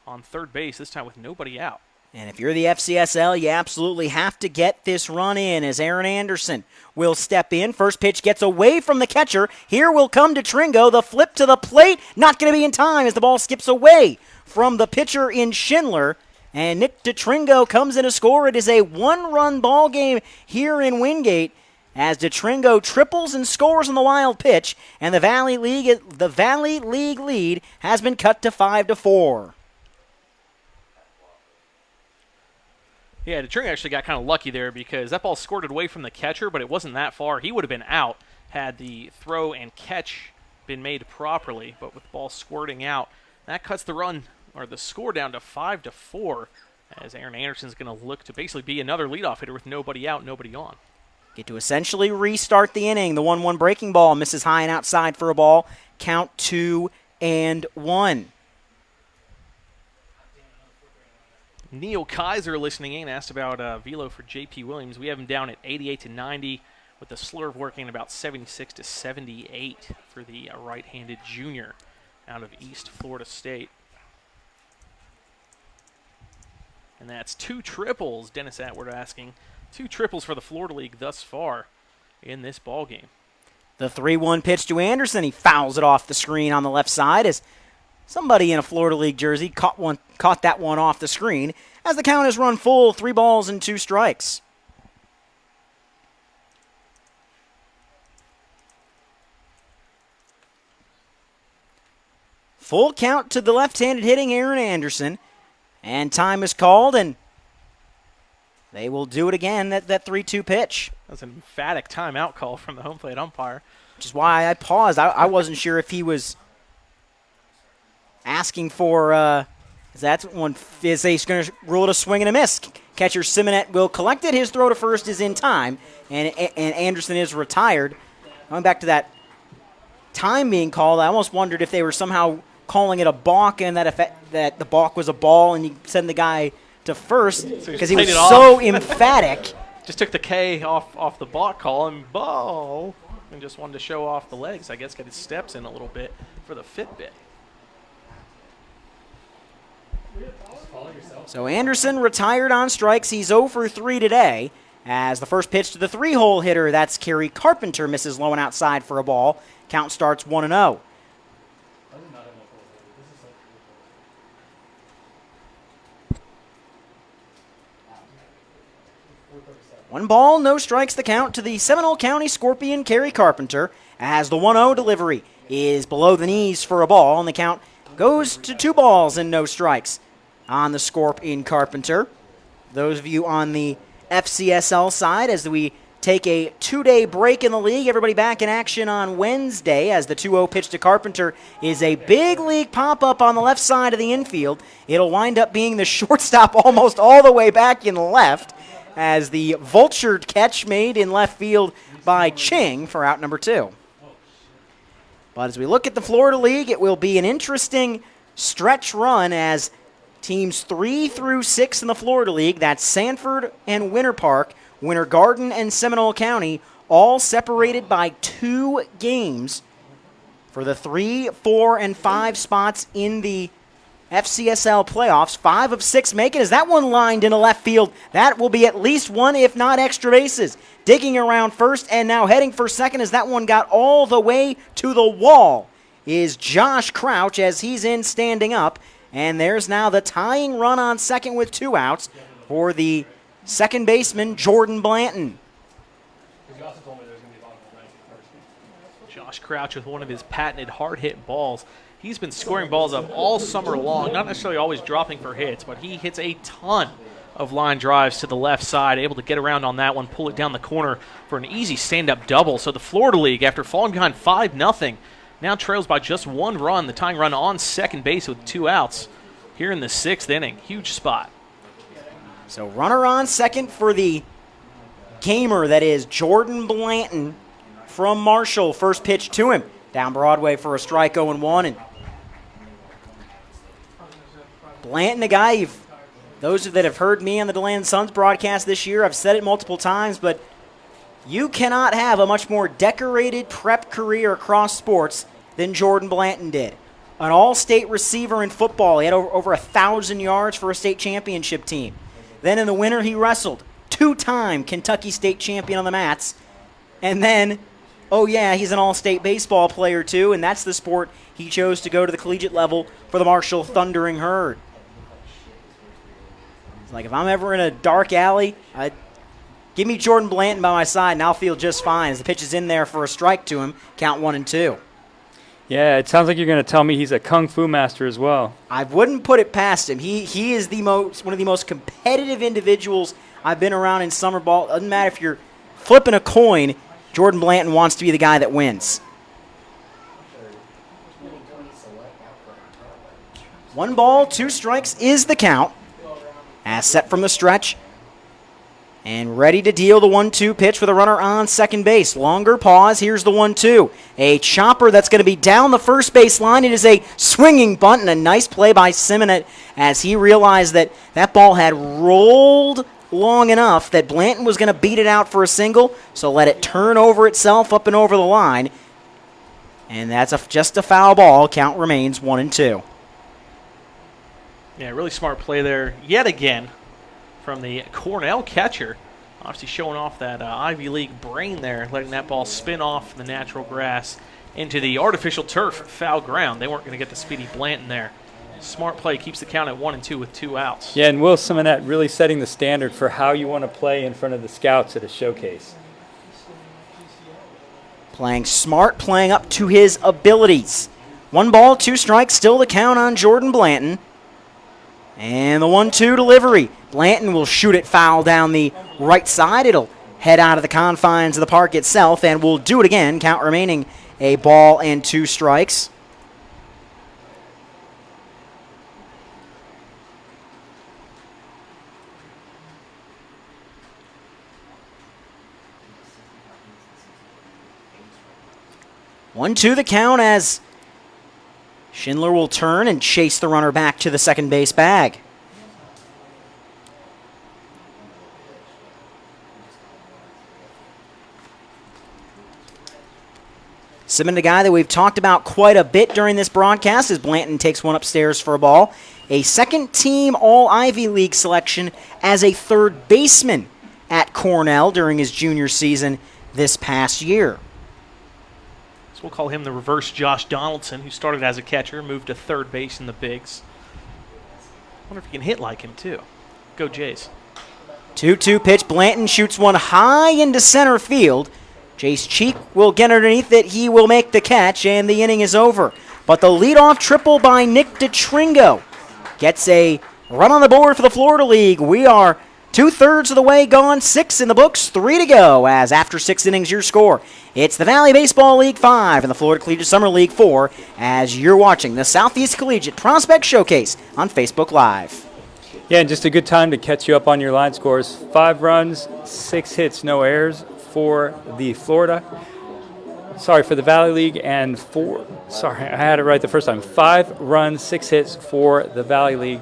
on third base, this time with nobody out. And if you're the FCSL, you absolutely have to get this run in as Aaron Anderson will step in. First pitch gets away from the catcher. Here will come Tringo. The flip to the plate, not going to be in time as the ball skips away from the pitcher in Schindler. And Nick Tringo comes in to score. It is a one-run ball game here in Wingate as Tringo triples and scores on the wild pitch, and the Valley League lead has been cut to 5-4. Yeah, Tringo actually got kind of lucky there because that ball squirted away from the catcher, but it wasn't that far. He would have been out had the throw and catch been made properly, but with the ball squirting out, that cuts the run or the score down to 5-4 as Aaron Anderson's going to look to basically be another leadoff hitter with nobody out, nobody on. Get to essentially restart the inning. The 1-1 breaking ball misses high and outside for a ball. Count 2-1. Neil Kaiser listening in asked about velo for J.P. Williams. We have him down at 88-90 with the slurve working about 76-78 for the right-handed junior out of East Florida State. And that's 2 triples, Dennis Atwood asking. 2 triples for the Florida League thus far in this ball game. The 3-1 pitch to Anderson. He fouls it off the screen on the left side as somebody in a Florida League jersey caught that one off the screen as the count is run full, 3 balls and 2 strikes. Full count to the left-handed hitting Aaron Anderson, and time is called, and they will do it again, that 3-2 pitch. That's an emphatic timeout call from the home plate umpire. Which is why I paused. I wasn't sure if he was asking for, that's one, is he's going to rule it a swing and a miss. Catcher Simonet will collect it. His throw to first is in time, and Anderson is retired. Going back to that time being called, I almost wondered if they were somehow calling it a balk and that the balk was a ball and you send the guy to first because he was so emphatic. Just took the K off the balk call and ball and just wanted to show off the legs. I guess got his steps in a little bit for the Fitbit. So Anderson retired on strikes. He's 0 for 3 today as the first pitch to the 3-hole hitter, that's Carrie Carpenter, misses low and outside for a ball. Count starts 1-0. One ball, no strikes, the count to the Seminole County Scorpion, Carrie Carpenter, as the 1-0 delivery is below the knees for a ball, and the count goes to 2 balls and no strikes on the Scorpion Carpenter. Those of you on the FCSL side, as we take a 2-day break in the league, everybody back in action on Wednesday as the 2-0 pitch to Carpenter is a big league pop-up on the left side of the infield. It'll wind up being the shortstop almost all the way back in left, as the vultured catch made in left field by Ching for out number 2. But as we look at the Florida League, it will be an interesting stretch run as teams 3 through 6 in the Florida League, that's Sanford and Winter Park, Winter Garden and Seminole County, all separated by 2 games for the 3, 4, and 5 spots in the FCSL playoffs. 5 of 6 make it. As that one lined into left field, that will be at least 1, if not extra bases. Digging around first and now heading for second as that one got all the way to the wall is Josh Crouch as he's in standing up. And there's now the tying run on second with 2 outs for the second baseman, Jordan Blanton. Josh Crouch with one of his patented hard-hit balls. He's been scoring balls up all summer long, not necessarily always dropping for hits, but he hits a ton of line drives to the left side, able to get around on that one, pull it down the corner for an easy stand-up double. So the Florida League, after falling behind 5-0, now trails by just 1 run, the tying run on second base with 2 outs here in the 6th inning. Huge spot. So runner on second for the gamer that is Jordan Blanton from Marshall. First pitch to him. Down Broadway for a strike, 0-1. And Blanton, a guy, those that have heard me on the DeLand Suns broadcast this year, I've said it multiple times, but you cannot have a much more decorated prep career across sports than Jordan Blanton did. an all-state receiver in football. He had over 1,000 yards for a state championship team. Then in the winter, he wrestled. 2-time Kentucky state champion on the mats. And then, oh yeah, he's an all-state baseball player too, and that's the sport he chose to go to the collegiate level for the Marshall Thundering Herd. It's like, if I'm ever in a dark alley, give me Jordan Blanton by my side, and I'll feel just fine. As the pitch is in there for a strike to him, count 1-2. Yeah, it sounds like you're going to tell me he's a kung fu master as well. I wouldn't put it past him. He is one of the most competitive individuals I've been around in summer ball. Doesn't matter if you're flipping a coin, Jordan Blanton wants to be the guy that wins. 1 ball, 2 strikes is the count. As set from the stretch. And ready to deal the 1-2 pitch with a runner on second base. Longer pause. Here's the 1-2. A chopper that's going to be down the first base line. It is a swinging bunt and a nice play by Simonet as he realized that that ball had rolled long enough that Blanton was going to beat it out for a single. So let it turn over itself up and over the line. And that's just a foul ball. Count remains 1-2. Yeah, really smart play there yet again from the Cornell catcher. Obviously showing off that Ivy League brain there, letting that ball spin off the natural grass into the artificial turf foul ground. They weren't going to get the speedy Blanton there. Smart play, keeps the count at 1-2 with 2 outs. Yeah, and Will Simonet really setting the standard for how you want to play in front of the scouts at a showcase. Playing smart, playing up to his abilities. 1 ball, 2 strikes, still the count on Jordan Blanton. And the 1-2 delivery. Blanton will shoot it foul down the right side. It'll head out of the confines of the park itself, and we'll do it again. Count remaining a ball and 2 strikes. One, 2 the count as Schindler will turn and chase the runner back to the second base bag. Simon, a guy that we've talked about quite a bit during this broadcast, as Blanton takes one upstairs for a ball. A second-team All-Ivy League selection as a third baseman at Cornell during his junior season this past year. So we'll call him the reverse Josh Donaldson, who started as a catcher, moved to third base in the bigs. Wonder if he can hit like him, too. Go Jays. 2-2 pitch. Blanton shoots one high into center field. Jace Cheek will get underneath it. He will make the catch, and the inning is over. But the leadoff triple by Nick DeTringo gets a run on the board for the Florida League. We are 2/3 of the way gone, 6 in the books, 3 to go, as after 6 innings, your score. It's the Valley Baseball League 5 and the Florida Collegiate Summer League 4 as you're watching the Southeast Collegiate Prospect Showcase on Facebook Live. Yeah, and just a good time to catch you up on your line scores. 5 runs, 6 hits, no errors for the Valley League, and I had it right the first time. 5 runs, 6 hits for the Valley League.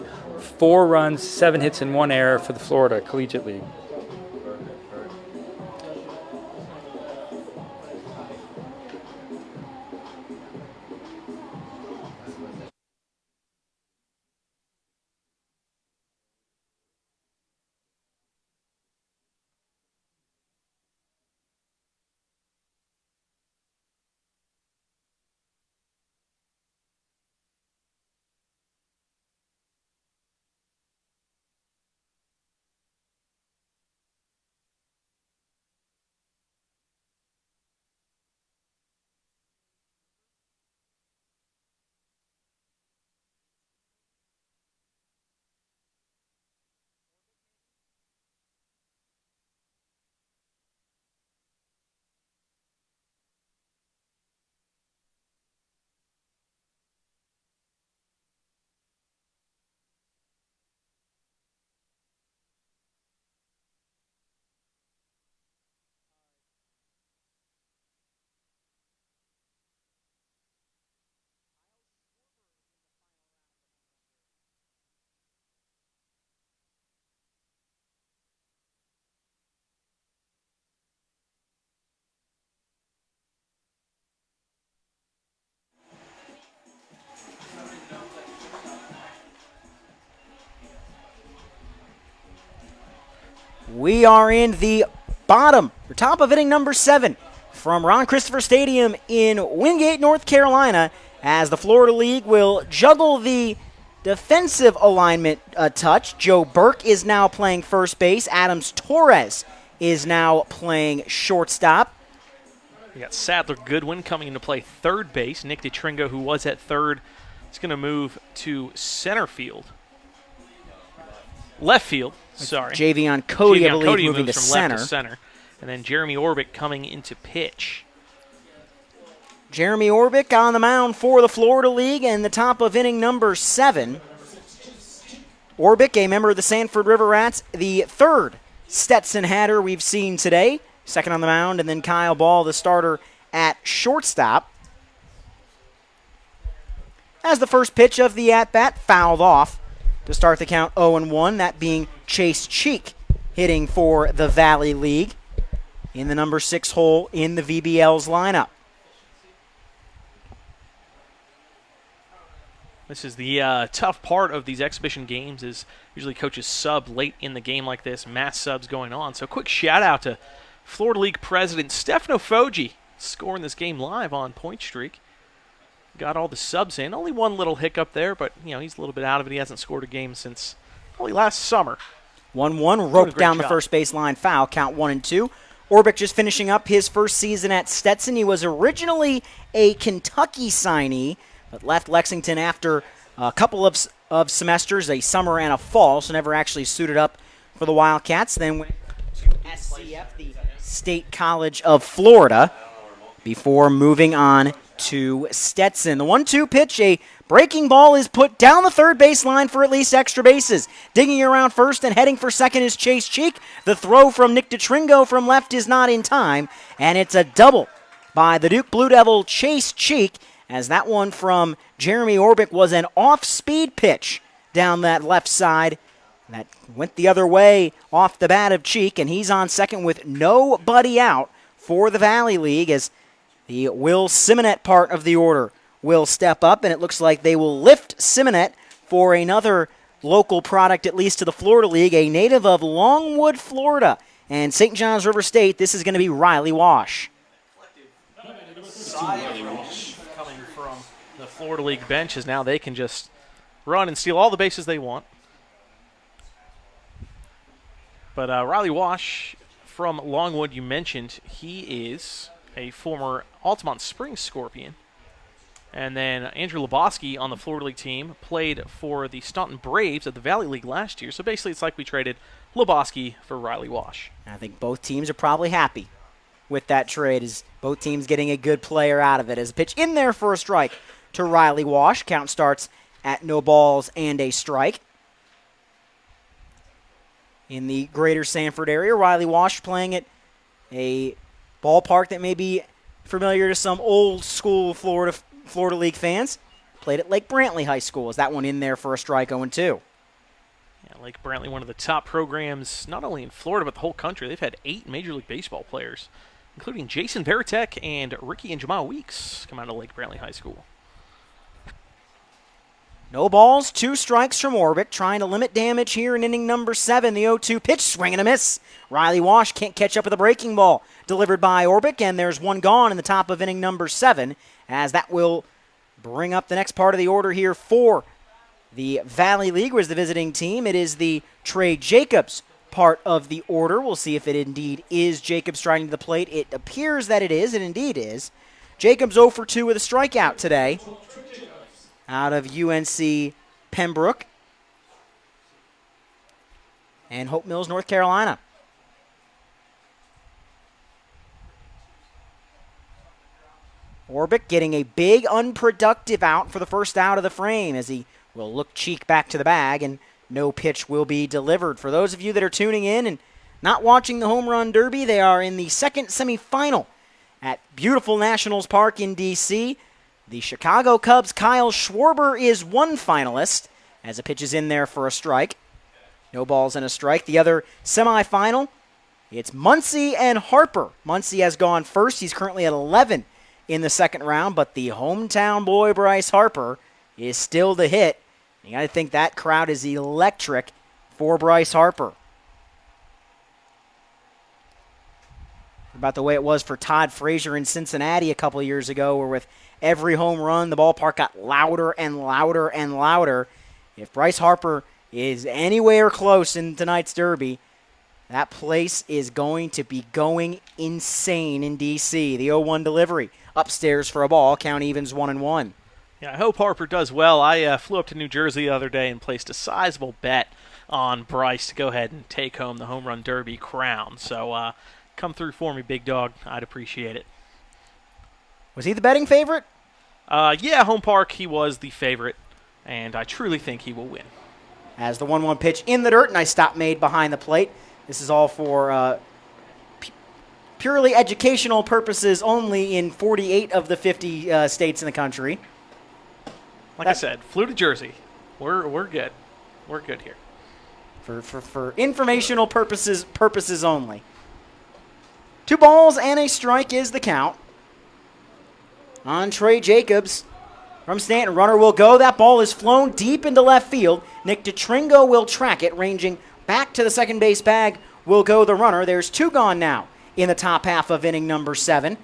4 runs, 7 hits, and 1 error for the Florida Collegiate League. we are in the top of inning number 7 from Ron Christopher Stadium in Wingate, North Carolina, as the Florida League will juggle the defensive alignment touch. Joe Burke is now playing first base. Adams Torres is now playing shortstop. We got Sadler Goodwin coming into play third base. Nick DeTringo, who was at third, is going to move to center field. Left field, sorry. Javion Cody, I believe, Cody moving to moves from center. left to center. And then Jeremy Orbick coming into pitch. Jeremy Orbick on the mound for the Florida League in the top of inning number 7. Orbick, a member of the Sanford River Rats, the third Stetson Hatter we've seen today. Second on the mound, and then Kyle Ball, the starter at shortstop. As the first pitch of the at-bat fouled off to start the count 0-1, that being Chase Cheek hitting for the Valley League in the number 6 hole in the VBL's lineup. This is the tough part of these exhibition games is usually coaches sub late in the game like this, mass subs going on. So quick shout out to Florida League President Stefano Foggi scoring this game live on Point Streak. Got all the subs in. Only one little hiccup there, but he's a little bit out of it. He hasn't scored a game since probably last summer. 1-1, roped down the first baseline foul, count 1-2. Orbick just finishing up his first season at Stetson. He was originally a Kentucky signee, but left Lexington after a couple of semesters, a summer and a fall, so never actually suited up for the Wildcats. Then went to SCF, the State College of Florida, before moving on to Stetson. The 1-2 pitch, a breaking ball is put down the third baseline for at least extra bases. Digging around first and heading for second is Chase Cheek. The throw from Nick DeTringo from left is not in time, and it's a double by the Duke Blue Devil Chase Cheek, as that one from Jeremy Orbick was an off-speed pitch down that left side. That went the other way off the bat of Cheek, and he's on second with nobody out for the Valley League, as the Will Simonet part of the order will step up, and it looks like they will lift Simonet for another local product, at least to the Florida League, a native of Longwood, Florida, and St. John's River State. This is going to be Riley Wash. Coming from the Florida League benches, now they can just run and steal all the bases they want. But Riley Wash from Longwood, you mentioned, he is a former Altamont Springs Scorpion. And then Andrew Lebowski on the Florida League team played for the Staunton Braves of the Valley League last year. So basically it's like we traded Lebowski for Riley Wash. I think both teams are probably happy with that trade, as both teams getting a good player out of it. As a pitch in there for a strike to Riley Wash. Count starts at no balls and a strike. In the greater Sanford area, Riley Wash playing at a ballpark that may be familiar to some old school Florida League fans. Played at Lake Brantley High School. Is that one in there for a strike 0-2? Yeah, Lake Brantley, one of the top programs, not only in Florida, but the whole country. They've had 8 Major League Baseball players, including Jason Veritek and Ricky and Jamal Weeks, come out of Lake Brantley High School. No balls, 2 strikes from Orbick, trying to limit damage here in inning number 7. The 0-2 pitch, swing and a miss. Riley Wash can't catch up with a breaking ball delivered by Orbick, and there's one gone in the top of inning number 7, as that will bring up the next part of the order here for the Valley League, where's the visiting team. It is the Trey Jacobs part of the order. We'll see if it indeed is Jacobs striding to the plate. It appears that it is. It indeed is. Jacobs 0 for 2 with a strikeout today out of UNC Pembroke and Hope Mills, North Carolina. Orbick getting a big unproductive out for the first out of the frame, as he will look Cheek back to the bag, and no pitch will be delivered. For those of you that are tuning in and not watching the Home Run Derby, they are in the second semifinal at beautiful Nationals Park in D.C. The Chicago Cubs' Kyle Schwarber is one finalist, as a pitch is in there for a strike. No balls and a strike. The other semifinal, it's Muncy and Harper. Muncy has gone first. He's currently at 11 in the second round, but the hometown boy Bryce Harper is still the hit. You got to think that crowd is electric for Bryce Harper. about the way it was for Todd Frazier in Cincinnati a couple of years ago, where with every home run, the ballpark got louder and louder and louder. If Bryce Harper is anywhere close in tonight's derby, that place is going to be going insane in D.C. The 0-1 delivery upstairs for a ball. Count evens 1-1. Yeah, I hope Harper does well. I flew up to New Jersey the other day and placed a sizable bet on Bryce to go ahead and take home the home run derby crown. So come through for me, big dog. I'd appreciate it. Was he the betting favorite? Yeah, home park, he was the favorite, and I truly think he will win. As the 1-1 pitch in the dirt, nice stop made behind the plate. This is all for purely educational purposes only in 48 of the 50 states in the country. Like I said, flew to Jersey. We're good. We're good here. For informational purposes only. 2 balls and a strike is the count. On Trey Jacobs from Stanton. Runner will go. That ball is flown deep into left field. Nick DeTringo will track it, ranging back to the second base bag will go the runner. There's 2 gone now in the top half of inning number 7.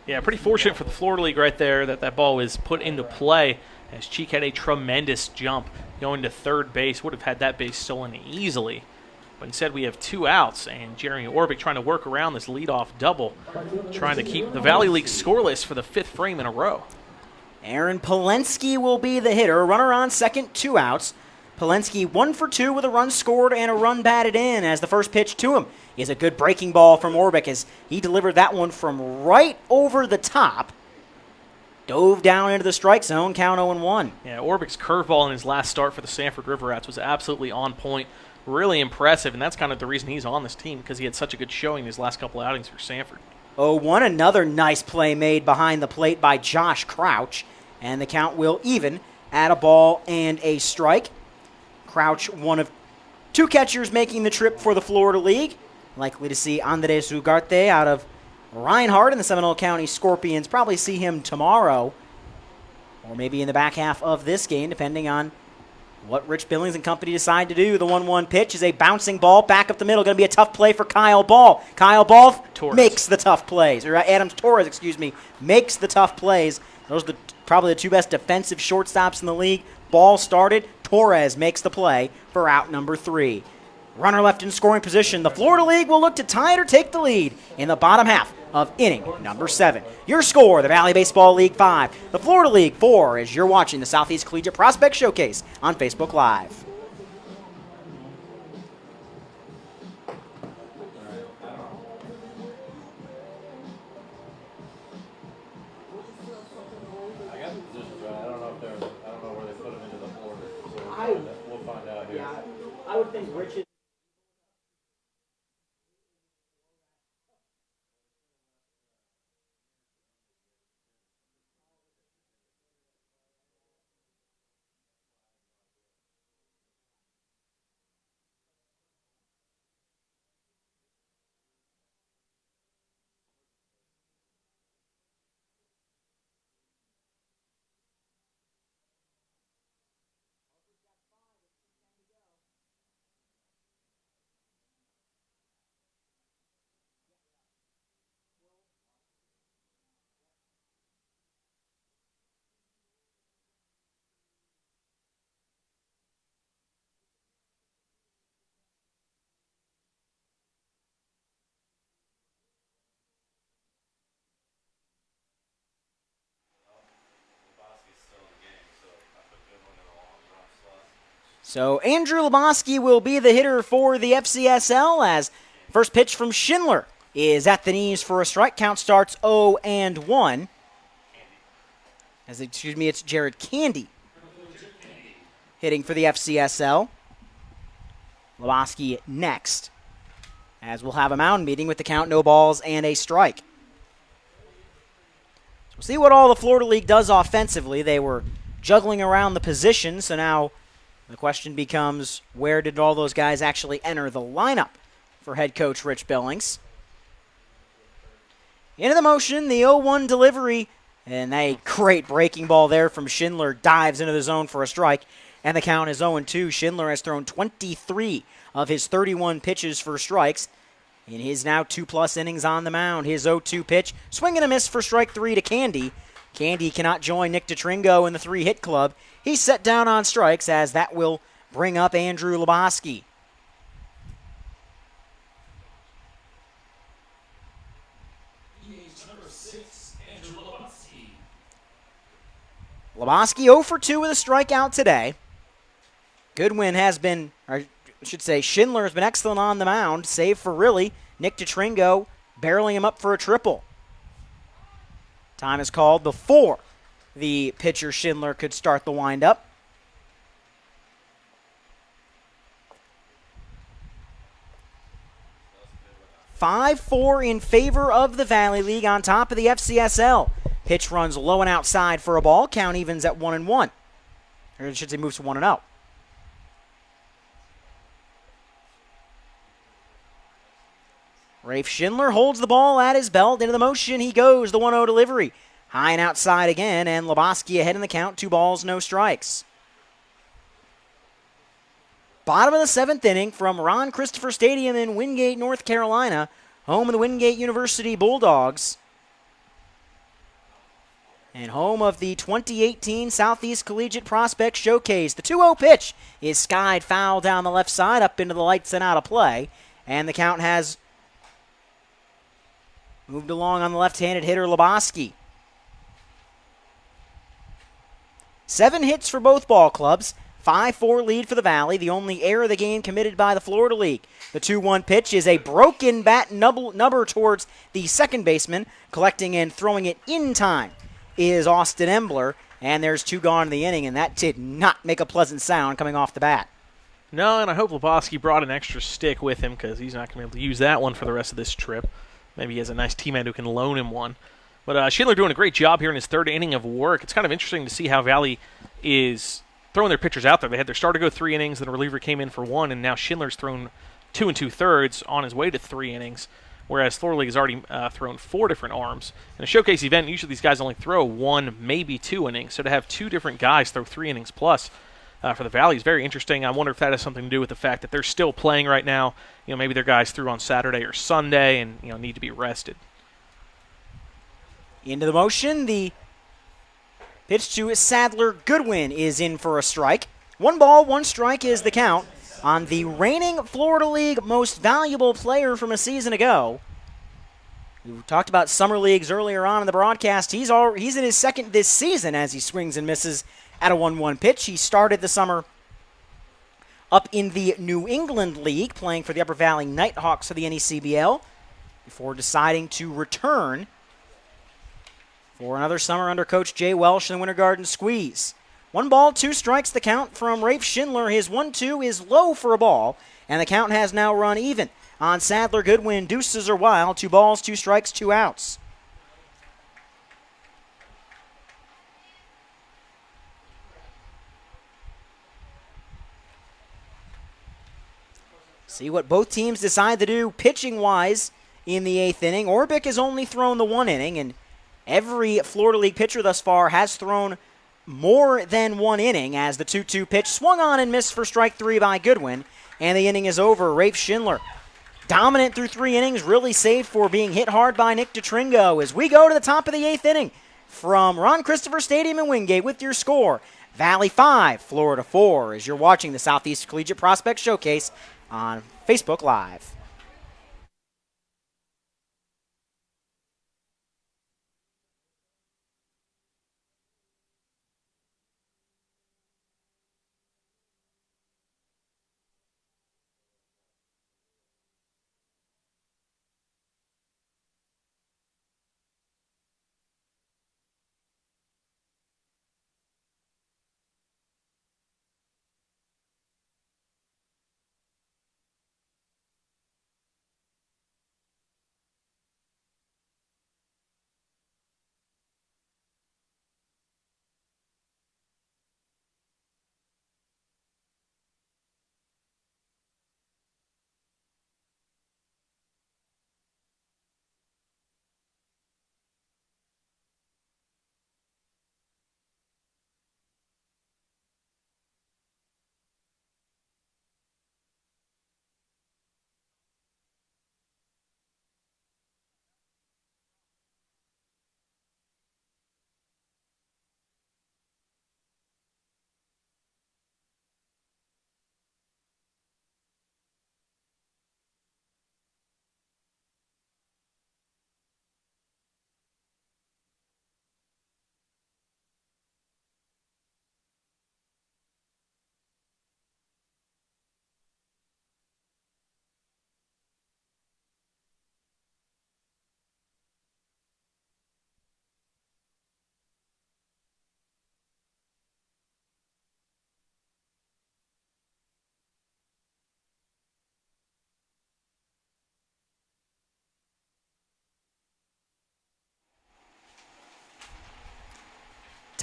Yeah, pretty fortunate for the Florida League right there that ball was put into play, as Cheek had a tremendous jump going to third base. Would have had that base stolen easily. But instead we have 2 outs, and Jeremy Orbick trying to work around this leadoff double, trying to keep the Valley League scoreless for the 5th frame in a row. Aaron Polenski will be the hitter. Runner on second, 2 outs. Polenski 1 for 2 with a run scored and a run batted in, as the first pitch to him is a good breaking ball from Orbick, as he delivered that one from right over the top. Dove down into the strike zone, count 0-1. Yeah, Orbick's curveball in his last start for the Sanford River Rats was absolutely on point, really impressive, and that's kind of the reason he's on this team, because he had such a good showing his last couple outings for Sanford. 0-1, another nice play made behind the plate by Josh Crouch, and the count will even at a ball and a strike. Crouch, one of 2 catchers making the trip for the Florida League. Likely to see Andres Ugarte out of Reinhardt in the Seminole County Scorpions. Probably see him tomorrow, or maybe in the back half of this game, depending on what Rich Billings and company decide to do. The 1-1 pitch is a bouncing ball back up the middle. Going to be a tough play for Kyle Ball. Kyle Ball makes the tough plays. Or Adams Torres, makes the tough plays. Those are probably the 2 best defensive shortstops in the league. Ball started. Torres makes the play for out number 3. Runner left in scoring position. The Florida League will look to tie it or take the lead in the bottom half of inning number 7. Your score, the Valley Baseball League 5, the Florida League 4, as you're watching the Southeast Collegiate Prospect Showcase on Facebook Live. We'll find out here. Yeah, I would think Rich is. So Andrew Lebowski will be the hitter for the FCSL, as first pitch from Schindler is at the knees for a strike. Count starts 0-1. It's Jared Candy hitting for the FCSL. Lebowski next, as we'll have a mound meeting with the count, no balls and a strike. So we'll see what all the Florida League does offensively. They were juggling around the position, so now the question becomes, where did all those guys actually enter the lineup for head coach Rich Billings? Into the motion, the 0-1 delivery, and a great breaking ball there from Schindler, dives into the zone for a strike, and the count is 0-2. Schindler has thrown 23 of his 31 pitches for strikes. in his now 2+ innings on the mound. His 0-2 pitch, swing and a miss for strike 3 to Candy. Candy cannot join Nick DeTringo in the 3-hit club. He's set down on strikes, as that will bring up Andrew Leboski. Leboski 0 for 2 with a strikeout today. Goodwin has been, or I should say, Schindler has been excellent on the mound, save for really Nick DeTringo barreling him up for a triple. Time is called before the pitcher Schindler could start the windup. "5-4 in favor of the Valley League on top of the FCSL. Pitch runs low and outside for a ball. Count evens at 1-1. Or I should say moves to 1-0. Rafe Schindler holds the ball at his belt. Into the motion he goes. The 1-0 delivery. High and outside again, and Leboski ahead in the count. 2 balls, no strikes. Bottom of the 7th inning from Ron Christopher Stadium in Wingate, North Carolina, home of the Wingate University Bulldogs, and home of the 2018 Southeast Collegiate Prospect Showcase. The 2-0 pitch is skied foul down the left side, up into the lights and out of play, and the count has moved along on the left-handed hitter Leboski. 7 hits for both ball clubs. 5-4 lead for the Valley, the only error of the game committed by the Florida League. The 2-1 pitch is a broken bat number towards the second baseman. Collecting and throwing it in time is Austin Embler, and there's 2 gone in the inning, and that did not make a pleasant sound coming off the bat. No, and I hope Leboski brought an extra stick with him, because he's not going to be able to use that one for the rest of this trip. Maybe he has a nice teammate who can loan him one. But Schindler doing a great job here in his 3rd inning of work. It's kind of interesting to see how Valley is throwing their pitchers out there. They had their starter go 3 innings, then a reliever came in for 1, and now Schindler's thrown 2 2/3 on his way to 3 innings, whereas Florida League has already thrown 4 different arms. In a showcase event, usually these guys only throw 1, maybe 2 innings, so to have 2 different guys throw 3 innings plus for the Valley is very interesting. I wonder if that has something to do with the fact that they're still playing right now. You know, maybe their guys threw on Saturday or Sunday and need to be rested. Into the motion, the pitch to Sadler Goodwin is in for a strike. 1 ball, 1 strike is the count on the reigning Florida League most valuable player from a season ago. We talked about summer leagues earlier on in the broadcast. He's in his 2nd this season as he swings and misses at a 1-1 pitch. He started the summer up in the New England League, playing for the Upper Valley Nighthawks of the NECBL, before deciding to return for another summer under Coach Jay Welsh in the Winter Garden Squeeze. 1 ball, 2 strikes the count from Rafe Schindler. His 1-2 is low for a ball, and the count has now run even on Sadler Goodwin. Deuces are wild. 2 balls, 2 strikes, 2 outs. See what both teams decide to do pitching-wise in the 8th inning. Orbick has only thrown the 1 inning, and every Florida League pitcher thus far has thrown more than 1 inning, as the 2-2 pitch swung on and missed for strike 3 by Goodwin, and the inning is over. Rafe Schindler, dominant through 3 innings, really saved for being hit hard by Nick DeTringo, as we go to the top of the 8th inning from Ron Christopher Stadium in Wingate with your score. Valley 5, Florida 4, as you're watching the Southeast Collegiate Prospect Showcase on Facebook Live.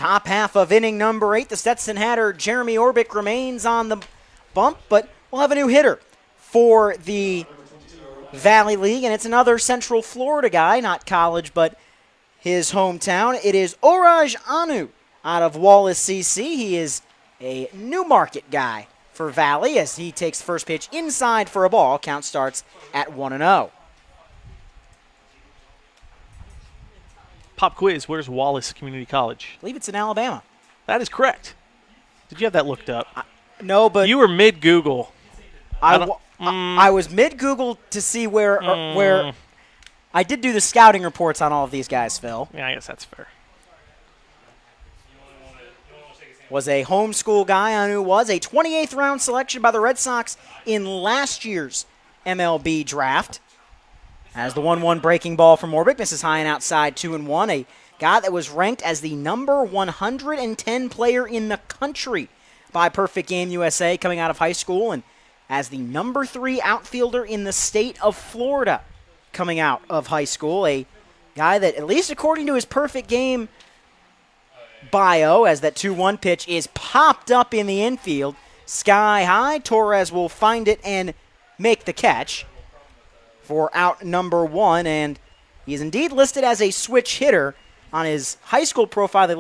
top half of inning number 8. The Stetson Hatter, Jeremy Orbick, remains on the bump, but we'll have a new hitter for the Valley League, and it's another Central Florida guy, not college, but his hometown. It is Oraj Anu out of Wallace, CC. He is a New Market guy for Valley as he takes first pitch inside for a ball. Count starts at 1-0. Pop quiz, where's Wallace Community College? I believe it's in Alabama. That is correct. Did you have that looked up? No, but You were mid-Google. I was mid-Google to see where I did do the scouting reports on all of these guys, Phil. Yeah, I guess that's fair. Was a homeschool guy on who was a 28th round selection by the Red Sox in last year's MLB draft. As the 1-1 breaking ball from Orbick misses high and outside, 2-1. A guy that was ranked as the number 110 player in the country by Perfect Game USA coming out of high school, and as the number 3 outfielder in the state of Florida coming out of high school. A guy that, at least according to his Perfect Game bio, as that 2-1 pitch is popped up in the infield, sky high, Torres will find it and make the catch for out number 1, and he is indeed listed as a switch hitter. On his high school profile, they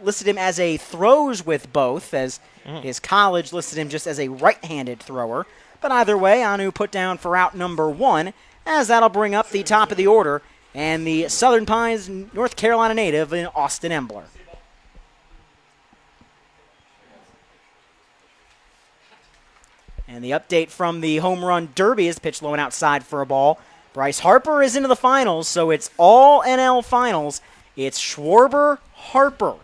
listed him as a throws with both, as his college listed him just as a right-handed thrower. But either way, Anu put down for out number 1, as that'll bring up the top of the order and the Southern Pines North Carolina native in Austin Embler. And the update from the home run derby is pitch low and outside for a ball. Bryce Harper is into the finals, so it's all NL finals. It's Schwarber, Harper,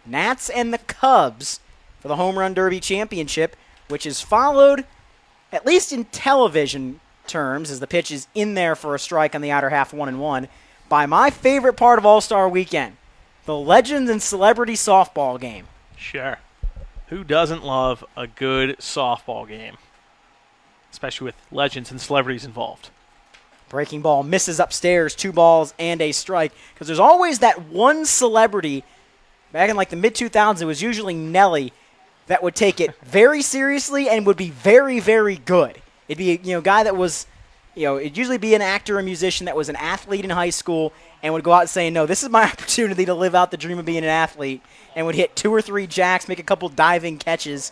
Nats, and the Cubs for the home run derby championship, which is followed, at least in television terms, as the pitch is in there for a strike on the outer half, 1-1, by my favorite part of All-Star Weekend, the Legends and Celebrity softball game. Sure. Who doesn't love a good softball game? Especially with legends and celebrities involved. Breaking ball misses upstairs, 2 balls and a strike. Because there's always that one celebrity, back in like the mid-2000s, it was usually Nelly, that would take it very seriously and would be very, very good. It'd be a guy that was, it'd usually be an actor or musician that was an athlete in high school and would go out and say, no, this is my opportunity to live out the dream of being an athlete, and would hit 2 or 3 jacks, make a couple diving catches,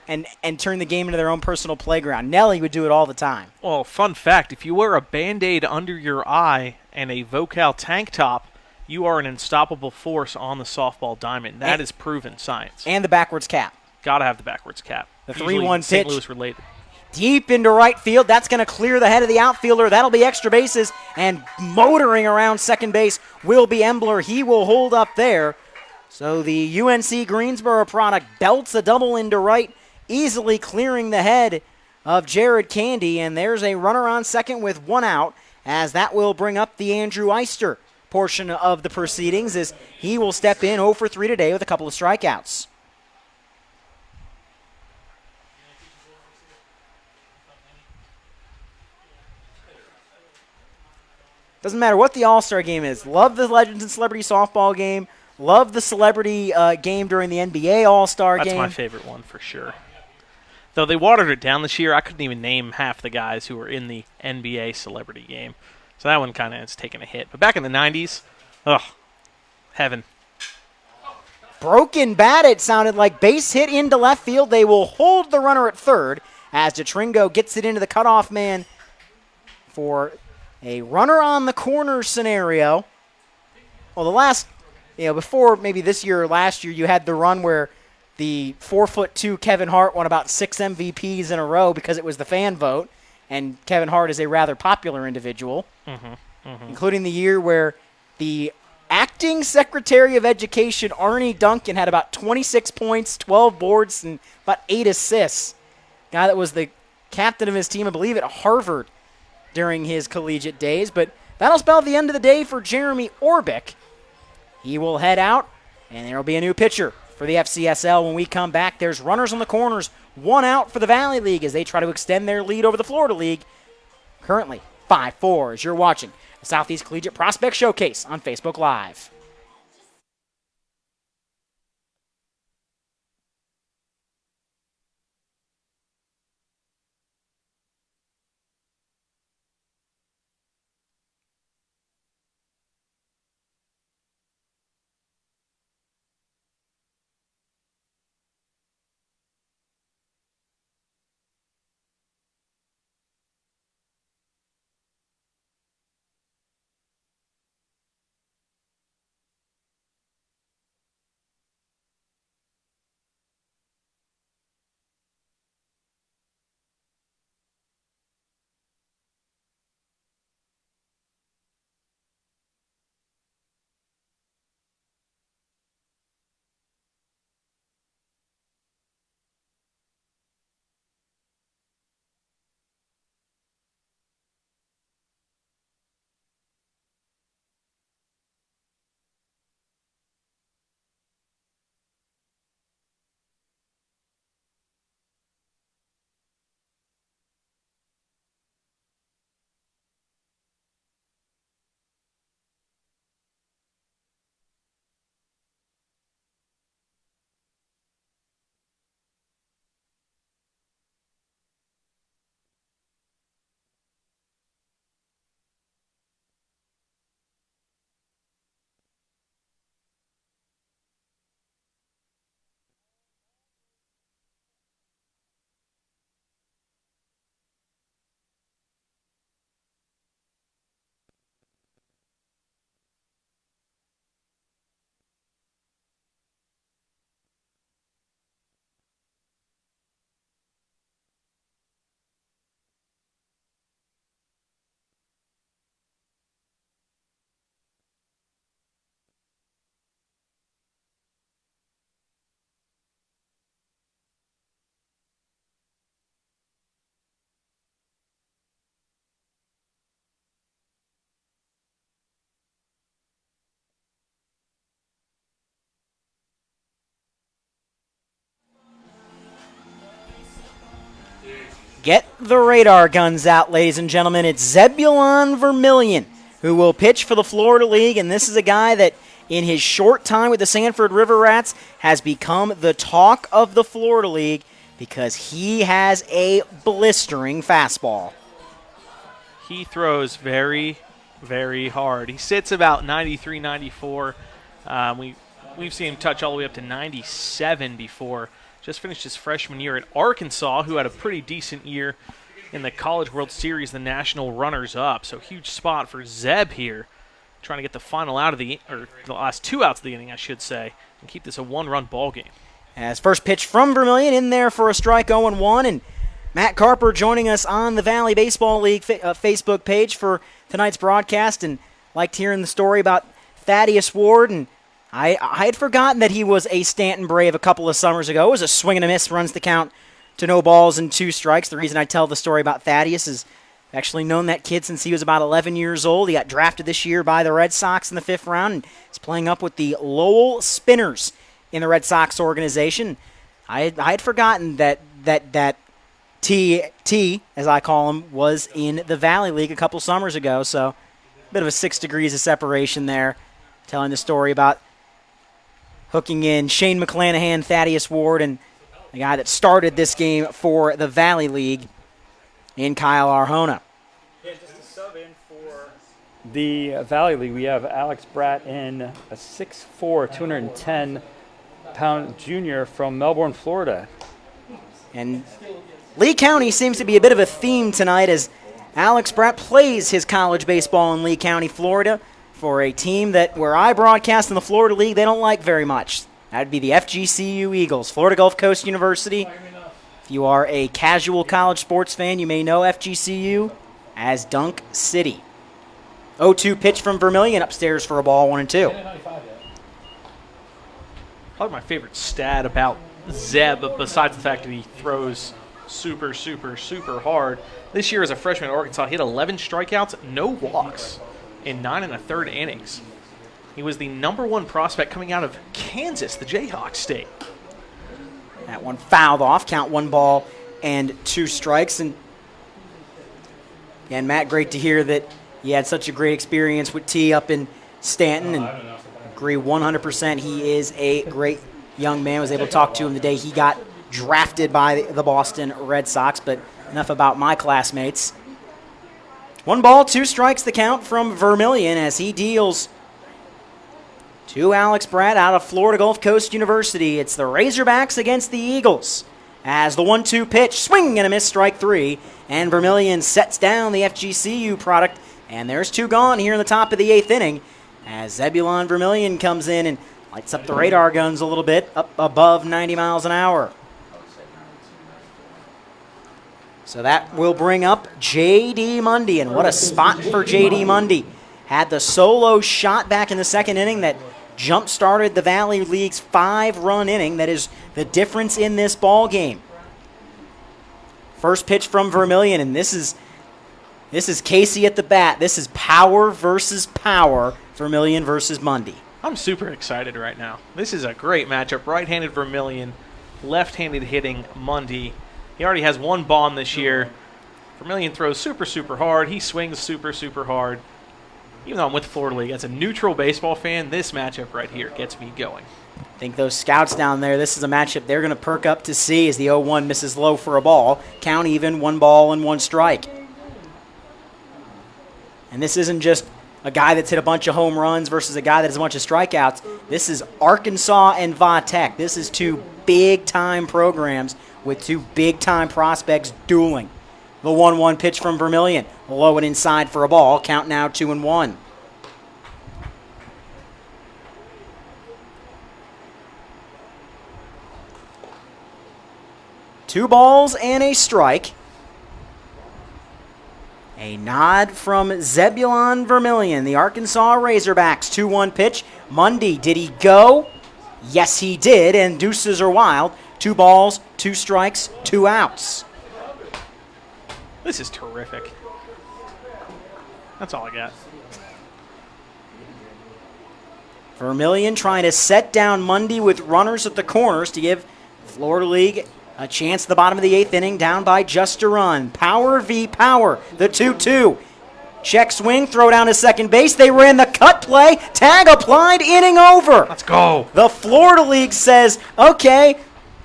and turn the game into their own personal playground. Nelly would do it all the time. Well, fun fact, if you wear a Band-Aid under your eye and a Vocal tank top, you are an unstoppable force on the softball diamond. That is proven science. And the backwards cap. Got to have the backwards cap. The Usually 3-1 St. pitch. Louis related. Deep into right field. That's going to clear the head of the outfielder. That'll be extra bases. And motoring around second base will be Embler. He will hold up there. So the UNC Greensboro product belts a double into right, easily clearing the head of Jared Candy. And there's a runner on second with 1 out, as that will bring up the Andrew Eister portion of the proceedings, as he will step in 0 for 3 today with a couple of strikeouts. Doesn't matter what the All-Star game is. Love the Legends and Celebrity softball game. Love the celebrity game during the NBA All-Star game. That's my favorite one for sure. Though they watered it down this year, I couldn't even name half the guys who were in the NBA celebrity game. So that one kind of has taken a hit. But back in the 90s, heaven. Broken bat, it sounded like. Base hit into left field. They will hold the runner at third as DeTringo gets it into the cutoff man for a runner on the corner scenario. Well, the last, before maybe this year or last year, you had the run where the 4'2" Kevin Hart won about 6 MVPs in a row because it was the fan vote, and Kevin Hart is a rather popular individual, including the year where the acting Secretary of Education, Arnie Duncan, had about 26 points, 12 boards, and about 8 assists. Guy that was the captain of his team, I believe, at Harvard during his collegiate days. But that'll spell the end of the day for Jeremy Orbick. He will head out, and there will be a new pitcher for the FCSL when we come back. There's runners on the corners, 1 out for the Valley League as they try to extend their lead over the Florida League. Currently 5-4 as you're watching the Southeast Collegiate Prospect Showcase on Facebook Live. Get the radar guns out, ladies and gentlemen. It's Zebulon Vermillion who will pitch for the Florida League, and this is a guy that in his short time with the Sanford River Rats has become the talk of the Florida League because he has a blistering fastball. He throws very, very hard. He sits about 93, 94. We've seen him touch all the way up to 97 before. Just finished his freshman year at Arkansas, who had a pretty decent year in the College World Series, the national runners-up. So huge spot for Zeb here, trying to get the final out of the last 2 outs of the inning, I should say, and keep this a 1-run ball game. As first pitch from Vermillion, in there for a strike, 0-1, and Matt Carper joining us on the Valley Baseball League Facebook page for tonight's broadcast, and liked hearing the story about Thaddeus Ward, and I had forgotten that he was a Stanton Brave a couple of summers ago. It was a swing and a miss, runs the count to no balls and 2 strikes. The reason I tell the story about Thaddeus is I've actually known that kid since he was about 11 years old. He got drafted this year by the Red Sox in the 5th round and is playing up with the Lowell Spinners in the Red Sox organization. I had forgotten that T, as I call him, was in the Valley League a couple summers ago, so a bit of a 6 degrees of separation there, telling the story about hooking in Shane McClanahan, Thaddeus Ward, and the guy that started this game for the Valley League in Kyle Arjona. Yeah, just to sub in for the Valley League, we have Alex Bratt in, a 6'4", 210-pound junior from Melbourne, Florida. And Lee County seems to be a bit of a theme tonight as Alex Bratt plays his college baseball in Lee County, Florida, for a team that where I broadcast in the Florida League they don't like very much. That would be the FGCU Eagles, Florida Gulf Coast University. If you are a casual college sports fan, you may know FGCU as Dunk City. 0-2 pitch from Vermillion upstairs for a ball, 1-2. Probably my favorite stat about Zeb, besides the fact that he throws super, super, super hard. This year as a freshman at Arkansas, he had 11 strikeouts, no walks in 9 1/3 innings. He was the #1 prospect coming out of Kansas, the Jayhawk State. That one fouled off, count 1 ball and 2 strikes. And Matt, great to hear that you had such a great experience with T up in Stanton, and agree 100%. He is a great young man. I was able to talk to him the day he got drafted by the Boston Red Sox, but enough about my classmates. 1 ball, 2 strikes the count from Vermillion as he deals to Alex Bratt out of Florida Gulf Coast University. It's the Razorbacks against the Eagles as the 1-2 pitch, swing and a miss, strike 3, and Vermillion sets down the FGCU product, and there's 2 gone here in the top of the 8th inning as Zebulon Vermillion comes in and lights up the radar guns a little bit, up above 90 miles an hour. So that will bring up J.D. Mundy, and what a spot for J.D. Mundy. Had the solo shot back in the 2nd inning that jump-started the Valley League's 5-run inning. That is the difference in this ball game. First pitch from Vermillion, and this is Casey at the bat. This is power versus power, Vermillion versus Mundy. I'm super excited right now. This is a great matchup. Right-handed Vermillion, left-handed hitting Mundy. He already has 1 bomb this year. Vermillion throws super, super hard. He swings super, super hard. Even though I'm with Florida League, as a neutral baseball fan, this matchup right here gets me going. I think those scouts down there, this is a matchup they're going to perk up to see as the 0-1 misses low for a ball. Count even, 1 ball and 1 strike. And this isn't just a guy that's hit a bunch of home runs versus a guy that has a bunch of strikeouts. This is Arkansas and Va-Tech. This is 2 big-time programs with 2 big-time prospects dueling. The 1-1 pitch from Vermillion, low and inside for a ball. Count now 2-1. Two balls and a strike. A nod from Zebulon Vermillion, the Arkansas Razorbacks. 2-1 pitch. Mundy, did he go? Yes, he did, and deuces are wild. 2 balls, 2 strikes, 2 outs. This is terrific. That's all I got. Vermillion trying to set down Mundy with runners at the corners to give Florida League A chance at the bottom of the 8th inning, down by just a run. Power v. Power, the 2-2. Check swing, throw down to second base. They ran the cut play. Tag applied, inning over. Let's go. The Florida League says, okay,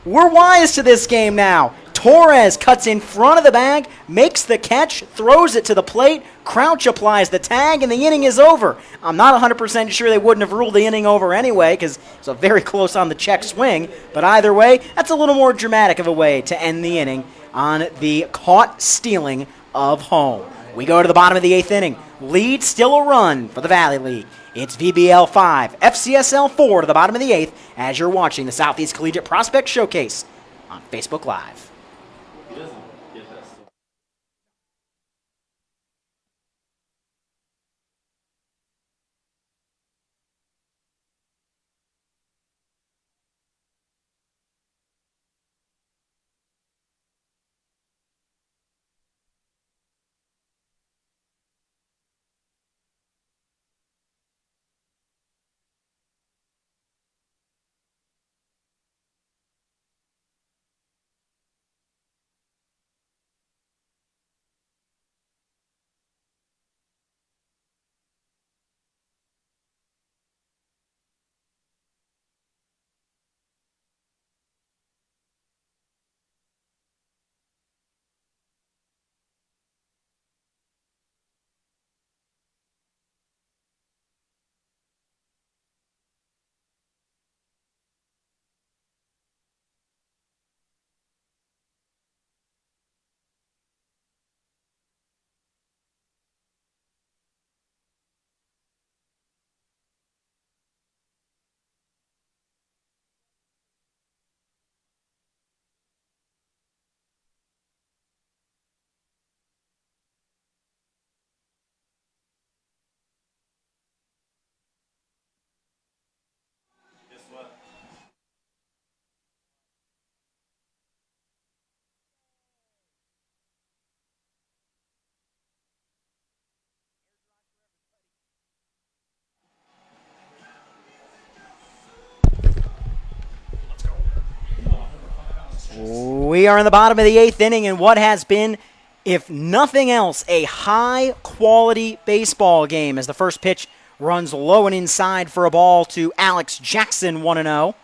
we're wise to this game now. Torres cuts in front of the bag, makes the catch, throws it to the plate. Crouch applies the tag, and the inning is over. I'm not 100% sure they wouldn't have ruled the inning over anyway because it's a very close on the check swing. But either way, that's a little more dramatic of a way to end the inning on the caught stealing of home. We go to the bottom of the 8th inning. Lead still a run for the Valley League. It's VBL 5, FCSL 4 to the bottom of the 8th as you're watching the Southeast Collegiate Prospect Showcase on Facebook Live. We are in the bottom of the 8th inning in what has been, if nothing else, a high-quality baseball game as the first pitch runs low and inside for a ball to Alex Jackson, 1-0.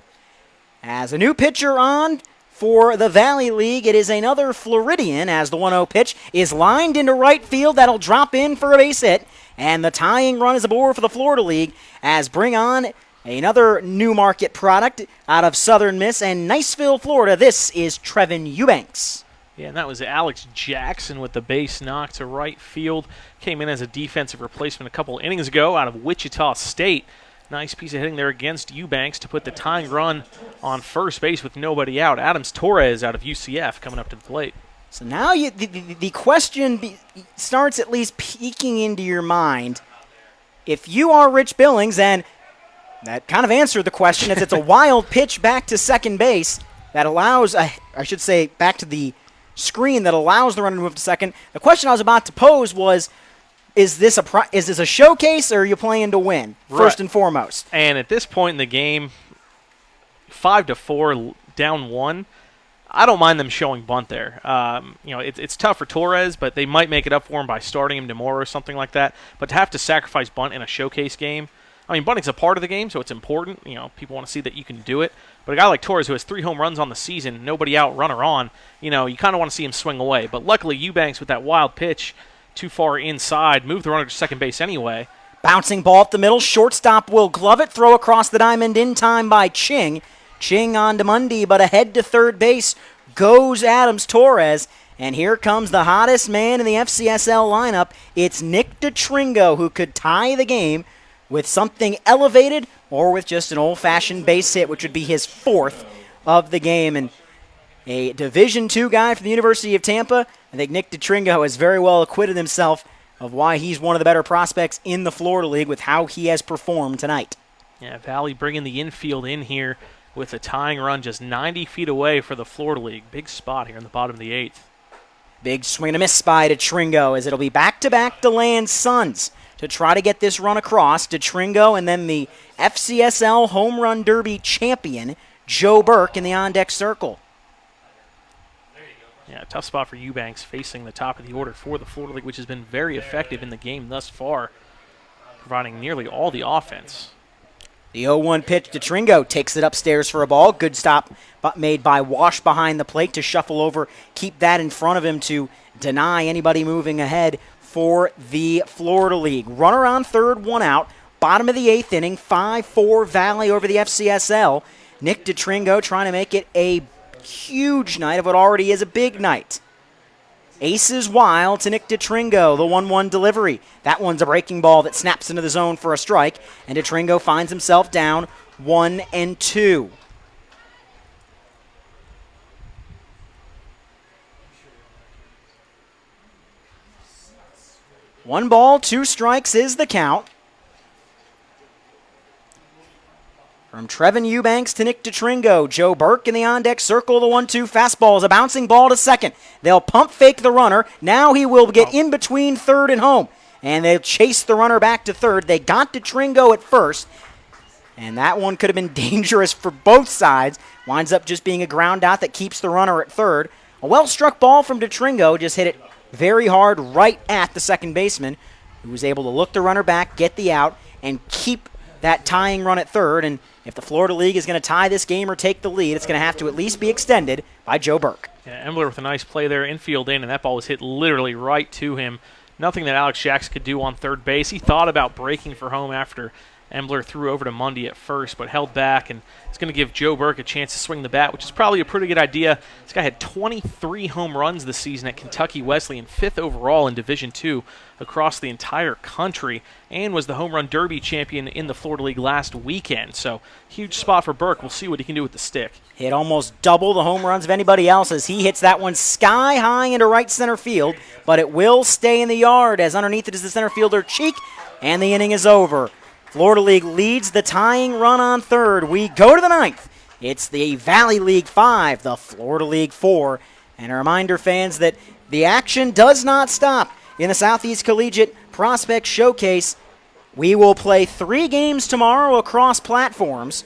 As a new pitcher on for the Valley League, it is another Floridian as the 1-0 pitch is lined into right field. That'll drop in for a base hit, and the tying run is aboard for the Florida League as bring on another new market product out of Southern Miss and Niceville, Florida. This is Trevin Eubanks. Yeah, and that was Alex Jackson with the base knock to right field. Came in as a defensive replacement a couple innings ago out of Wichita State. Nice piece of hitting there against Eubanks to put the tying run on first base with nobody out. Adams Torres out of UCF coming up to the plate. So now the question starts at least peeking into your mind. If you are Rich Billings, and that kind of answered the question. It's a wild pitch back to second base that allows, back to the screen that allows the runner to move to second. The question I was about to pose was, is this a showcase or are you playing to win, first and foremost? And at this point in the game, 5-4, down 1, I don't mind them showing bunt there. It's tough for Torres, but they might make it up for him by starting him tomorrow or something like that. But to have to sacrifice bunt in a showcase game, I mean, bunting's a part of the game, so it's important. You know, people want to see that you can do it. But a guy like Torres, who has 3 home runs on the season, nobody out, runner on, you kind of want to see him swing away. But luckily, Eubanks, with that wild pitch too far inside, moved the runner to second base anyway. Bouncing ball up the middle, shortstop will glove it, throw across the diamond in time by Ching. Ching on to Mundy, but ahead to third base goes Adams Torres. And here comes the hottest man in the FCSL lineup. It's Nick DeTringo, who could tie the game with something elevated or with just an old-fashioned base hit, which would be his 4th of the game. And a Division II guy from the University of Tampa, I think Nick DeTringo has very well acquitted himself of why he's one of the better prospects in the Florida League with how he has performed tonight. Yeah, Valley bringing the infield in here with a tying run just 90 feet away for the Florida League. Big spot here in the bottom of the 8th. Big swing and a miss by DeTringo as it'll be back-to-back DeLand Suns to try to get this run across. DeTringo and then the FCSL Home Run Derby champion, Joe Burke, in the on-deck circle. Yeah, tough spot for Eubanks facing the top of the order for the Florida League, which has been very effective in the game thus far, providing nearly all the offense. The 0-1 pitch to Tringo takes it upstairs for a ball. Good stop made by Wash behind the plate to shuffle over, keep that in front of him to deny anybody moving ahead for the Florida League. Runner on third, one out. Bottom of the 8th inning, 5-4 Valley over the FCSL. Nick DeTringo trying to make it a huge night of what already is a big night. Aces wild to Nick DeTringo, the 1-1 delivery. That one's a breaking ball that snaps into the zone for a strike, and DeTringo finds himself down 1-2. One ball, two strikes is the count. From Trevin Eubanks to Nick DeTringo, Joe Burke in the on-deck circle, the 1-2 fastball is a bouncing ball to second. They'll pump fake the runner. Now he will get in between third and home, and they'll chase the runner back to third. They got DeTringo at first, and that one could have been dangerous for both sides. Winds up just being a ground out that keeps the runner at third. A well-struck ball from DeTringo just hit it very hard right at the second baseman, who was able to look the runner back, get the out, and keep that tying run at third. And if the Florida League is going to tie this game or take the lead, it's going to have to at least be extended by Joe Burke. Yeah, Embler with a nice play there, infield in, and that ball was hit literally right to him. Nothing that Alex Jacks could do on third base. He thought about breaking for home after Embler threw over to Mundy at first, but held back, and it's going to give Joe Burke a chance to swing the bat, which is probably a pretty good idea. This guy had 23 home runs this season at Kentucky Wesleyan, 5th overall in Division II across the entire country, and was the home run derby champion in the Florida League last weekend. So huge spot for Burke. We'll see what he can do with the stick. Hit almost double the home runs of anybody else as he hits that one sky high into right center field, but it will stay in the yard as underneath it is the center fielder Cheek, and the inning is over. Florida League leads the tying run on third. We go to the 9th. It's the Valley League 5, the Florida League 4. And a reminder, fans, that the action does not stop in the Southeast Collegiate Prospect Showcase. We will play 3 games tomorrow across platforms.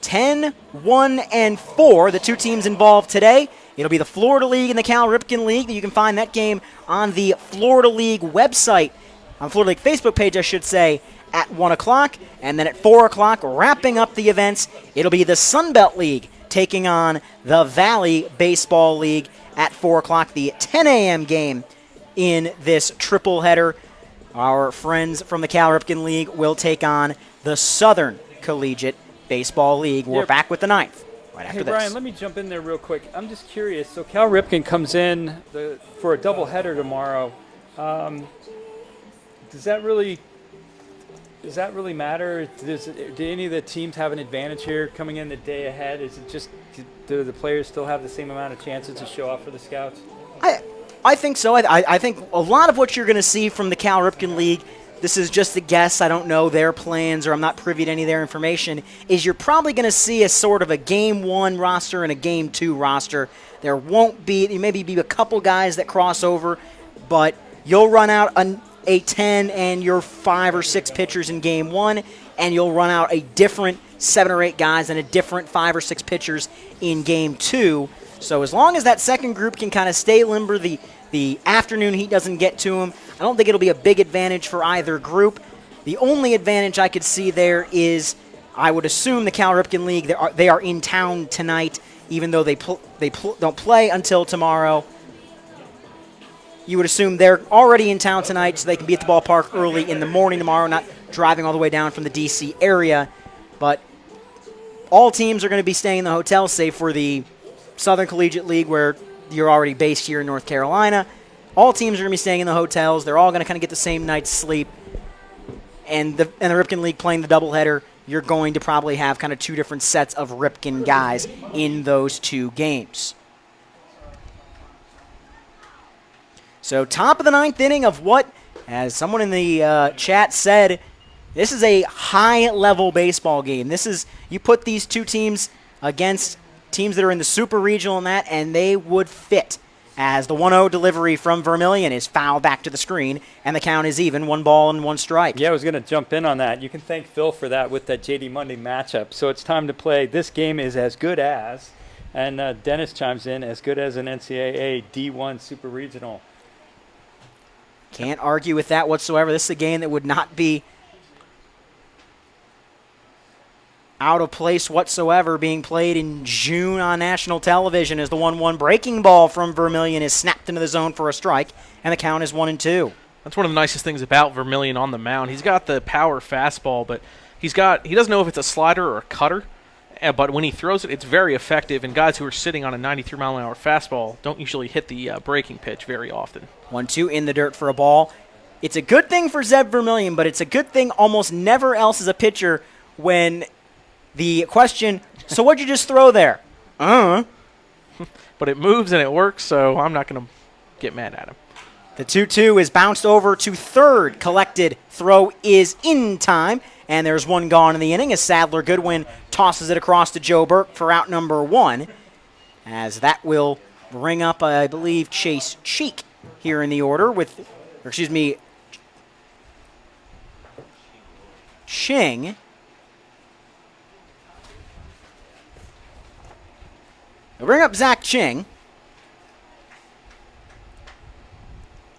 10, 1, and 4, the 2 teams involved today. It'll be the Florida League and the Cal Ripken League. You can find that game on the Florida League website, on Florida League Facebook page, I should say, at 1 o'clock. And then at 4 o'clock, wrapping up the events, it'll be the Sunbelt League taking on the Valley Baseball League at 4 o'clock, the 10 a.m. game in this triple header. Our friends from the Cal Ripken League will take on the Southern Collegiate Baseball League. We're back with the 9th right after this. Brian, let me jump in there real quick. I'm just curious. So Cal Ripken comes in for a doubleheader tomorrow. Does that really matter? Do any of the teams have an advantage here coming in the day ahead? Is it just, do the players still have the same amount of chances to show up for the scouts? I think so. I think a lot of what you're going to see from the Cal Ripken League, this is just a guess, I don't know their plans or I'm not privy to any of their information, is you're probably going to see a sort of a Game 1 roster and a Game 2 roster. There maybe be a couple guys that cross over, but you'll run out a 10 and your 5 or 6 pitchers in Game 1, and you'll run out a different 7 or 8 guys and a different 5 or 6 pitchers in Game 2. So as long as that second group can kind of stay limber, the afternoon heat doesn't get to them, I don't think it'll be a big advantage for either group. The only advantage I could see there is, I would assume the Cal Ripken League, they are in town tonight, even though they don't play until tomorrow. You would assume they're already in town tonight, so they can be at the ballpark early in the morning tomorrow, not driving all the way down from the D.C. area. But all teams are going to be staying in the hotel, save for the Southern Collegiate League, where you're already based here in North Carolina. All teams are going to be staying in the hotels. They're all going to kind of get the same night's sleep. And the Ripken League playing the doubleheader, you're going to probably have kind of 2 different sets of Ripken guys in those 2 games. So top of the 9th inning of what, as someone in the chat said, this is a high-level baseball game. You put these 2 teams against teams that are in the Super Regional and that, and they would fit, as the 1-0 delivery from Vermillion is fouled back to the screen, and the count is even, 1 ball and 1 strike. Yeah, I was going to jump in on that. You can thank Phil for that with that J.D. Mundy matchup. So it's time to play. This game is as good as And Dennis chimes in, as good as an NCAA D1 Super Regional. Can't argue with that whatsoever. This is a game that would not be out of place whatsoever, being played in June on national television, as the 1-1 breaking ball from Vermillion is snapped into the zone for a strike, and the count is 1-2. That's one of the nicest things about Vermillion on the mound. He's got the power fastball, but he doesn't know if it's a slider or a cutter, but when he throws it, it's very effective, and guys who are sitting on a 93-mile-an-hour fastball don't usually hit the breaking pitch very often. 1-2 in the dirt for a ball. It's a good thing for Zeb Vermillion, but it's a good thing almost never else as a pitcher when the question, so what'd you just throw there? But it moves and it works, so I'm not going to get mad at him. The 2-2 is bounced over to third. Collected throw is in time, and there's one gone in the inning as Sadler Goodwin tosses it across to Joe Burke for out number 1, as that will bring up, I believe, Chase Cheek here in the order with, Ching. We'll bring up Zach Ching,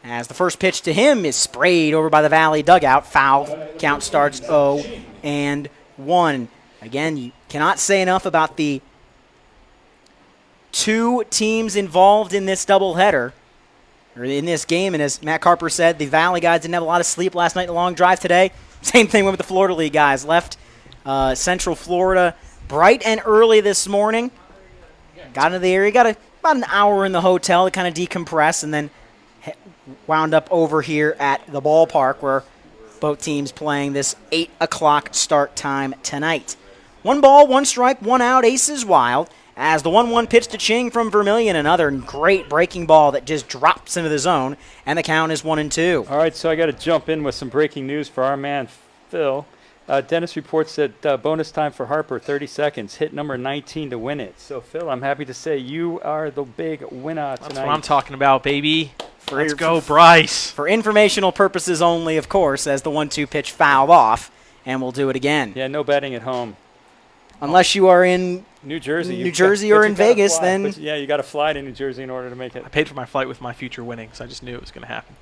as the first pitch to him is sprayed over by the Valley dugout. Foul. Count starts 0-1. Again, you cannot say enough about the two teams involved in this doubleheader, or in this game. And as Matt Carper said, the Valley guys didn't have a lot of sleep last night in a long drive today. Same thing with the Florida League guys. Left Central Florida bright and early this morning. Got into the area, got about an hour in the hotel to kind of decompress, and then wound up over here at the ballpark where both teams playing this 8 o'clock start time tonight. 1 ball, 1 strike, 1 out, aces wild, as the 1-1 pitch to Ching from Vermillion, another great breaking ball that just drops into the zone, and the count is 1-2. All right, so I got to jump in with some breaking news for our man, Phil. Dennis reports that bonus time for Harper, 30 seconds, hit number 19 to win it. So, Phil, I'm happy to say you are the big winner tonight. That's what I'm talking about, baby. Let's go, Bryce. For informational purposes only, of course, as the 1-2 pitch fouled off, and we'll do it again. Yeah, no betting at home. Unless you are in New Jersey or in Vegas, then... But yeah, you got to fly to New Jersey in order to make it. I paid for my flight with my future winnings. I just knew it was going to happen.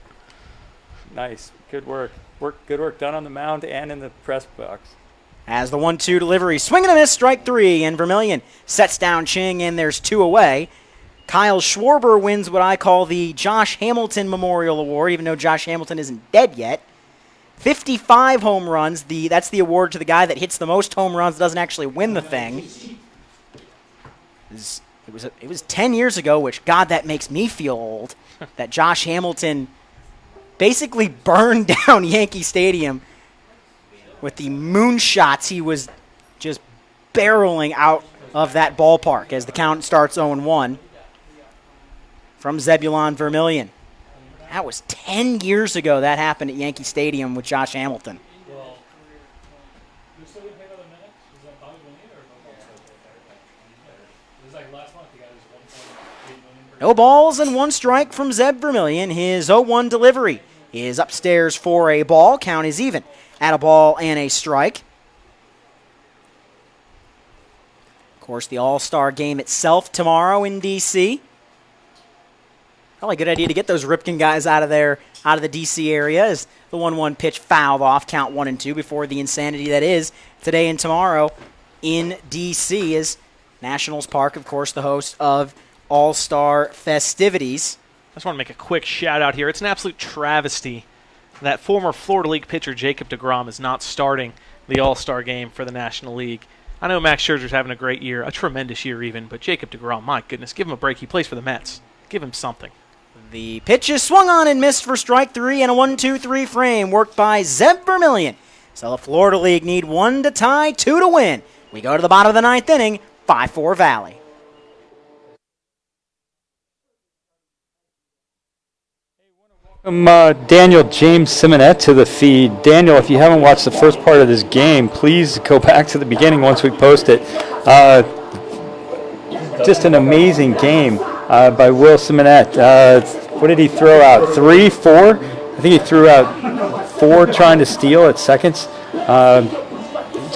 Nice. Good work. Good work done on the mound and in the press box. As the 1-2 delivery, swing and a miss, strike 3, and Vermillion sets down Ching, and there's 2 away. Kyle Schwarber wins what I call the Josh Hamilton Memorial Award, even though Josh Hamilton isn't dead yet. 55 home runs. That's the award to the guy that hits the most home runs, doesn't actually win the thing. It was 10 years ago, which, God, that makes me feel old, that Josh Hamilton basically burned down Yankee Stadium with the moonshots he was just barreling out of that ballpark, as the count starts 0-1 from Zebulon Vermillion. That was 10 years ago that happened at Yankee Stadium with Josh Hamilton. No balls and 1 strike from Zeb Vermillion. His 0-1 delivery is upstairs for a ball. Count is even at a ball and a strike. Of course, the All-Star game itself tomorrow in D.C. Probably a good idea to get those Ripken guys out of there, out of the D.C. area, as the 1-1 pitch fouled off, count 1-2, before the insanity that is today and tomorrow in D.C. as Nationals Park, of course, the host of All-Star festivities. I just want to make a quick shout-out here. It's an absolute travesty that former Florida League pitcher Jacob deGrom is not starting the All-Star game for the National League. I know Max Scherzer's having a great year, a tremendous year even, but Jacob deGrom, my goodness, give him a break. He plays for the Mets. Give him something. The pitch is swung on and missed for strike 3, and a 1-2-3 frame worked by Zeb Vermillion. So the Florida League need 1 to tie, 2 to win. We go to the bottom of the 9th inning, 5-4 Valley. Daniel James Simonet to the feed. Daniel, if you haven't watched the first part of this game, please go back to the beginning once we post it. Just an amazing game by Will Simonet. What did he throw out? 3, 4? I think he threw out 4 trying to steal at seconds.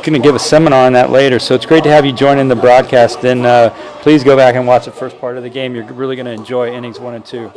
going to give a seminar on that later. So it's great to have you join in the broadcast. And please go back and watch the first part of the game. You're really going to enjoy innings 1 and 2.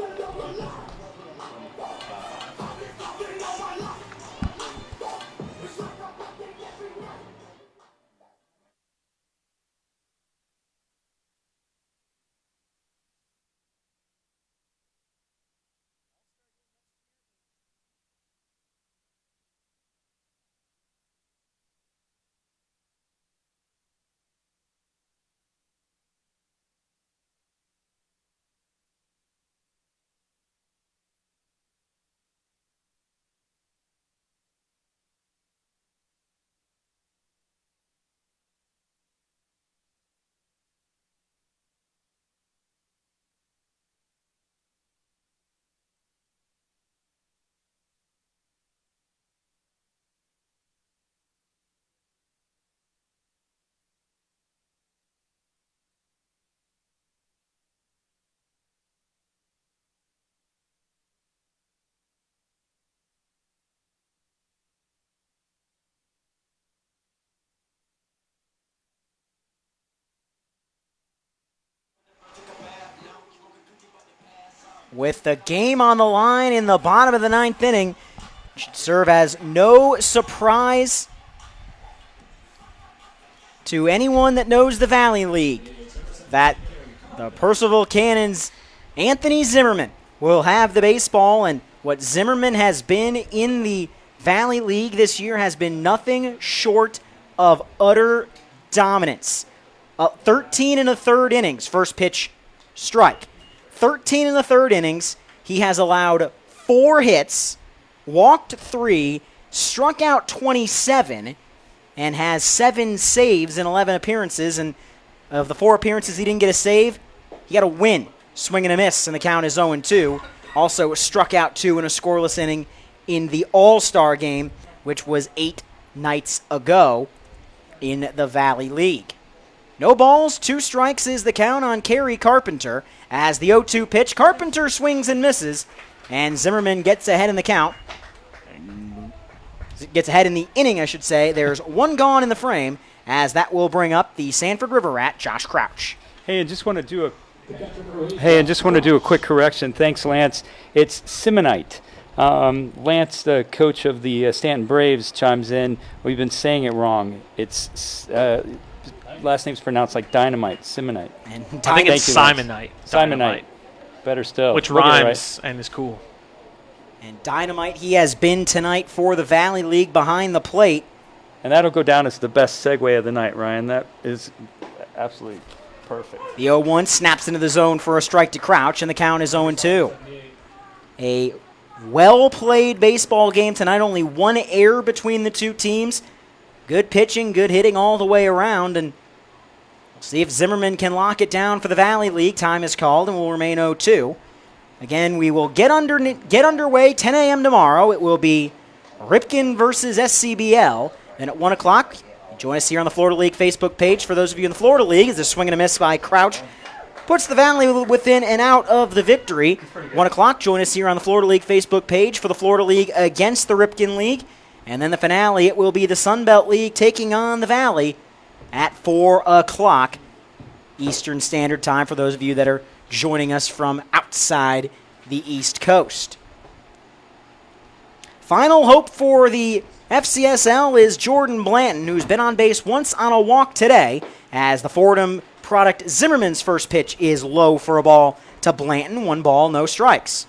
With the game on the line in the bottom of the 9th inning, should serve as no surprise to anyone that knows the Valley League that the Purcellville Cannons' Anthony Zimmerman will have the baseball, and what Zimmerman has been in the Valley League this year has been nothing short of utter dominance. 13 and a third innings, first pitch strike. 13 in the third innings, he has allowed 4 hits, walked 3, struck out 27, and has 7 saves in 11 appearances. And of the 4 appearances he didn't get a save, he got a win, swing and a miss, and the count is 0-2. Also struck out 2 in a scoreless inning in the All-Star game, which was 8 nights ago in the Valley League. No balls, 2 strikes is the count on Carrie Carpenter. As the 0-2 pitch, Carpenter swings and misses, and Zimmerman gets ahead in the count. Gets ahead in the inning, I should say. There's 1 gone in the frame, as that will bring up the Sanford River Rat, Josh Crouch. Hey, I just want to do a quick correction. Thanks, Lance. It's Simonite. Lance, the coach of the Stanton Braves, chimes in. We've been saying it wrong. It's last name's pronounced like dynamite, Simonite. And I think it's Simonite. Simonite. Better still. Which Look at it, rhymes and is cool. And dynamite he has been tonight for the Valley League behind the plate. And that'll go down as the best segue of the night, Ryan. That is absolutely perfect. The 0-1 snaps into the zone for a strike to Crouch, and the count is 0-2. A well-played baseball game tonight. Only 1 error between the 2 teams. Good pitching, good hitting all the way around, and we'll see if Zimmerman can lock it down for the Valley League. Time is called and will remain 0-2. Again, we will get underway 10 a.m. tomorrow. It will be Ripken versus SCBL. And at 1 o'clock, join us here on the Florida League Facebook page. For those of you in the Florida League, as a swing and a miss by Crouch puts the Valley within and out of the victory. 1 o'clock, join us here on the Florida League Facebook page for the Florida League against the Ripken League. And then the finale, it will be the Sunbelt League taking on the Valley at 4 o'clock Eastern Standard Time for those of you that are joining us from outside the East Coast. Final hope for the FCSL is Jordan Blanton, who's been on base once on a walk today, as the Fordham product Zimmerman's first pitch is low for a ball to Blanton. 1 ball, no strikes.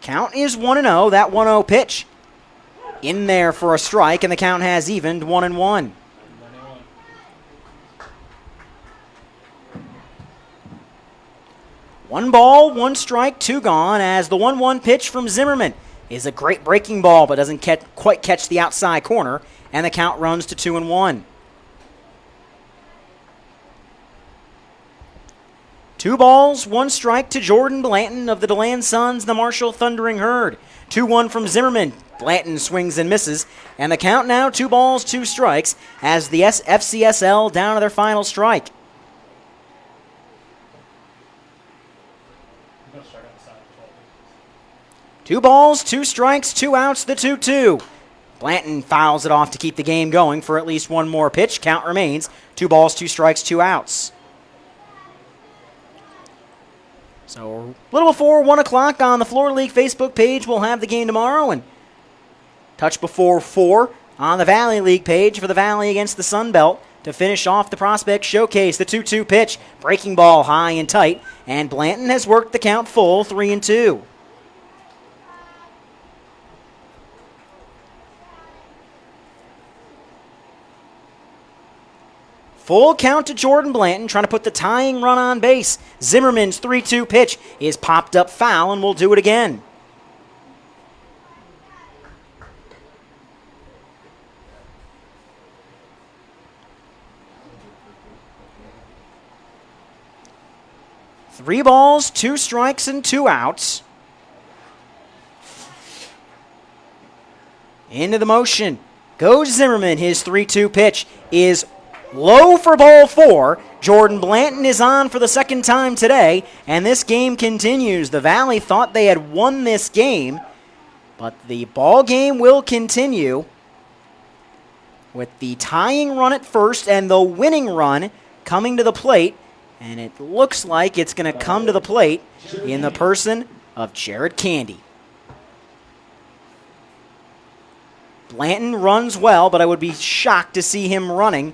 Count is 1-0. That 1-0 pitch in there for a strike, and the count has evened 1-1. One ball, 1 strike, 2 gone, as the 1-1 pitch from Zimmerman is a great breaking ball, but doesn't quite catch the outside corner, and the count runs to 2-1. 2 balls, 1 strike to Jordan Blanton of the DeLand Suns, the Marshall Thundering Herd. 2-1 from Zimmerman. Blanton swings and misses, and the count now 2 balls, 2 strikes, as the FCSL down to their final strike. 2 balls, 2 strikes, 2 outs, the 2-2. Blanton fouls it off to keep the game going for at least one more pitch. Count remains 2 balls, 2 strikes, 2 outs. So a little before 1 o'clock on the Florida League Facebook page, we'll have the game tomorrow. And touch before 4 on the Valley League page for the Valley against the Sun Belt to finish off the prospect showcase. The 2-2 pitch, breaking ball high and tight. And Blanton has worked the count full, 3-2. Full count to Jordan Blanton, trying to put the tying run on base. Zimmerman's 3-2 pitch is popped up foul, and we'll do it again. Three balls, 2 strikes, and 2 outs. Into the motion goes Zimmerman. His 3-2 pitch is low for ball 4. Jordan Blanton is on for the second time today, and this game continues. The Valley thought they had won this game, but the ball game will continue with the tying run at first and the winning run coming to the plate, and it looks like it's going to come to the plate in the person of Jared Candy. Blanton runs well, but I would be shocked to see him running.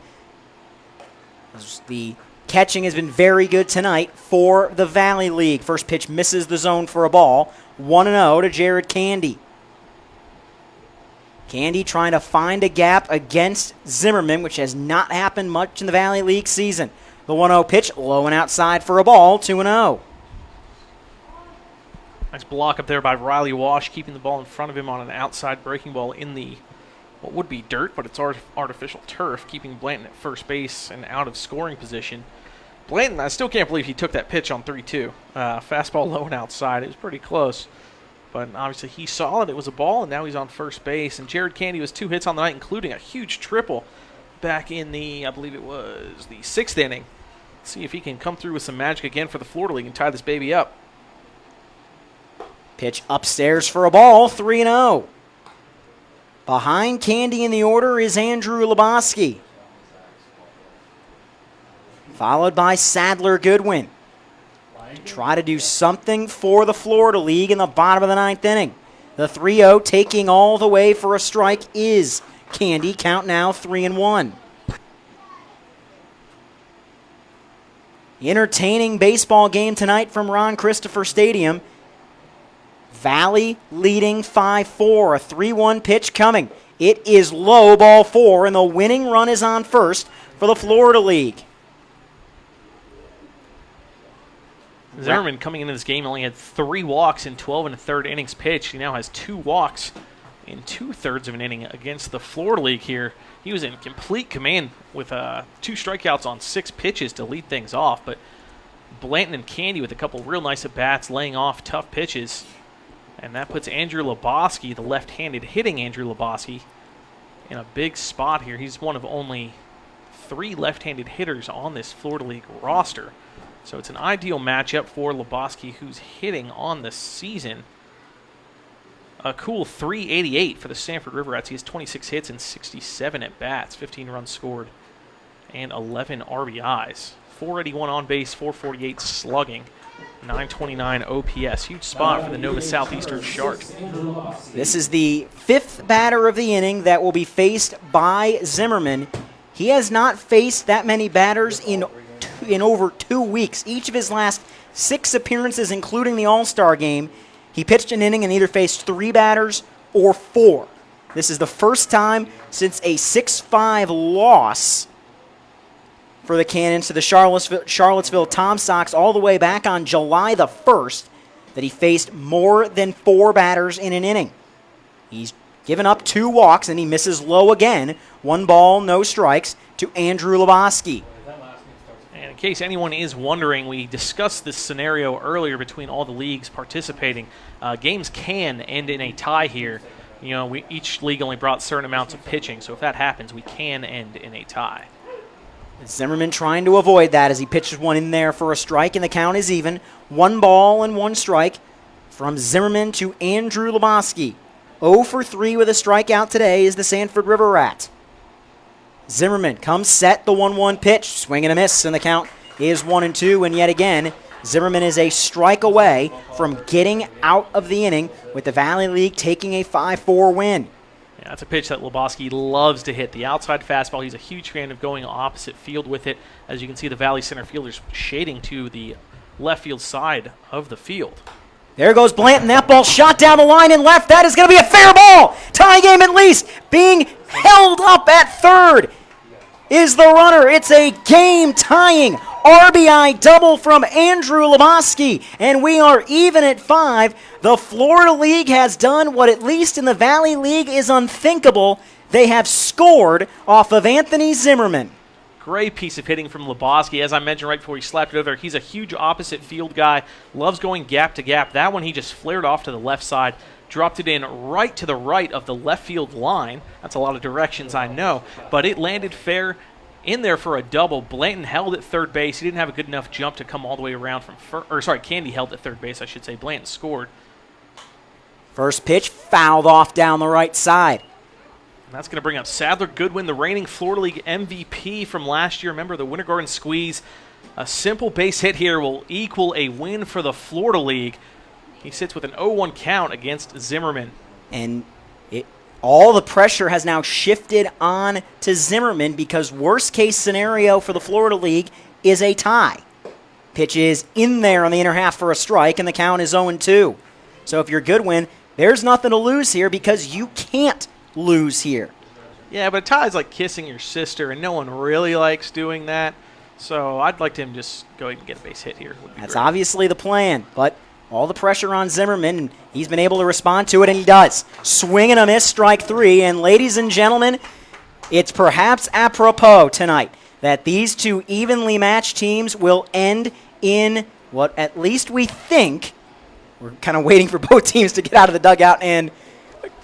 The catching has been very good tonight for the Valley League. First pitch misses the zone for a ball. 1-0 to Jared Candy. Candy trying to find a gap against Zimmerman, which has not happened much in the Valley League season. The 1-0 pitch, low and outside for a ball, 2-0. Nice block up there by Riley Wash, keeping the ball in front of him on an outside breaking ball in the what would be dirt, but it's artificial turf, keeping Blanton at first base and out of scoring position. Blanton, I still can't believe he took that pitch on 3-2. Fastball low and outside. It was pretty close. But obviously he saw it. It was a ball, and now he's on first base. And Jared Candy was 2 hits on the night, including a huge triple back in the, I believe it was the 6th inning. Let's see if he can come through with some magic again for the Florida League and tie this baby up. Pitch upstairs for a ball, 3-0. Behind Candy in the order is Andrew Lebowski, followed by Sadler Goodwin. To try to do something for the Florida League in the bottom of the 9th inning. The 3-0 taking all the way for a strike is Candy. Count now 3-1. Entertaining baseball game tonight from Ron Christopher Stadium. Valley leading 5-4. A 3-1 pitch coming. It is low, ball 4, and the winning run is on first for the Florida League. Zimmerman coming into this game only had 3 walks in 12 1/3 innings pitched. He now has 2 walks in 2/3 of an inning against the Florida League here. He was in complete command with 2 strikeouts on 6 pitches to lead things off, but Blanton and Candy with a couple real nice at-bats laying off tough pitches. And that puts Andrew Lebowski, the left-handed hitting Andrew Lebowski, in a big spot here. He's one of only 3 left-handed hitters on this Florida League roster. So it's an ideal matchup for Lebowski, who's hitting on the season a cool .388 for the Sanford Riverettes. He has 26 hits and 67 at-bats, 15 runs scored, and 11 RBIs. 481 on base, 448 slugging, 929 OPS. Huge spot for the Nova Southeastern Sharks. This is the 5th batter of the inning that will be faced by Zimmerman. He has not faced that many batters in over 2 weeks. Each of his last 6 appearances, including the All-Star game, he pitched an inning and either faced 3 batters or 4. This is the first time since a 6-5 loss for the Cannons to the Charlottesville Tom Sox all the way back on July the 1st that he faced more than 4 batters in an inning. He's given up 2 walks, and he misses low again. 1 ball, no strikes to Andrew Lebowski. And in case anyone is wondering, we discussed this scenario earlier between all the leagues participating. Games can end in a tie here. You know, each league only brought certain amounts of pitching, so if that happens, we can end in a tie. Zimmerman trying to avoid that as he pitches one in there for a strike, and the count is even. 1 ball and 1 strike from Zimmerman to Andrew Lebowski. 0 for 3 with a strikeout today is the Sanford River Rat. Zimmerman comes set, the 1-1 pitch, swing and a miss, and the count is 1-2, and yet again, Zimmerman is a strike away from getting out of the inning with the Valley League taking a 5-4 win. Yeah, that's a pitch that Lebowski loves to hit. The outside fastball, he's a huge fan of going opposite field with it. As you can see, the Valley center fielders shading to the left field side of the field. There goes Blanton. That ball shot down the line and left. That is going to be a fair ball. Tie game at least. Being held up at third is the runner. It's a game-tying RBI double from Andrew Lebowski, and we are even at 5. The Florida League has done what, at least in the Valley League, is unthinkable. They have scored off of Anthony Zimmerman. Great piece of hitting from Lebowski. As I mentioned right before he slapped it over, he's a huge opposite field guy, loves going gap to gap. That one he just flared off to the left side, dropped it in right to the right of the left field line. That's a lot of directions, I know, but it landed fair in there for a double. Blanton held at third base. He didn't have a good enough jump to come all the way around from Candy held at third base, I should say. Blanton scored. First pitch fouled off down the right side. And that's going to bring up Sadler Goodwin, the reigning Florida League MVP from last year. Remember the Winter Garden squeeze. A simple base hit here will equal a win for the Florida League. He sits with an 0-1 count against Zimmerman. And all the pressure has now shifted on to Zimmerman because worst case scenario for the Florida League is a tie. Pitch is in there on the inner half for a strike, and the count is 0-2. So if you're Goodwin, there's nothing to lose here because you can't lose here. Yeah, but a tie is like kissing your sister, and no one really likes doing that. So I'd like him just go ahead and get a base hit here. That's obviously the plan, but all the pressure on Zimmerman, and he's been able to respond to it, and he does. Swing and a miss, strike 3. And ladies and gentlemen, it's perhaps apropos tonight that these two evenly matched teams will end in what at least we think. We're kind of waiting for both teams to get out of the dugout and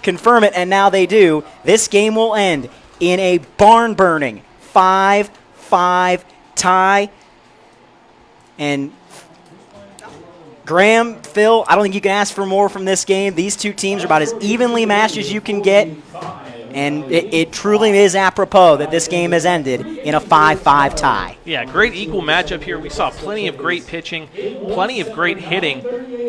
confirm it, and now they do. This game will end in a barn-burning 5-5 tie. And Graham, Phil, I don't think you can ask for more from this game. These two teams are about as evenly matched as you can get, and it truly is apropos that this game has ended in a 5-5 tie. Yeah, great equal matchup here. We saw plenty of great pitching, plenty of great hitting,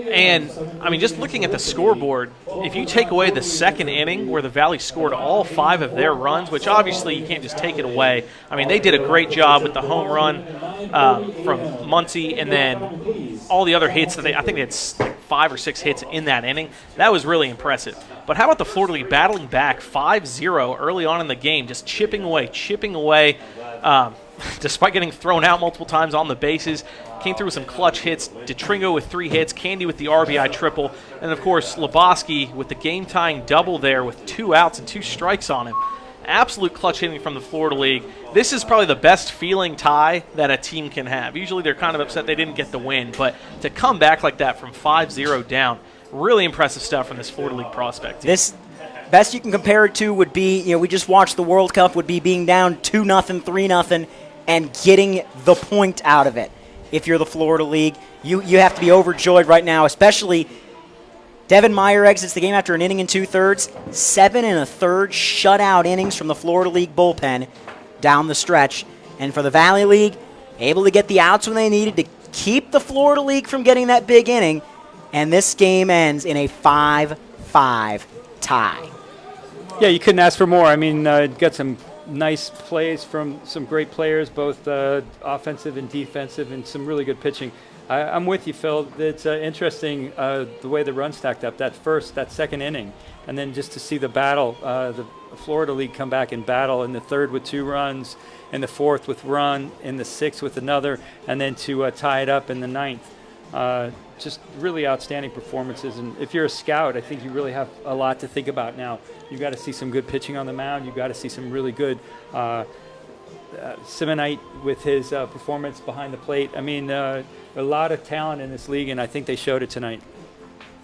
and, I mean, just looking at the scoreboard, if you take away the second inning where the Valley scored all 5 of their runs, which obviously you can't just take it away. I mean, they did a great job with the home run from Muncy, and then all the other hits that I think they had 5 or 6 hits in that inning. That was really impressive. But how about the Florida League battling back 5-0 early on in the game, just chipping away, despite getting thrown out multiple times on the bases. Came through with some clutch hits. DeTringo with 3 hits, Candy with the RBI triple, and of course Lebowski with the game-tying double there with 2 outs and 2 strikes on him. Absolute clutch hitting from the Florida League. This is probably the best feeling tie that a team can have. Usually they're kind of upset they didn't get the win, but to come back like that from 5-0 down, really impressive stuff from this Florida League prospect. This best you can compare it to would be, we just watched the World Cup, would be being down 2-0, 3-0, and getting the point out of it. If you're the Florida League, you have to be overjoyed right now, especially Devin Meyer exits the game after an inning and 2/3. 7 1/3 shutout innings from the Florida League bullpen down the stretch. And for the Valley League, able to get the outs when they needed to keep the Florida League from getting that big inning. And this game ends in a 5-5 tie. Yeah, you couldn't ask for more. I mean, got some nice plays from some great players, both offensive and defensive, and some really good pitching. I'm with you, Phil. It's interesting the way the run stacked up, that second inning, and then just to see the battle, the Florida League come back and battle in the third with 2 runs, in the fourth with run, in the sixth with another, and then to tie it up in the ninth. Just really outstanding performances. And if you're a scout, I think you really have a lot to think about now. You've got to see some good pitching on the mound. You've got to see some really good Simonite with his performance behind the plate. I mean, a lot of talent in this league, and I think they showed it tonight.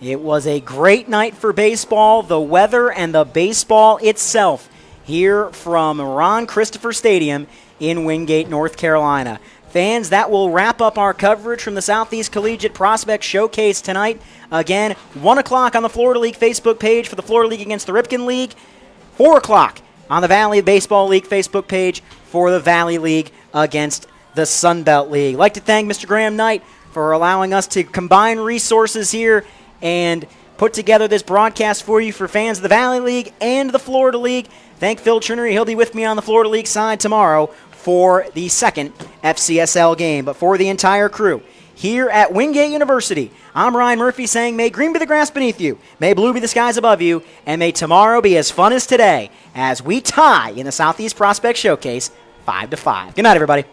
It was a great night for baseball, the weather and the baseball itself here from Ron Christopher Stadium in Wingate, North Carolina. Fans, that will wrap up our coverage from the Southeast Collegiate Prospect Showcase tonight. Again, 1 o'clock on the Florida League Facebook page for the Florida League against the Ripken League. 4 o'clock on the Valley Baseball League Facebook page for the Valley League against the Sunbelt League. I'd like to thank Mr. Graham Knight for allowing us to combine resources here and put together this broadcast for you for fans of the Valley League and the Florida League. Thank Phil Trinery. He'll be with me on the Florida League side tomorrow for the second FCSL game. But for the entire crew here at Wingate University, I'm Ryan Murphy saying, may green be the grass beneath you, may blue be the skies above you, and may tomorrow be as fun as today as we tie in the Southeast Prospect Showcase 5-5. Good night, everybody.